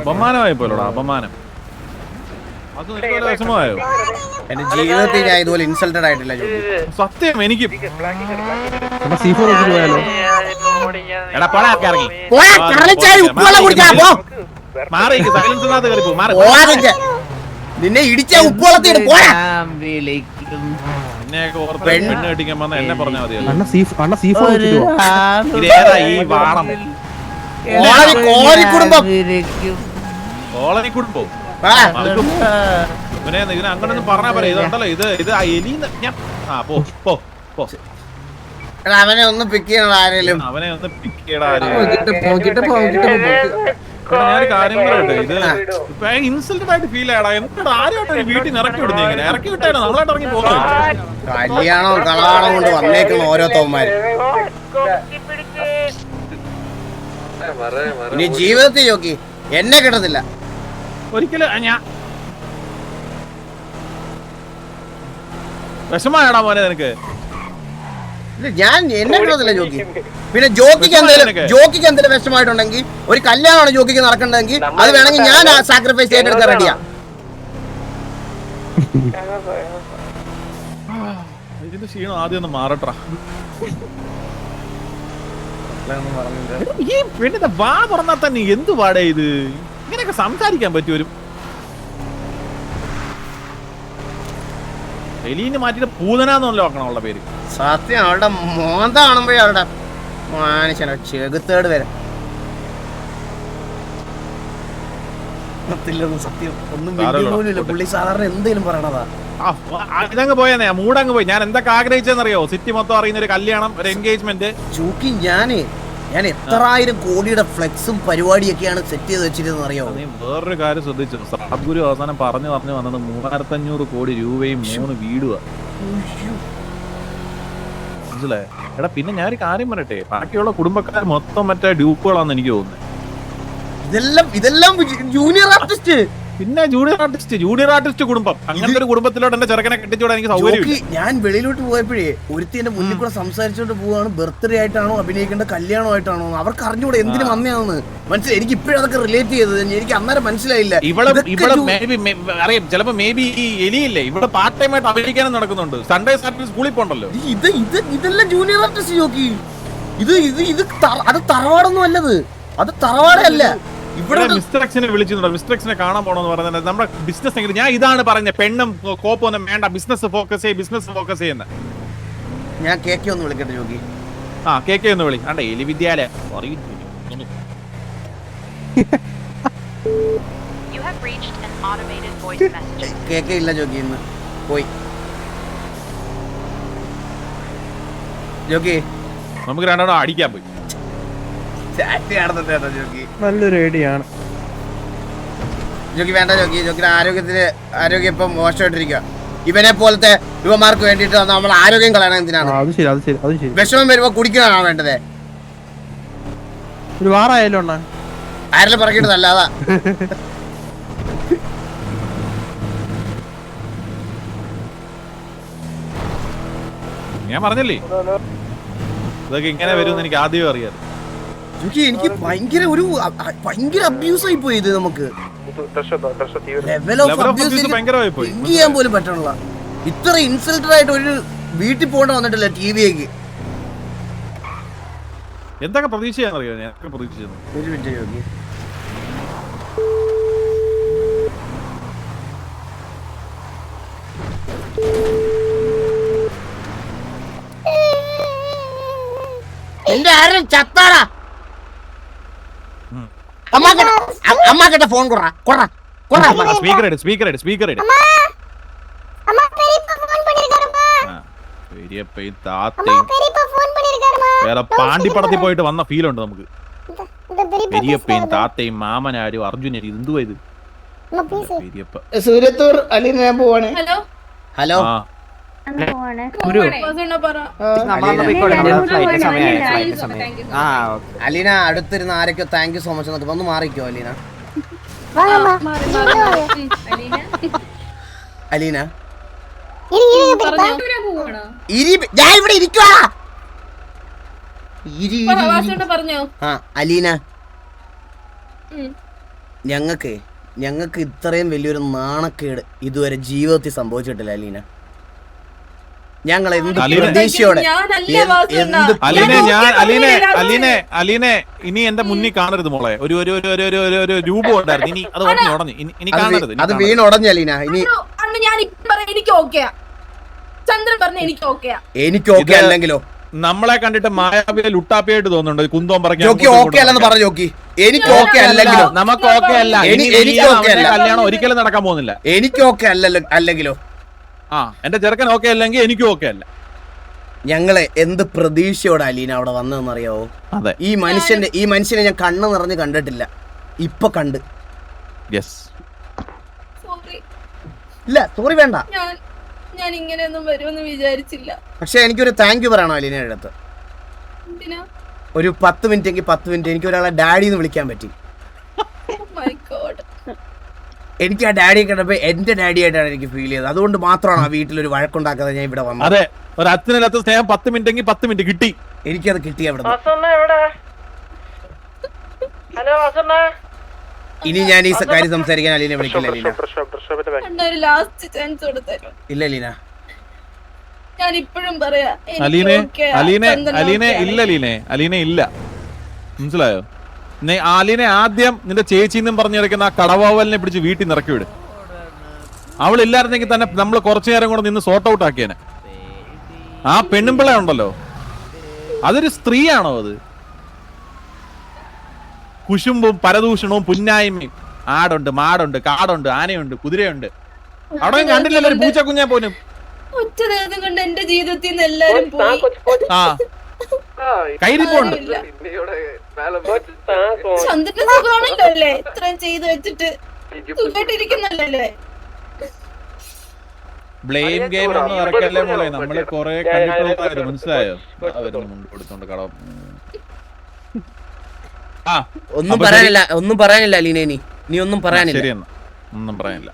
അപമാനമായി പോലോടാ, അപമാനം. വിഷമമായോ? എന്റെ ജീവിതത്തിൽ ഞാൻ ഇതുപോലെ ഇൻസൾട്ടഡ് ആയിട്ടില്ല. സത്യം എനിക്ക് നിന്നെ ഇടിച്ച ഉപ്പുവെള്ളത്തിൽ പെണ്ണ് കെട്ടിക്കാൻ വന്ന എന്നെ പറഞ്ഞാൽ മതിയല്ലോ. ഈ വാണം കുടുംബം കോളനി കുടുംബം ഇവനെ ഇതിനെ അങ്ങനൊന്നും പറഞ്ഞാ പറയാ. ഇതുണ്ടല്ലോ ഇത് എലി. അവനെ ഒന്ന് പിക്ക് ചെയ്യണം ആരെങ്കിലും. അവനെ ഒന്ന് പിക്ക് ചെയ്യണം ഞാനൊരു കാര്യം പറയട്ടെ, ഇത് ഇപ്പൊ ഇൻസൾട്ടഡ് ആയിട്ട് ഫീൽ ആയടാ. എന്നിട്ട് ആരുമായിട്ട് വീട്ടിൽ നിന്ന് ഇറക്കി വിടുന്ന ഇങ്ങനെ ഇറക്കി വിട്ടാലോ നമ്മളായിട്ട് ഇറങ്ങി പോകുന്നത്. കല്യാണോ കളവാണോ കൊണ്ട് വന്നേക്കുന്ന ഓരോ തോന്മാര് ഇനി ജീവിതത്തിൽ നോക്കി എന്നെ കിട്ടത്തില്ല ഒരിക്കലും. വിഷമായടാ മോനെ നിനക്ക്? ഞാൻ എന്നെ വിടുന്നില്ല ജോക്കി. പിന്നെ ജോക്കിക്ക് എന്തെങ്കിലും വിഷമമായിട്ടുണ്ടെങ്കിൽ ഒരു കല്യാണമാണ് ജോക്കിക്ക് നടക്കണ്ടെങ്കിൽ അത് വേണമെങ്കിൽ ഞാൻ സാക്രിഫൈസ് ചെയ്തെടുക്കാൻ റെഡിയാ. ഇതിന്റെ ക്ഷീണം ആദ്യം ഒന്ന് മാറട്ടാ. ഈ പെണ്ണിന്റെ വാ തുറന്നാൽ തന്നെ എന്ത് പാടേ ഇത്? ഇങ്ങനെയൊക്കെ സംസാരിക്കാൻ പറ്റും? എലീന് മാറ്റിട്ട് പൂതനാന്നല്ലോ ആക്കണം ഉള്ള പേര്. സത്യം അവളുടെ മോന്ത കാണുമ്പോഴേ അവളുടെ മനുഷ്യനോ ചെകുത്തേട് വരെ സത്യം ഒന്നും പോലുമില്ല. പുള്ളി സാധാരണ എന്തെങ്കിലും പറയണതാ. ഇതങ്ങ് പോയെന്നേ, മൂടങ്ങ് പോയി. ഞാൻ എന്തൊക്കെ ആഗ്രഹിച്ചെന്നറിയോ? സിറ്റി മൊത്തം അറിയുന്ന ഒരു കല്യാണം, ഒരു എൻഗേജ്മെന്റ്. ചൂക്കി ഞാൻ എത്രായിരം കോടിയുടെ ഫ്ലെക്സും പരിപാടിയൊക്കെയാണ് സെറ്റ് ചെയ്ത് വെച്ചിരുന്നത് അറിയോ? നീ വേറൊരു കാര്യം ശ്രദ്ധിച്ചു, സദ്ഗുരു അവസാനം പറഞ്ഞു വന്നത് 3500 കോടി രൂപയും 3 വീടുവാ. മനസ്സിലായോ? എടാ പിന്നെ ഞാനൊരു കാര്യം പറയട്ടെ, ബാക്കിയുള്ള കുടുംബക്കാർ മൊത്തം മറ്റേ ഡ്യൂപ്പുകളാന്ന് എനിക്ക് തോന്നുന്നത്. ഇതെല്ലാം ജൂനിയർ ആർട്ടിസ്റ്റ്. പിന്നെ ജൂനിയർ ആർട്ടിസ്റ്റ് കുടുംബം. അങ്ങനത്തെ ഒരു കുടുംബത്തിലോട്ട് എന്റെ ചെറുക്കനെ കെട്ടിച്ചോടാൻ എനിക്ക് സൗകര്യം. ഞാൻ വെളിയിലോട്ട് പോയപ്പോഴേ ഒരുത്തി എന്റെ മുന്നിൽ കൂടെ സംസാരിച്ചോണ്ട് പോവാണ്. ബർത്ത്ഡേ ആയിട്ടാണോ അഭിനയിക്കേണ്ട കല്യാണമായിട്ടാണോ അവർക്ക് അറിഞ്ഞൂടെ എന്തിനു വന്നയാണെന്ന്. മനസ്സിലായി? എനിക്ക് ഇപ്പോഴും അതൊക്കെ റിലേറ്റ് ചെയ്തത് എനിക്ക് അന്നേരം മനസ്സിലായില്ല. ഇവിടെ അറിയാം, ചിലപ്പോ മേ ബി ഈ എലിയില്ലേ ഇവിടെ പാർട്ട് ടൈം ആയിട്ട് അഭിനയിക്കാനും നടക്കുന്നുണ്ട്. സൺഡേ സാറ്റർഡേ സ്കൂളിൽ പോകണ്ടല്ലോ. ഇതെല്ലാം ജൂനിയർ ആർട്ടിസ്റ്റ് നോക്കി. അത് തറവാടൊന്നും അല്ലത്. അത് തറവാടല്ല. ഇവിടെ മിസ്റ്റർ എക്സിനെ വിളിച്ചിട്ടുണ്ട്. മിസ്റ്റർ എക്സിനെ കാണാൻ പോകണമെന്ന് പറഞ്ഞാൽ നമ്മുടെ ബിസിനസ് എങ്ങനെ, ഞാൻ ഇതാണ് പറഞ്ഞത്, പെണ്ണും കോപ്പൊന്നും വേണ്ട, ബിസിനസ് ഫോക്കസ് ചെയ്യുന്ന. ഞാൻ കേക്ക് ഒന്ന് വിളിക്കട്ടെ ജോഗി. കേക്ക് ഒന്ന് വിളി. ആണ്ടെ എലി വിദ്യാലയ കേക്ക് ഇല്ല ജോഗി, ഇന്ന് പോയി. ജോഗി നമുക്ക് രണ്ടെണ്ണം അടിക്കാൻ പോയി. നല്ലൊരു ഐഡിയാണ് ജോഗി. വേണ്ട ജോഗി, ജോഗിയുടെ ആരോഗ്യം ഇപ്പം മോശമായിട്ടിരിക്കുക. ഇവനെ പോലത്തെ യുവമാർക്ക് വേണ്ടിട്ട് നമ്മൾ ആരോഗ്യം കളയണം. എന്തിനാണ്? വിഷമം വരുമ്പോ കുടിക്കാനാണോ വേണ്ടത്? ഒരു വാറായാലോ ആരെല്ലാം പറയേണ്ടതല്ല. അതാ ഞാൻ പറഞ്ഞല്ലേ ഇതൊക്കെ ഇങ്ങനെ വരുമെന്ന് എനിക്ക് ആദ്യമേ അറിയാം. എനിക്ക് ഭയങ്കര അബ്യൂസ് ആയി പോയി. ഇത് നമുക്ക് ചെയ്യാൻ പോലും പറ്റണില്ല. ഇത്ര ഇൻസൾട്ടഡ് ആയിട്ട് ഒരു വീട്ടിൽ പോകേണ്ട വന്നിട്ടില്ല ടിവിയേക്ക്. എന്തൊക്കെ പ്രതീക്ഷയാണെന്നറിയോ? ഞാൻ പ്രതീക്ഷിച്ചത് ഒരു മിനിറ്റ് ജോഗി. എന്റെ ആരും ചത്താടാ. അമ്മാക്കിட்ட ഫോൺ സ്പീക്കർ വേറെ പാണ്ടിപ്പടത്തിൽ പോയിട്ട് വന്ന ഫീൽ ഉണ്ട് നമുക്ക്. പെരിയപ്പയും താത്തയും മാമനാരും അർജുനരും എന്തുവാ ഇത്? സൂര്യത്തൂർ അലീന ഞാൻ പോവാണ്. ഹലോ അലീന, അടുത്തിരുന്ന് ആരൊക്കെ താങ്ക് യു സോ മച്ച് എന്നൊക്കെ ഒന്ന് മാറിക്കോ അലീന. അലീന ഞാൻ ഇവിടെ ഇരിക്കുവാ. അലീന, ഞങ്ങൾക്ക് ഇത്രയും വലിയൊരു നാണക്കേട് ഇതുവരെ ജീവിതത്തിൽ സംഭവിച്ചിട്ടില്ല അലീന. ഞങ്ങൾ എന്ത് പ്രതീക്ഷയോടെ അലീനെ ഇനി എന്റെ മുന്നിൽ കാണരുത് മോളെ. ഒരു രൂപം ഉണ്ടായിരുന്നു, ഇനി അത് ഉടഞ്ഞു. ഇനി കാണരുത്. അത് വീണ് ഉടഞ്ഞ അലീന. ഇനി എനിക്ക് ഓക്കെ അല്ലെങ്കിലോ? നമ്മളെ കണ്ടിട്ട് മായാവിയെ ലുട്ടാപ്പിയായിട്ട് തോന്നുന്നുണ്ട്. കുന്തോം പറഞ്ഞു ജോക്കി. എനിക്ക് ഓക്കെ അല്ലെങ്കിലോ? നമുക്ക് ഓക്കെ അല്ല. കല്യാണം ഒരിക്കലും നടക്കാൻ പോകുന്നില്ല. എനിക്ക് ഓക്കെ അല്ലെങ്കിലോ? എന്റെ ചെറുക്കൻ ഓക്കെ അല്ലെങ്കിൽ എനിക്കും ഓക്കെ അല്ല. ഞങ്ങളെ എന്ത് പ്രതീക്ഷയോടെ അലീന അവിടെ വന്നതെന്നറിയാവോ? അതെ, ഈ മനുഷ്യനെ ഞാൻ കണ്ണ് നിറഞ്ഞ് കണ്ടിട്ടില്ല. ഇപ്പൊ കണ്ട്. ഇല്ല സോറി വേണ്ട. ഞാൻ ഇങ്ങനെയൊന്നും വരുമെന്ന് വിചാരിച്ചില്ല. പക്ഷെ എനിക്കൊരു താങ്ക് യു പറയണോ അലീനയുടെ അടുത്ത്? ഒരു 10 മിനിറ്റ് എങ്കിൽ 10 മിനിറ്റ് എനിക്ക് ഒരാളെ ഡാഡി എന്ന് വിളിക്കാൻ പറ്റി. എനിക്ക് ആ ഡാഡിയെ കണ്ടപ്പോ എന്റെ ഡാഡി ആയിട്ടാണ് എനിക്ക് ഫീൽ ചെയ്തത്. അതുകൊണ്ട് മാത്രമാണ് ആ വീട്ടിലൊരു വഴക്കുണ്ടാക്കാതെ ഞാൻ ഇവിടെ വന്നത്. അതെ, ഒരു അച്ഛനില്ലാത്ത സ്നേഹം 10 മിനിറ്റ് 10 മിനിറ്റ് കിട്ടി. എനിക്കത് കിട്ടി അവിടെ. ഇനി ഞാൻ ഈ കാര്യം സംസാരിക്കാൻ അലീനെ വിളിക്കില്ല. അലീന ഒരു ലാസ്റ്റ് ചാൻസ് കൊടുത്തരും. ഇല്ല അലീന, ഞാൻ ഇപ്പോഴും പറയാ അലീനെ ഇല്ല, മനസ്സിലായോ? അലീനെ ആദ്യം നിന്റെ ചേച്ചിന്നും പറഞ്ഞു കിടക്കുന്ന ആ കടവാവലിനെ പിടിച്ച് വീട്ടിൽ നിറക്കി വിട്. അവളില്ലായിരുന്നെങ്കിൽ തന്നെ നമ്മൾ കുറച്ചു നേരം കൂടെ നിന്ന് സോർട്ട് ഔട്ട് ആക്കിയേനെ. ആ പെണ്ണുമ്പിള്ള ഉണ്ടല്ലോ, അതൊരു സ്ത്രീയാണോ? അത് കുശുമ്പും പരദൂഷണവും പുന്നായ്മയും. ആടുണ്ട്, മാടുണ്ട്, കാടുണ്ട്, ആനയുണ്ട്, കുതിരയുണ്ട്. അവിടെ കണ്ടില്ലല്ലോ ഒരു പൂച്ച കുഞ്ഞെ പോലും. ഒറ്റ നേരം കൊണ്ട് എന്റെ ജീവിതത്തിൽ നിന്ന് എല്ലാരും പോയി. ആ കൈരിപ്പോണ്ട്. ചന്ദ്രന്റെ സുഖമാണല്ലോ അല്ലേ? ഇത്രയും ചെയ്ത് വെച്ചിട്ട് സുഖമായിട്ടിരിക്കുന്നല്ലേ? ബ്ലെയിം ഗെയിം ഒന്നും ഇറക്കല്ലേ മോളെ, നമ്മള് കൊറേ കണ്ടിട്ടുള്ള മനസ്സിലായോ? അവരൊന്നും മുണ്ട് കൊടുത്തോണ്ട് കടം. ഒന്നും പറയാനില്ല അലീന. നീ ഒന്നും പറയാനില്ല. ശരി, എന്നാ ഒന്നും പറയാനില്ല.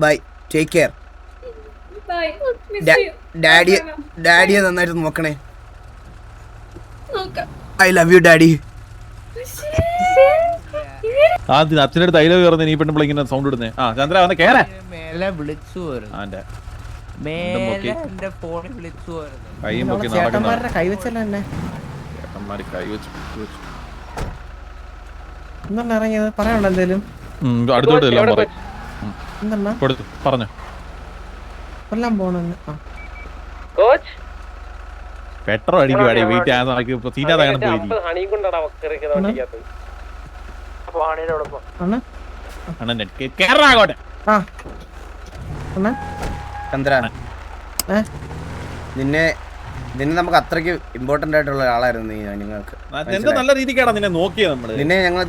By, take care. ഡാഡിയെ നന്നായിട്ട് നോക്കണേ. I love you daddy. അച്ഛനടുത്ത് ഐ ലവ് പറഞ്ഞ നീ പെണ്ണുമ്പോൾ ഇങ്ങനെ സൗണ്ട് ഇടുന്നേ. ആ ചന്ദ്ര വന്ന് കേറാ. മേലെ വിളിച്ചു ഇറങ്ങിയത് പറയാനുണ്ടോ എന്തേലും? അടുത്തോട്ട് പറഞ്ഞു കൊല്ലാൻ പോണെന്ന്. പെട്രോൾ അടിക്കും അടി വീട്ടിൽ സീനാതാണ് പോയി. ചന്ദ്ര, നിന്നെ നമുക്ക് അത്രയ്ക്ക് ഇമ്പോർട്ടന്റ് ആയിട്ടുള്ള ഒരാളായിരുന്നു നീ. നിങ്ങൾക്ക് നല്ല രീതിക്കാണ് നിന്നെ നോക്കിയത് നമ്മള്.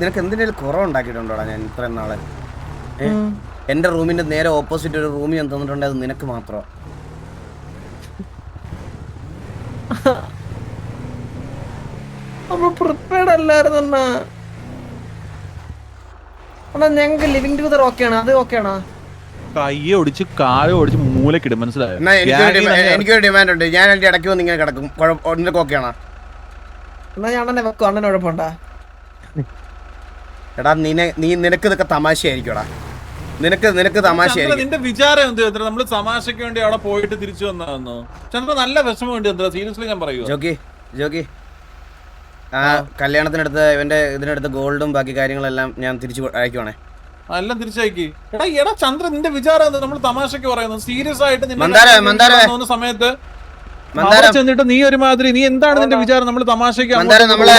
നിനക്ക് എന്തിനേലും കുറവുണ്ടാക്കിയിട്ടുണ്ടോടാ ഞാൻ ഇത്രയും നാളെ? എന്റെ റൂമിന്റെ നേരെ ഓപ്പോസിറ്റ് ഒരു റൂം ഞാൻ തന്നിട്ടുണ്ട്, അത് നിനക്ക് മാത്രം. ഞങ്ങക്ക് ലിവിംഗ് ടുഗദർ ഓക്കെയാണ്, അത് ഓക്കെയാണോ? കയ്യെ ഒടിച്ച് കാല് ഒടിച്ച് മൂലക്കിടും, മനസ്സിലായോ? എനിക്കൊരു ഡിമാൻഡ് ഉണ്ട്. ഞാൻ എന്റെ ഇടയ്ക്ക് വന്ന് ഇങ്ങനെ കിടക്കും. നിനക്ക് ഓക്കെയാണോ? എന്നാ ഞാൻ അണ്ണനെ വെക്കും. അണ്ണൻ കുഴപ്പമുണ്ടാ? എടാ നിനക്ക് ഇതൊക്കെ തമാശയായിരിക്കുംടാ. നിനക്ക് തമാശയായിരിക്കും. നിന്റെ വിചാരം എന്ത്? നമ്മള് തമാശക്ക് വേണ്ടി അവിടെ പോയിട്ട് തിരിച്ചു വന്നോ? ചന്ദ്ര നല്ല വിഷമമുണ്ട്. എന്താ സീരിയസ്ലി ഞാൻ പറയൂ. ജോക്കി ആ കല്യാണത്തിനടുത്ത് ഇതിനടുത്ത് ഗോൾഡും ബാക്കി കാര്യങ്ങളെല്ലാം ഞാൻ തിരിച്ചു അയക്കുവാണേ. എല്ലാം തിരിച്ചയക്കി. എടാ ചന്ദ്ര, നിന്റെ വിചാരം എന്താ? നമ്മൾ തമാശക്ക് പറയുന്നു. സീരിയസ് ആയിട്ട് സമയത്ത് ചെന്നിട്ട് നീ ഒരുമാതിരി, നീ എന്താണ് നിന്റെ വിചാരം? നമ്മൾ തമാശക്ക് നമ്മള്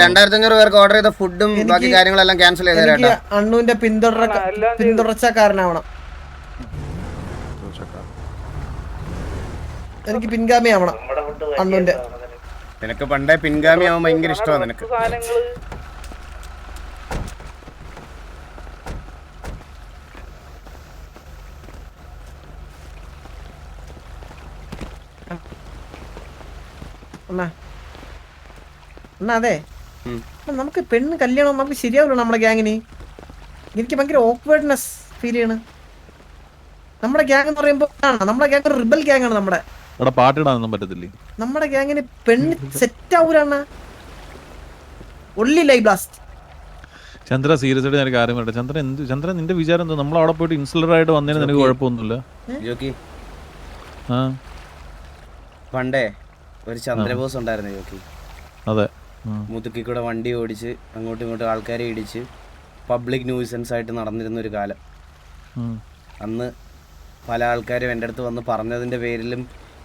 2500 പേർക്ക് ഓർഡർ ചെയ്ത ഫുഡും ബാക്കി കാര്യങ്ങളെല്ലാം ക്യാൻസൽ ചെയ്ത അണ്ണുവിന്റെ പിന്തുടർച്ചക്കാരനാവണം. എനിക്ക് പിൻഗാമി ആവണം അണ്ണുവിന്റെ. നിനക്ക് പണ്ടേ പിൻഗാമി ആവാൻ ഭയങ്കര ഇഷ്ടമാണ് നിനക്ക്. അതെ, നമുക്ക് പെണ്ണ് കല്യാണം നമുക്ക് ശരിയാവില്ല നമ്മുടെ ഗ്യാങ്ങിന്. എനിക്ക് ഭയങ്കര ഓക്വേർഡ്നെസ് ഫീൽ ചെയ്യണ്. നമ്മുടെ ഗ്യാങ് എന്ന് പറയുമ്പോ നമ്മുടെ ഗ്യാങ് ഒരു റിബൽ ഗ്യാങ് ആണ്. പാട്ടിടാനൊന്നും പറ്റത്തില്ലേ നമ്മുടെ ഗ്യാങ്ങിന് പെണ്ണ് സെറ്റ് ആവൂലാണ്. ഒള്ളി ലൈ ബ്ലാസ്റ്റ്. ചന്ദ്ര, സീരിയസ് ആയിട്ട് ഞാൻ കാര്യം പറയട്ടെ. ചന്ദ്ര നിന്റെ വിചാരം എന്താ? നമ്മൾ അവിടെ പോയിട്ട് ഇൻസുലർ ആയിട്ട് വന്നതിന് നിനക്ക് കുഴപ്പമൊന്നുമില്ല. പണ്ടേ ഒരു ചന്ദ്രബോസ് ഉണ്ടായിരുന്നു ജോക്കി. അതെ, മുതുക്കി കൂടെ വണ്ടി ഓടിച്ച് അങ്ങോട്ടും ഇങ്ങോട്ടും ആൾക്കാരെ ഇടിച്ച് പബ്ലിക് ന്യൂസൻസ് ആയിട്ട് നടന്നിരുന്ന ഒരു കാലം. അന്ന് പല ആൾക്കാരും എൻ്റെ അടുത്ത് വന്ന് പറഞ്ഞതിൻ്റെ പേരിലും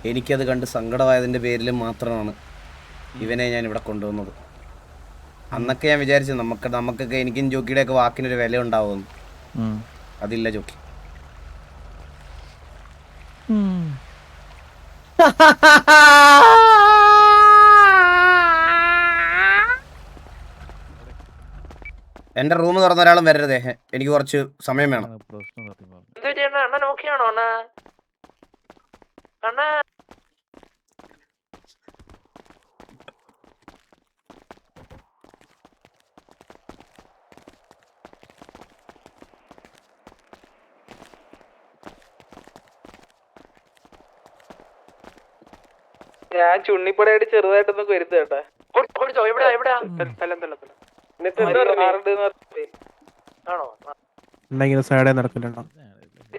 എനിക്കത് കണ്ട് സങ്കടമായതിൻ്റെ പേരിലും മാത്രമാണ് ഇവനെ ഞാൻ ഇവിടെ കൊണ്ടുവന്നത്. അന്നൊക്കെ ഞാൻ വിചാരിച്ചു നമുക്കൊക്കെ എനിക്കും ജോക്കിയുടെയൊക്കെ വാക്കിനൊരു വില ഉണ്ടാവുമെന്ന്. അതില്ല ജോക്കി. എന്റെ റൂം തുറന്ന ഒരാളും വരരുതേ. എനിക്ക് കുറച്ച് സമയം വേണം. ഞാൻ ചുണ്ണിപ്പടയായിട്ട് ചെറുതായിട്ടൊന്ന് കരുത് കേട്ടാ.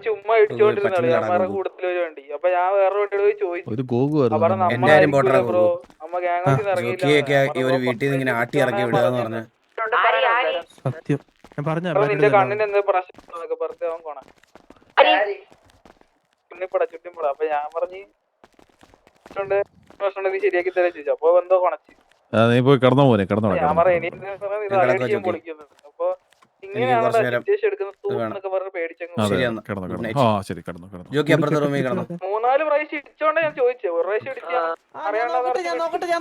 ചുമ്മാ ഇടിച്ചോണ്ടിരുന്നാണ് ഞാൻ കൂട്ടത്തിൽ ഒരു വണ്ടി. അപ്പൊ ഞാൻ വേറെ വണ്ടിയോട് പോയി ചോദിച്ചു. ഒരു ഗോഗു അവിടെ ബ്രോ നമ്മ ഗ്യാങ് ഒരു വീട്ടിൽ നിന്ന് ഇങ്ങനെ ആട്ടി ഇറക്കി വിടുക എന്ന് പറഞ്ഞു. സത്യം ഞാൻ പറഞ്ഞ നിന്റെ കണ്ണിന് എന്താ പ്രശ്നം പറഞ്ഞ അവൻ കൊണ ചുണ്ണിപ്പട. അപ്പൊ ഞാൻ പറഞ്ഞു പ്രശ്നം ശരിയാക്കി തരാ ചോദിച്ചു. അപ്പൊ എന്തോ കൊണച്ച് നീ പോയി കിടന്നോ പോലെ കിടന്നോ. ഞാൻ പറയാം പൊളിക്കുന്നത്. അപ്പൊ ഇങ്ങനെയാണ് സിറ്റുവേഷൻ എടുക്കുന്നത് പറഞ്ഞ് പേടിച്ചങ്ങ് 3-4 പ്രാവശ്യം ഇടിച്ചോണ്ട് ഞാൻ ചോദിച്ചു. ഒരു പ്രാവശ്യം ഇടിച്ച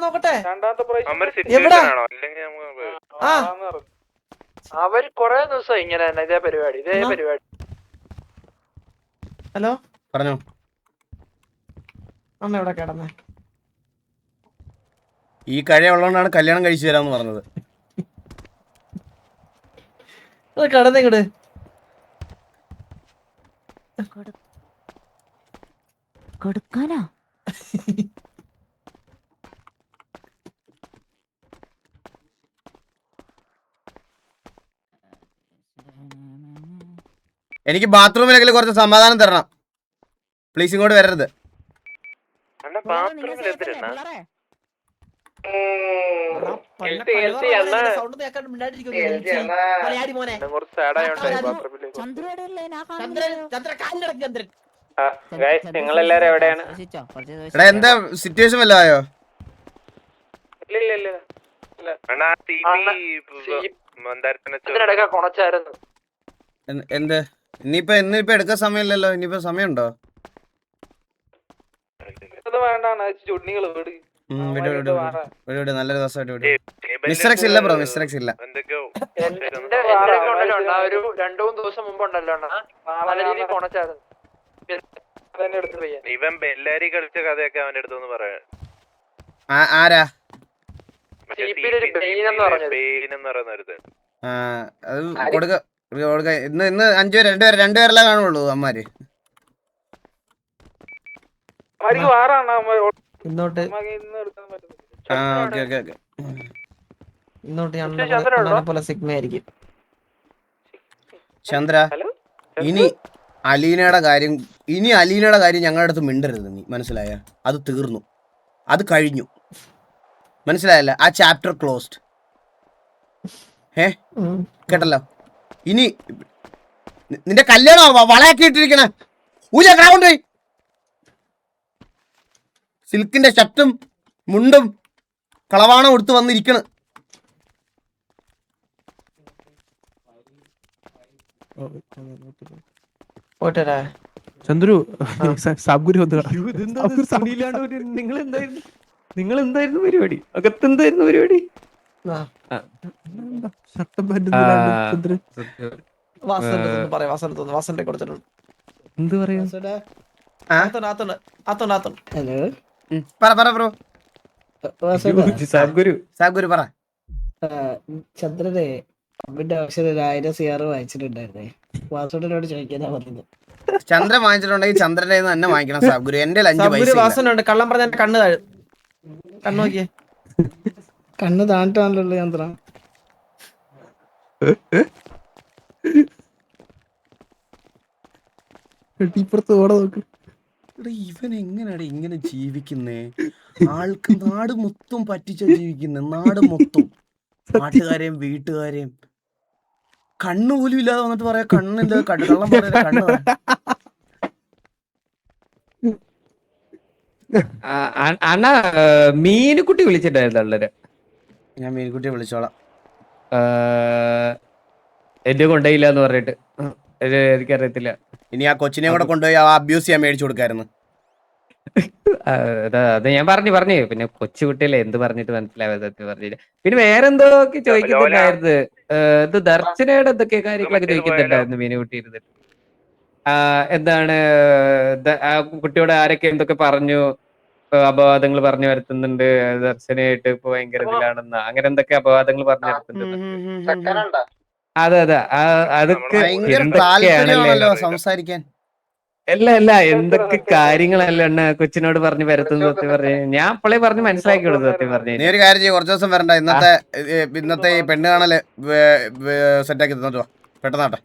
നോക്കട്ടെ രണ്ടാമത്തെ പ്രാവശ്യം എവിടാ അവര് കൊറേ ദിവസം ഇങ്ങനെ ഇതേ പരിപാടി. ഹലോ പറഞ്ഞോ. അമ്മ എവിടെ കിടന്നേ? ഈ കഴിയ ഉള്ളതുകൊണ്ടാണ് കല്യാണം കഴിച്ചു തരാന്ന് പറഞ്ഞത്. കിടന്നിങ്ങട് കൊടുക്കാനാ? എനിക്ക് ബാത്റൂമിലെങ്കിലും കുറച്ച് സമാധാനം തരണം പ്ലീസ്. ഇങ്ങോട്ട് വരരുത്. നിങ്ങളെല്ലാരും എവിടെയാണ്? എടാ എന്താ സിറ്റുവേഷൻ വല്ല ആയോ? കൊണച്ചായിരുന്നു. എന്ത് ഇന്നിപ്പോ എടുക്കാൻ സമയമില്ലല്ലോ. ഇനിയിപ്പോ സമയമുണ്ടോ? വേണ്ടാണ് ചുണ്ണികള് വീട് നല്ലൊരു ദിവസമായിട്ട് മിസ്റ്റർ എക്സ് ഇല്ല ബ്രോ. മിസ്റ്റർ എക്സ് ഇല്ല. ഒരു 2-3 ദിവസം മുമ്പുണ്ടല്ലോ കൊണച്ചായിരുന്നു. ഇവൻ ബെല്ലാരി കളിച്ച കഥയൊക്കെ അവന്റെ അടുത്തൊന്ന് പറയാ. ആരാ? അത് കൊടുക്ക. ഇന്ന് 5 പേര് 2 പേരെല്ലാം കാണുള്ളൂ അമ്മാര്. ഇന്നോട്ട് പോലെ സിഗ്മ ആയിരിക്കും. ചന്ദ്ര ഇനി അലീനയുടെ കാര്യം ഞങ്ങളുടെ അടുത്ത് മിണ്ടരുത് നീ. മനസ്സിലായ? അത് തീർന്നു, അത് കഴിഞ്ഞു. മനസ്സിലായല്ല? ആ ചാപ്റ്റർ ക്ലോസ്ഡ്. കേട്ടല്ലോ? ഇനി നിന്റെ കല്യാണം വളയാക്കിയിട്ടിരിക്കണ ഊജാണ്ട് സിൽക്കിന്റെ ഷർട്ടും മുണ്ടും കളവാണം എടുത്ത് വന്നിരിക്കണ്. ചന്ദ്രു സാബ്ഗുരു നിങ്ങൾ എന്തായിരുന്നു പരിപാടി? അകത്തെന്തായിരുന്നു പരിപാടി? എന്ത് പറയാ? ചന്ദ്രനെ അമ്മിന്റെ ആവശ്യം 1000 CR വായിച്ചിട്ടുണ്ടായിരുന്നേ. വാസുവിനോട് ചോദിക്കാനാ പറഞ്ഞത്. ചന്ദ്രൻ വാങ്ങിച്ചിട്ടുണ്ടെങ്കിൽ ചന്ദ്രന്റെ തന്നെ വാങ്ങിക്കണം സാബ്ഗുരു. എന്റെ 5 പൈസ വാസനുണ്ട്. കള്ളം പറഞ്ഞ കണ്ണ് കണ്ണു നോക്കിയേ. കണ്ണ് താണ്ടാണല്ലോ ചന്ദ്ര. ഇവൻ എങ്ങനെയാണ് ഇങ്ങനെ ജീവിക്കുന്നേ? ആൾക്ക് നാട് മൊത്തം പറ്റിച്ച ജീവിക്കുന്നേ. നാട് മൊത്തം നാട്ടുകാരെയും വീട്ടുകാരെയും. കണ്ണു പോലും ഇല്ലാതെ വന്നിട്ട് പറയാ കണ്ണില്ല. കള്ളം പറയാ കണ്ണ്. അണ്ണാ മീനുകുട്ടി വിളിച്ചിട്ടുണ്ടായിരുന്നല്ലേ? ഞാൻ മീനുകുട്ടിയെ വിളിച്ചോളാം. എന്നെ കൊണ്ടുപോയില്ല എന്ന് പറഞ്ഞിട്ട് എനിക്കറിയത്തില്ല. ഇനി ആ കൊച്ചിനെ കൂടെ കൊണ്ടുപോയി അബ്യൂസ് ചെയ്യാൻ മേടിച്ചു കൊടുക്കായിരുന്നു. അത് ഞാൻ പറഞ്ഞു. പിന്നെ കൊച്ചുകുട്ടിയല്ലേ, എന്ത് പറഞ്ഞിട്ട് മനസ്സിലാവാതെ പറഞ്ഞില്ല. പിന്നെ വേറെന്തോ ചോദിക്കുന്നുണ്ടായിരുന്നു. ഇത് ദർശനയുടെ എന്തൊക്കെ കാര്യങ്ങളൊക്കെ ചോദിക്കുന്നുണ്ടായിരുന്നു മീനുകുട്ടി ഇരുന്നിട്ട്. എന്താണ് ആ കുട്ടിയോട് ആരൊക്കെ എന്തൊക്കെ പറഞ്ഞു, അപവാദങ്ങൾ പറഞ്ഞു വരുത്തുന്നുണ്ട്, ദർശനയായിട്ട് ഇപ്പൊ ഭയങ്കര ഇതിലാണെന്ന്, അങ്ങനെ എന്തൊക്കെ അപവാദങ്ങൾ പറഞ്ഞു വരുത്തുന്നുണ്ട്. അതെ അതൊക്കെ സംസാരിക്കാൻ അല്ല എന്തൊക്കെ കാര്യങ്ങളല്ല എണ്ണ കൊച്ചിനോട് പറഞ്ഞ് വരത്തുന്നു സത്യം പറഞ്ഞു. ഞാൻ അപ്പളേ പറഞ്ഞ് മനസ്സിലാക്കി കൊടുത്തു സത്യം പറഞ്ഞു. നീ ഒരു കാര്യം ചെയ്യും, കുറച്ച് ദിവസം വരണ്ട. ഇന്നത്തെ ഈ പെണ്ണ് കാണല് സെറ്റാക്കി തന്നോ പെട്ടെന്നാട്ടെ.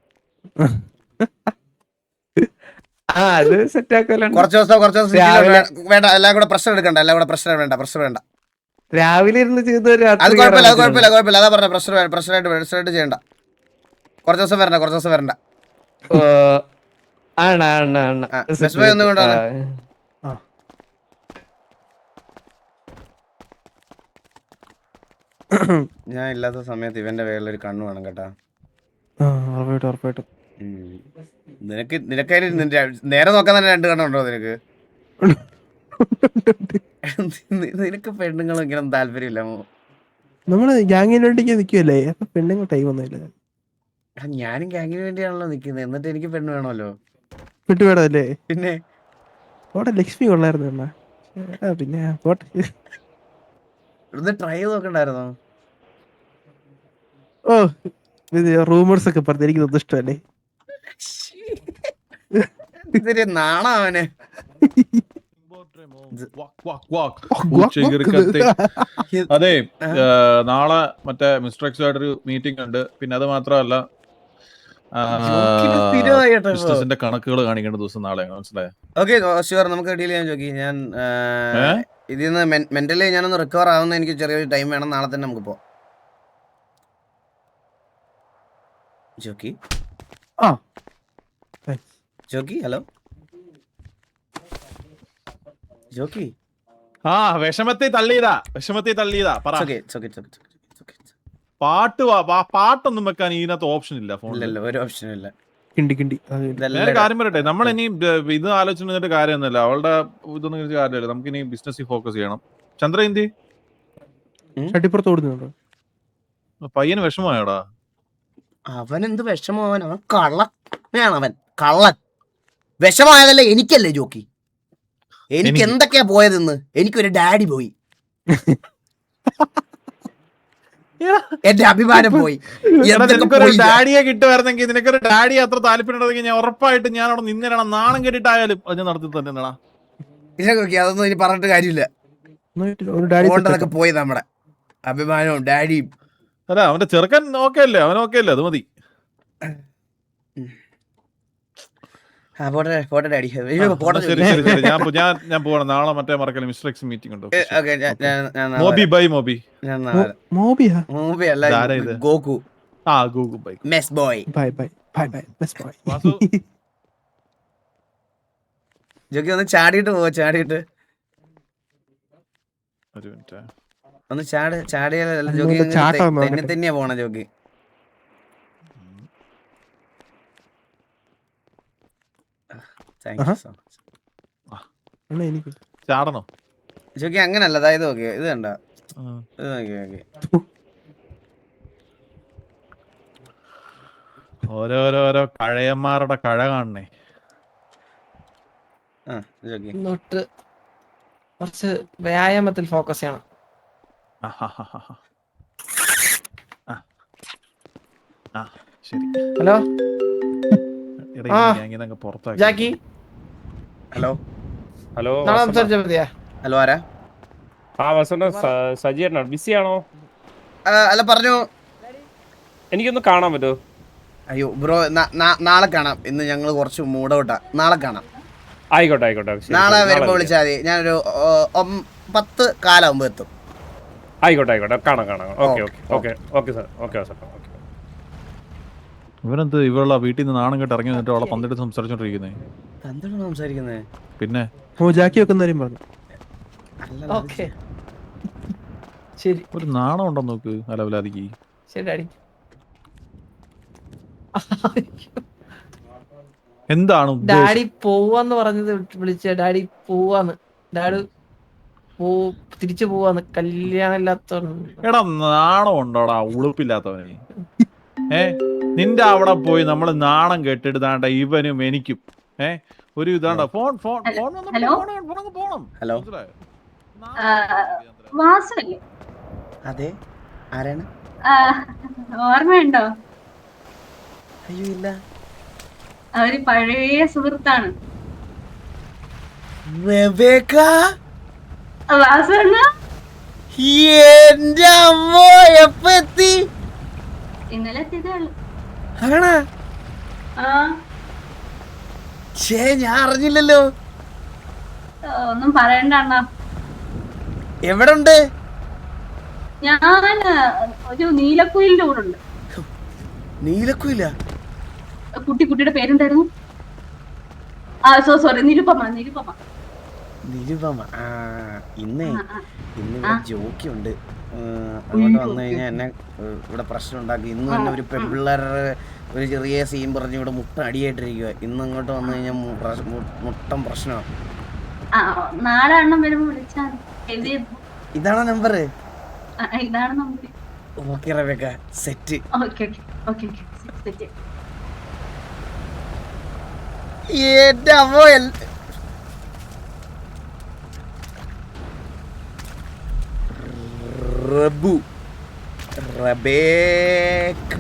അത് സെറ്റ് ആക്കല്ലോ. കുറച്ച് ദിവസം വേണ്ട. എല്ലാം കൂടെ പ്രഷർ എടുക്കണ്ട. പ്രഷർ വേണ്ട. രാവിലെ ഇരുന്ന് ചെയ്ത അത് കുഴപ്പമില്ല. അതാ പറഞ്ഞ പ്രഷറായിട്ട് ചെയ്യണ്ട. കുറച്ച് ദിവസം വരണ്ട. ഒന്നും കൊണ്ടാണ് ഞാൻ ഇല്ലാത്ത സമയത്ത് ഇവന്റെ പേരിലൊരു കണ്ണ് വേണം കേട്ടാ. ഉറപ്പായിട്ടും. നിനക്ക് നേരെ നോക്കാൻ തന്നെ 2 കണ്ണുണ്ടോ നിനക്ക്? നിനക്ക് പെണ്ണുങ്ങളും ഇങ്ങനെ താല്പര്യമില്ല. നമ്മള് ഗ്യാങ്ങിന് വേണ്ടി നിൽക്കുവല്ലേ, അപ്പൊ പെണ്ണുങ്ങൾ ടൈം ഒന്നുമില്ല. ഞാനും ഗ്യാങ്ങിന് വേണ്ടിയാണല്ലോ നിക്കുന്നത്, എന്നിട്ട് എനിക്ക് പെണ്ണ് വേണമല്ലോ. പെട്ടു വേണമല്ലേ? പിന്നെ അവിടെ ലക്ഷ്മി കൊള്ളായിരുന്നു. പിന്നെ ട്രൈ ചെയ്ത് നോക്കണ്ടായിരുന്നോ? ഓ റൂമേഴ്സ് ഒക്കെ പറഞ്ഞു, എനിക്കൊന്നും ഇഷ്ടമല്ലേ. നാണ അവനെ. അതെ, നാളെ മറ്റേ മിസ്റ്റർ എക്സ് ആയിട്ടൊരു മീറ്റിംഗ് ഉണ്ട്. പിന്നെ അത് മാത്രമല്ല, ബിസിനസിന്റെ കണക്കുകൾ കാണിക്കേണ്ട ദിവസം നാളെ. മനസ്സിലായോ? ഓക്കെ ഷുവർ, നമുക്ക് ഡീൽ ചെയ്യാൻ ചോക്കി. ഞാൻ ഇതിൽ നിന്ന് മെന്റലി ഞാനൊന്ന് റിക്കവർ ആവുന്ന എനിക്ക് ചെറിയൊരു ടൈം വേണം. നാളെ തന്നെ നമുക്ക് പോവാം. Jockey hello jockey. വിഷമത്തെ തള്ളിയതാ പറ. പാട്ടൊന്നും വെക്കാൻ ഇതിനകത്ത് ഓപ്ഷൻ ഇല്ല ഫോണിൽ. ഒരു ഓപ്ഷനും ഇല്ല. കാര്യം പറയട്ടെ, നമ്മളിനി ഇത് ആലോചിച്ചിട്ട് കാര്യമൊന്നുമില്ല. അവളുടെ ഇതൊന്നും കാര്യമില്ല. നമുക്കിനി ബിസിനസ്സിൽ ഫോക്കസ് ചെയ്യണം. ചന്ദ്ര എന്തി പയ്യന് വിഷമമായോടാ? അവൻ എന്ത് വിഷമവൻ? അവൻ കള്ളൻ. വിഷമായതല്ലേ എനിക്കല്ലേ ജോക്കി? എനിക്ക് എന്തൊക്കെയാ പോയതെന്ന്. എനിക്കൊരു ഡാഡി പോയി, എന്റെ അഭിമാനം പോയി. ഡാഡിയെ കിട്ടുമായിരുന്നെങ്കിൽ, നിനക്കൊരു ഡാഡി അത്ര താല്പര്യം ഞാൻ ഉറപ്പായിട്ട് ഞാൻ അവിടെ നിന്നിരണം. നാണം കേട്ടിട്ടായാലും അത് നടത്തി തന്നെ. ഇല്ല ജോക്കി, അതൊന്നും ഇനി പറഞ്ഞിട്ട് കാര്യമില്ല. അതൊക്കെ പോയി നമ്മുടെ അഭിമാനവും ഡാഡിയും. അല്ല, അവന്റെ ചെറുക്കൻ ഓക്കെ അല്ലേ? അവൻ ഓക്കെ അല്ലേ? അത് മതി. ഞാൻ പോകണം. നാളെ മറ്റേ മറക്കല്ലേ മിസ്റ്റർ എക്സ് മീറ്റിംഗ് ഉണ്ട്. Goku bye. Mess boy. Jockey ഒന്ന് ചാടിയിട്ട് പോവാ. ഒരു മിനിറ്റ്. ഒന്ന് ചാടിയാലല്ല ജോക്കി, തന്നെയാ പോണ ജോക്കി. ചാടണോ ജോക്കി? അങ്ങനല്ല, അതായത് ഓക്കെ ഇത് കണ്ട ഓരോരോരോ കഴയന്മാരുടെ കഴ കാണണേ. കുറച്ച് വ്യായാമത്തിൽ ഫോക്കസ് ചെയ്യണം. ശരി. ഹലോ ജാക്കി. ഹലോ നാളെ സംസാരിച്ചാ മതിയാ? ഹലോ ആരാ? സജിയാണോ? ബിസിയാണോ? അല്ല പറഞ്ഞോ. എനിക്കൊന്ന് കാണാൻ പറ്റുമോ? അയ്യോ ബ്രോ, നാളെ കാണാം. ഇന്ന് ഞങ്ങൾ കുറച്ച് മൂടൗട്ടാ. നാളെ കാണാം. ആയിക്കോട്ടെ. നാളെ വരുമ്പോ വിളിച്ചാൽ മതി. ഞാനൊരു 10 കാലാവുമ്പോ എത്തും. ആയിക്കോട്ടെ. കാണാം. Okay sir. ഇവനെന്ത് ഇവളുടെ വീട്ടിൽ നിന്ന് നാണം കേട്ട് ഇറങ്ങി വന്നിട്ട് അവളെ പന്തിട്ട് സംസാരിച്ചോണ്ടിരിക്കുന്നേ? സംസാരിക്കുന്നേ പിന്നെ ജാക്കി വെക്കുന്നവരും പറഞ്ഞു. ശരി, ഒരു നാണം ഉണ്ടോ നോക്ക് അലവലാതിക്ക്. ശരി ഡാഡി. എന്താണ് ഡാഡി പോവാന്ന് പറഞ്ഞത് വിളിച്ച? ഡാഡി പോവാന്ന്. തിരിച്ചു പോവാന്ന്. കല്യാണം ഇല്ലാത്ത. എടാ നാണം ഉണ്ടോടാ ഉളുപ്പില്ലാത്തവനെ? നിന്റെ അവിടെ പോയി നമ്മള് നാണം കെട്ടിടുതാണ്ട ഇവനും എനിക്കും ഒരു ഇതാണ്ട ഫോൺ പോണം. ഹലോ വാസല്ലേ? അതെ, ആരാണ്? ഓർമ്മയുണ്ടോ? അയ്യോ ഇല്ല. അവര് പഴയ സുഹൃത്താണ്. റെബേക്ക വാസണ്ണ എന്റെ അമ്മോ എപ്പ എത്തി? ഇന്നലെ എത്തിയതേ ഉള്ളൂ. ആണാ? ആ ഞാൻ അറിഞ്ഞില്ലല്ലോ. ഒന്നും പറയണ്ട അണ്ണാ. എവിടെ ഉണ്ട്? ഞാൻ ഒരു നീലക്കുയിലിന്റെ കൂടെ ഉണ്ട്. നീലക്കുയില? കുട്ടിയുടെ പേരെന്തായിരുന്നു? സോറി, നിരുപമ. നിരുപമ. ഇന്ന് ജോക്കി ഉണ്ട്. അങ്ങോട്ട് വന്നു കഴിഞ്ഞാൽ എന്നെ ഇവിടെ പ്രശ്നം ഉണ്ടാക്കി. ഇന്ന് തന്നെ ഒരു പെൺപിള്ളേരുടെ ഒരു ചെറിയ സീൻ പറഞ്ഞ് ഇവിടെ മുട്ട അടിയായിട്ടിരിക്കുക. ഇന്ന് അങ്ങോട്ട് വന്നു കഴിഞ്ഞാൽ മുട്ടം പ്രശ്നമാണ്. നാളെ അണ്ണം വരുമ്പോ വിളിച്ചാൽ. ഇതാണോ നമ്പർ? ഇതാണ് number. Okay Rebecca, set. Set. എന്റെ അമ്മോ റബേക്ക.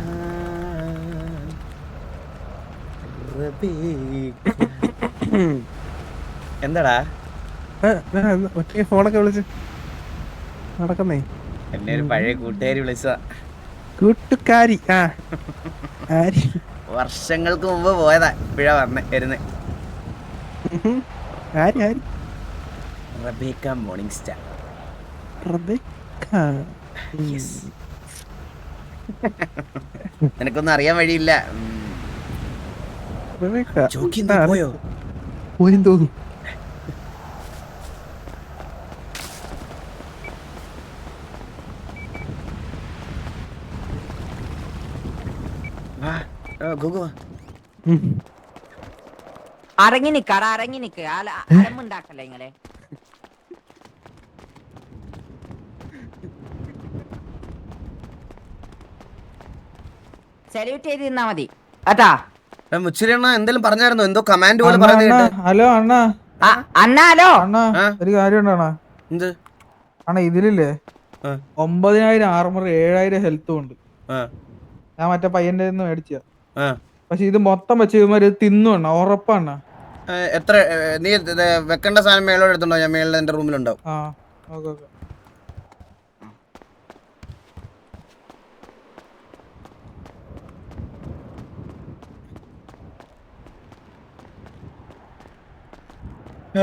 എന്താടാ ഫോണൊക്കെ വിളിച്ച് നടക്കുന്നേ? എന്നെ ഒരു പഴയ കൂട്ടുകാരി വിളിച്ചതാ. കൂട്ടുകാരി? വർഷങ്ങൾക്ക് മുമ്പ് പോയതാ, ഇപ്പഴാ വരുന്നേ. Rebecca morning star. നിനക്കൊന്നും അറിയാൻ വഴിയില്ല. പോയോ? പോയി തോന്നുന്നു. അറങ്ങി നിക്ക് അലമ്പുണ്ടാക്കല്ലേ ഇങ്ങളെ. സല്യൂട്ട് ചെയ്ത് നിന്നാ മതി കേട്ടാ. മുച്ചിരി അണ്ണ എന്തെങ്കിലും പറഞ്ഞായിരുന്നോ? എന്തോ കമാൻഡ് പോലെ പറഞ്ഞു. ഹലോ അണ്ണാ. ഹലോ അണ്ണാ, ഒരു കാര്യം ഉണ്ടോ? എന്ത് അണ്ണാ, ഇതിലില്ലേ 9000 ആർമർ 7000 ഹെൽത്തും ഉണ്ട്. ഞാൻ മറ്റേ പയ്യന്റെ മേടിച്ച. പക്ഷെ ഇത് മൊത്തം വെച്ച് തിന്നു അണ്ണ, ഉറപ്പാണ്ണ. എത്ര നീ വെക്കേണ്ട സാധനം മേലോട് എടുത്തുണ്ടോ? ഞാൻ മേളിൽ എന്റെ റൂമിലുണ്ടാവും.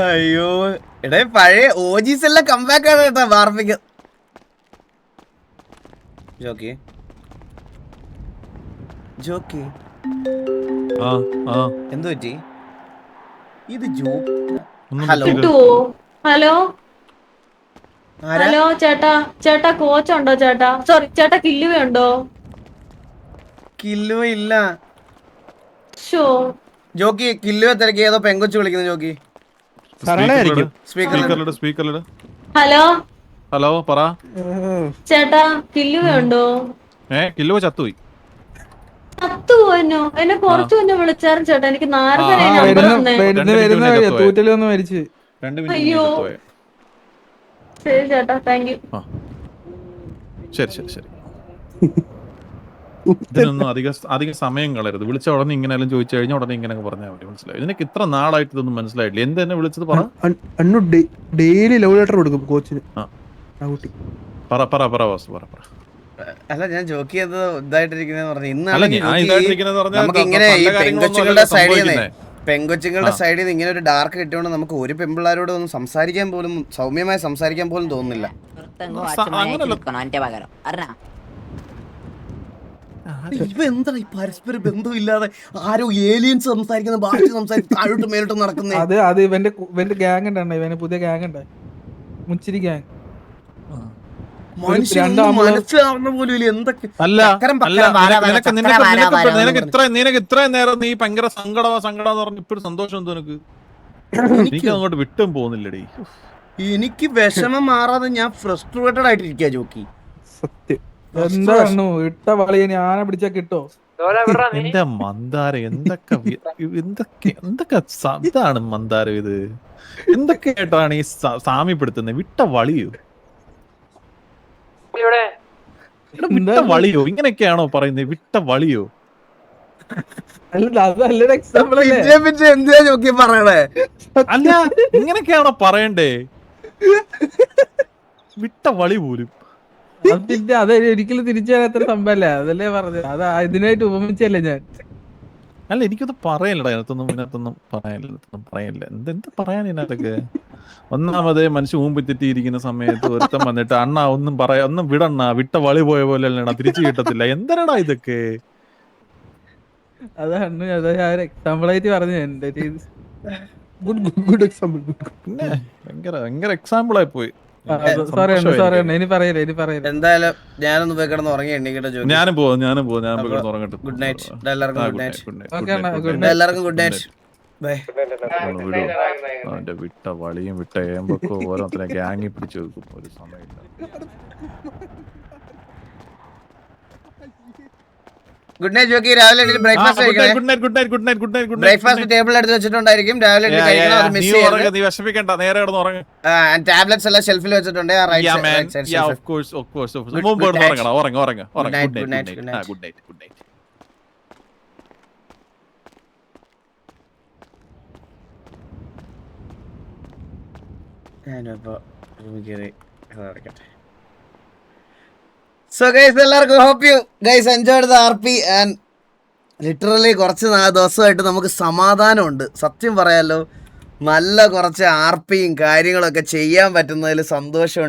അയ്യോ എടേ, പഴയ ഓജീസ് എല്ലാം കംബാക്ക് ആണ് കേട്ടോ. വാർപ്പിക്ക് ജോക്കി എന്തു പറ്റി? ഇത് ഹലോ ചേട്ടാ കോച്ചുണ്ടോ ചേട്ടാ? സോറി ചേട്ടാ, കില്ലുവയുണ്ടോ? കില്ലുവ ഇല്ല. ജോക്കി കില്ലുവ തിരക്കി ഏതോ പെങ്കൊച്ചു വിളിക്കുന്നു. ജോക്കി ഹലോ പറ ചേട്ടാ, കില്ലുവയുണ്ടോ? കില്ലുവ ചത്തുപോയി. ചത്തുപോയെന്നോ? എന്നെ കുറച്ചു മുന്നേ വിളിച്ചായിരുന്നു ചേട്ടാ. എനിക്ക് നാരദനെ നമ്പർ തന്നേ. അയ്യോ ശരി ചേട്ടാ, താങ്ക് യു. ശരി. ഇതിനൊന്നും അധികം സമയം കളയരുത്. വിളിച്ച ഉടനെ ഇങ്ങനെ ചോദിച്ചു കഴിഞ്ഞാൽ ഉടനെ ഇങ്ങനെ പറഞ്ഞാൽ മതി. മനസ്സിലായി? ഇതിനൊക്കെ ഇത്ര നാളായിട്ട് ഇതൊന്നും മനസ്സിലായിട്ടില്ല. എന്ത് തന്നെ വിളിച്ചത് പറ. ഡെയിലി ലവ് ലെറ്റർ കൊടുക്കും കോച്ചിന്. പറ വാസു പറ. അല്ല, ഞാൻ ജോക്കി അത് ഇതായിട്ടിരിക്കുന്ന പറഞ്ഞു. നമുക്ക് ഇങ്ങനെ ഈ പെങ്കൊച്ചുങ്ങളുടെ സൈഡിൽ നിന്ന് ഇങ്ങനെ ഒരു ഡാർക്ക് കിട്ടിയോണ്ട് നമുക്ക് ഒരു പെമ്പിള്ളാരോട് ഒന്ന് സംസാരിക്കാൻ പോലും, സൗമ്യമായി സംസാരിക്കാൻ പോലും തോന്നുന്നില്ല. ഇപ്പൊ എന്താ ഈ പരസ്പര ബന്ധമില്ലാതെ ആരോ ഏലിയൻസ് സംസാരിക്കുന്ന ഭാഷ താഴോട്ട് മേലോട്ട് നടക്കുന്നേ? അത് ഇവന്റെ ഗ്യാങ് ഉണ്ടാണ്. ഇവന് പുതിയ ഗ്യാങ് ഉണ്ട്, മുച്ചിരി ഗ്യാങ്. മനസ്സിലാവുന്ന പോലും എന്തൊക്കെ. നിനക്ക് ഇത്രയും നേരം നീ ഭയങ്കര സങ്കടം പറഞ്ഞ ഇപ്പോഴും സന്തോഷം എന്തോ നിനക്ക്? എനിക്ക് അങ്ങോട്ട് വിട്ടും പോകുന്നില്ലടേ. എനിക്ക് വിഷമം മാറാതെ ഞാൻ ഫ്രസ്ട്രേറ്റഡ് ആയിട്ടിരിക്കുക ജോക്കി. സത്യം. എന്താണ് ഇട്ട വളിയെ ഞാനെ പിടിച്ചാ കിട്ടോ? എന്റെ മന്ദാരം എന്തൊക്കെ ഇതാണ് മന്ദാരം. ഇത് എന്തൊക്കെയായിട്ടാണ് ഈ സാമ്യപ്പെടുത്തുന്നത്? വിട്ട വളിയോ വിട്ട വളിയോ ഇങ്ങനെയൊക്കെയാണോ പറയുന്നത്? വിട്ട വളിയോ? നല്ലൊരു എക്സാമ്പിൾ അല്ലേ? പിന്നെ എന്തിനാ നോക്കി പറയണേ? അല്ല ഇങ്ങനെയൊക്കെയാണോ പറയണ്ടേ? വിട്ട വളി പോലും. പിന്നെ അത് ഒരിക്കലും തിരിച്ചു വരാത്തൊരു സംഭവല്ലേ, അതല്ലേ പറഞ്ഞത്. അത് ഇതിനായിട്ട് ഉപമിച്ചല്ലേ ഞാൻ. അല്ല എനിക്കൊന്നും പറയാനില്ലടാ, ഇതിനകത്തൊന്നും പറയാനില്ല. എന്ത് പറയാൻ ഇതിനകത്തൊക്കെ? ഒന്നാമത് മനുഷ്യ മുമ്പിൽ തെറ്റിയിരിക്കുന്ന സമയത്ത് ഒരുത്തം വന്നിട്ട് അണ്ണ ഒന്നും വിടണ്ണ, വിട്ട വളി പോയ പോലെ അല്ലടാ, തിരിച്ചു കിട്ടത്തില്ല. എന്തരടാ ഇതൊക്കെ? അതാണ് ഞാൻ ഒരു എക്സാമ്പിൾ ആയിട്ട് പറഞ്ഞു. എന്റെ ഗുഡ് എക്സാമ്പിൾ. പിന്നെ ഭയങ്കര എക്സാമ്പിൾ ആയി പോയി. സോറി ഇനി പറയല്ലേ. എന്തായാലും ഞാനൊന്ന് പോയി കിടന്ന് ഉറങ്ങി എണ്ണിക്കട്ടെ. ഞാനും പോയി ഉറങ്ങട്ടെ. ഗുഡ് നൈറ്റ് എല്ലാവർക്കും. Good night night. എല്ലാവർക്കും ഗുഡ് നൈറ്റ്. ബൈ. അവന്റെ വിട്ട വളിയും വിട്ട ഏമ്പൊക്കെ ഓരോരുത്തരെ ഗ്യാങ്ങി പിടിച്ചു വെക്കും. ഒരു സമയമില്ല. Good night jockey. രാവിലെ ബ്രേക്ക്ഫാസ്റ്റ് ബ്രേക്ക്ഫാസ്റ്റ് ടേബിളിൽ എടുത്ത് വെച്ചിട്ടുണ്ടായിരിക്കും. രാവിലെ കഴിക്കണം. അത് മിസ് ചെയ്യരുത്. നീ വിഷമിക്കണ്ട, നേരെ കിടന്ന് ഉറങ്ങും. ടാബ്ലറ്റ്സ് എല്ലാം ഷെൽഫിൽ വെച്ചിട്ടുണ്ട്. Good night. ഞാനിപ്പോ റൂമിൽ കയറി അടയ്ക്കട്ടെ. So guys, എല്ലാവർക്കും hope you guys enjoyed the RP and literally കുറച്ച് ദിവസമായിട്ട് നമുക്ക് സമാധാനമുണ്ട്. സത്യം പറയാലോ, നല്ല കുറച്ച് RPയും കാര്യങ്ങളൊക്കെ ചെയ്യാൻ പറ്റുന്നതിൽ സന്തോഷമുണ്ട്.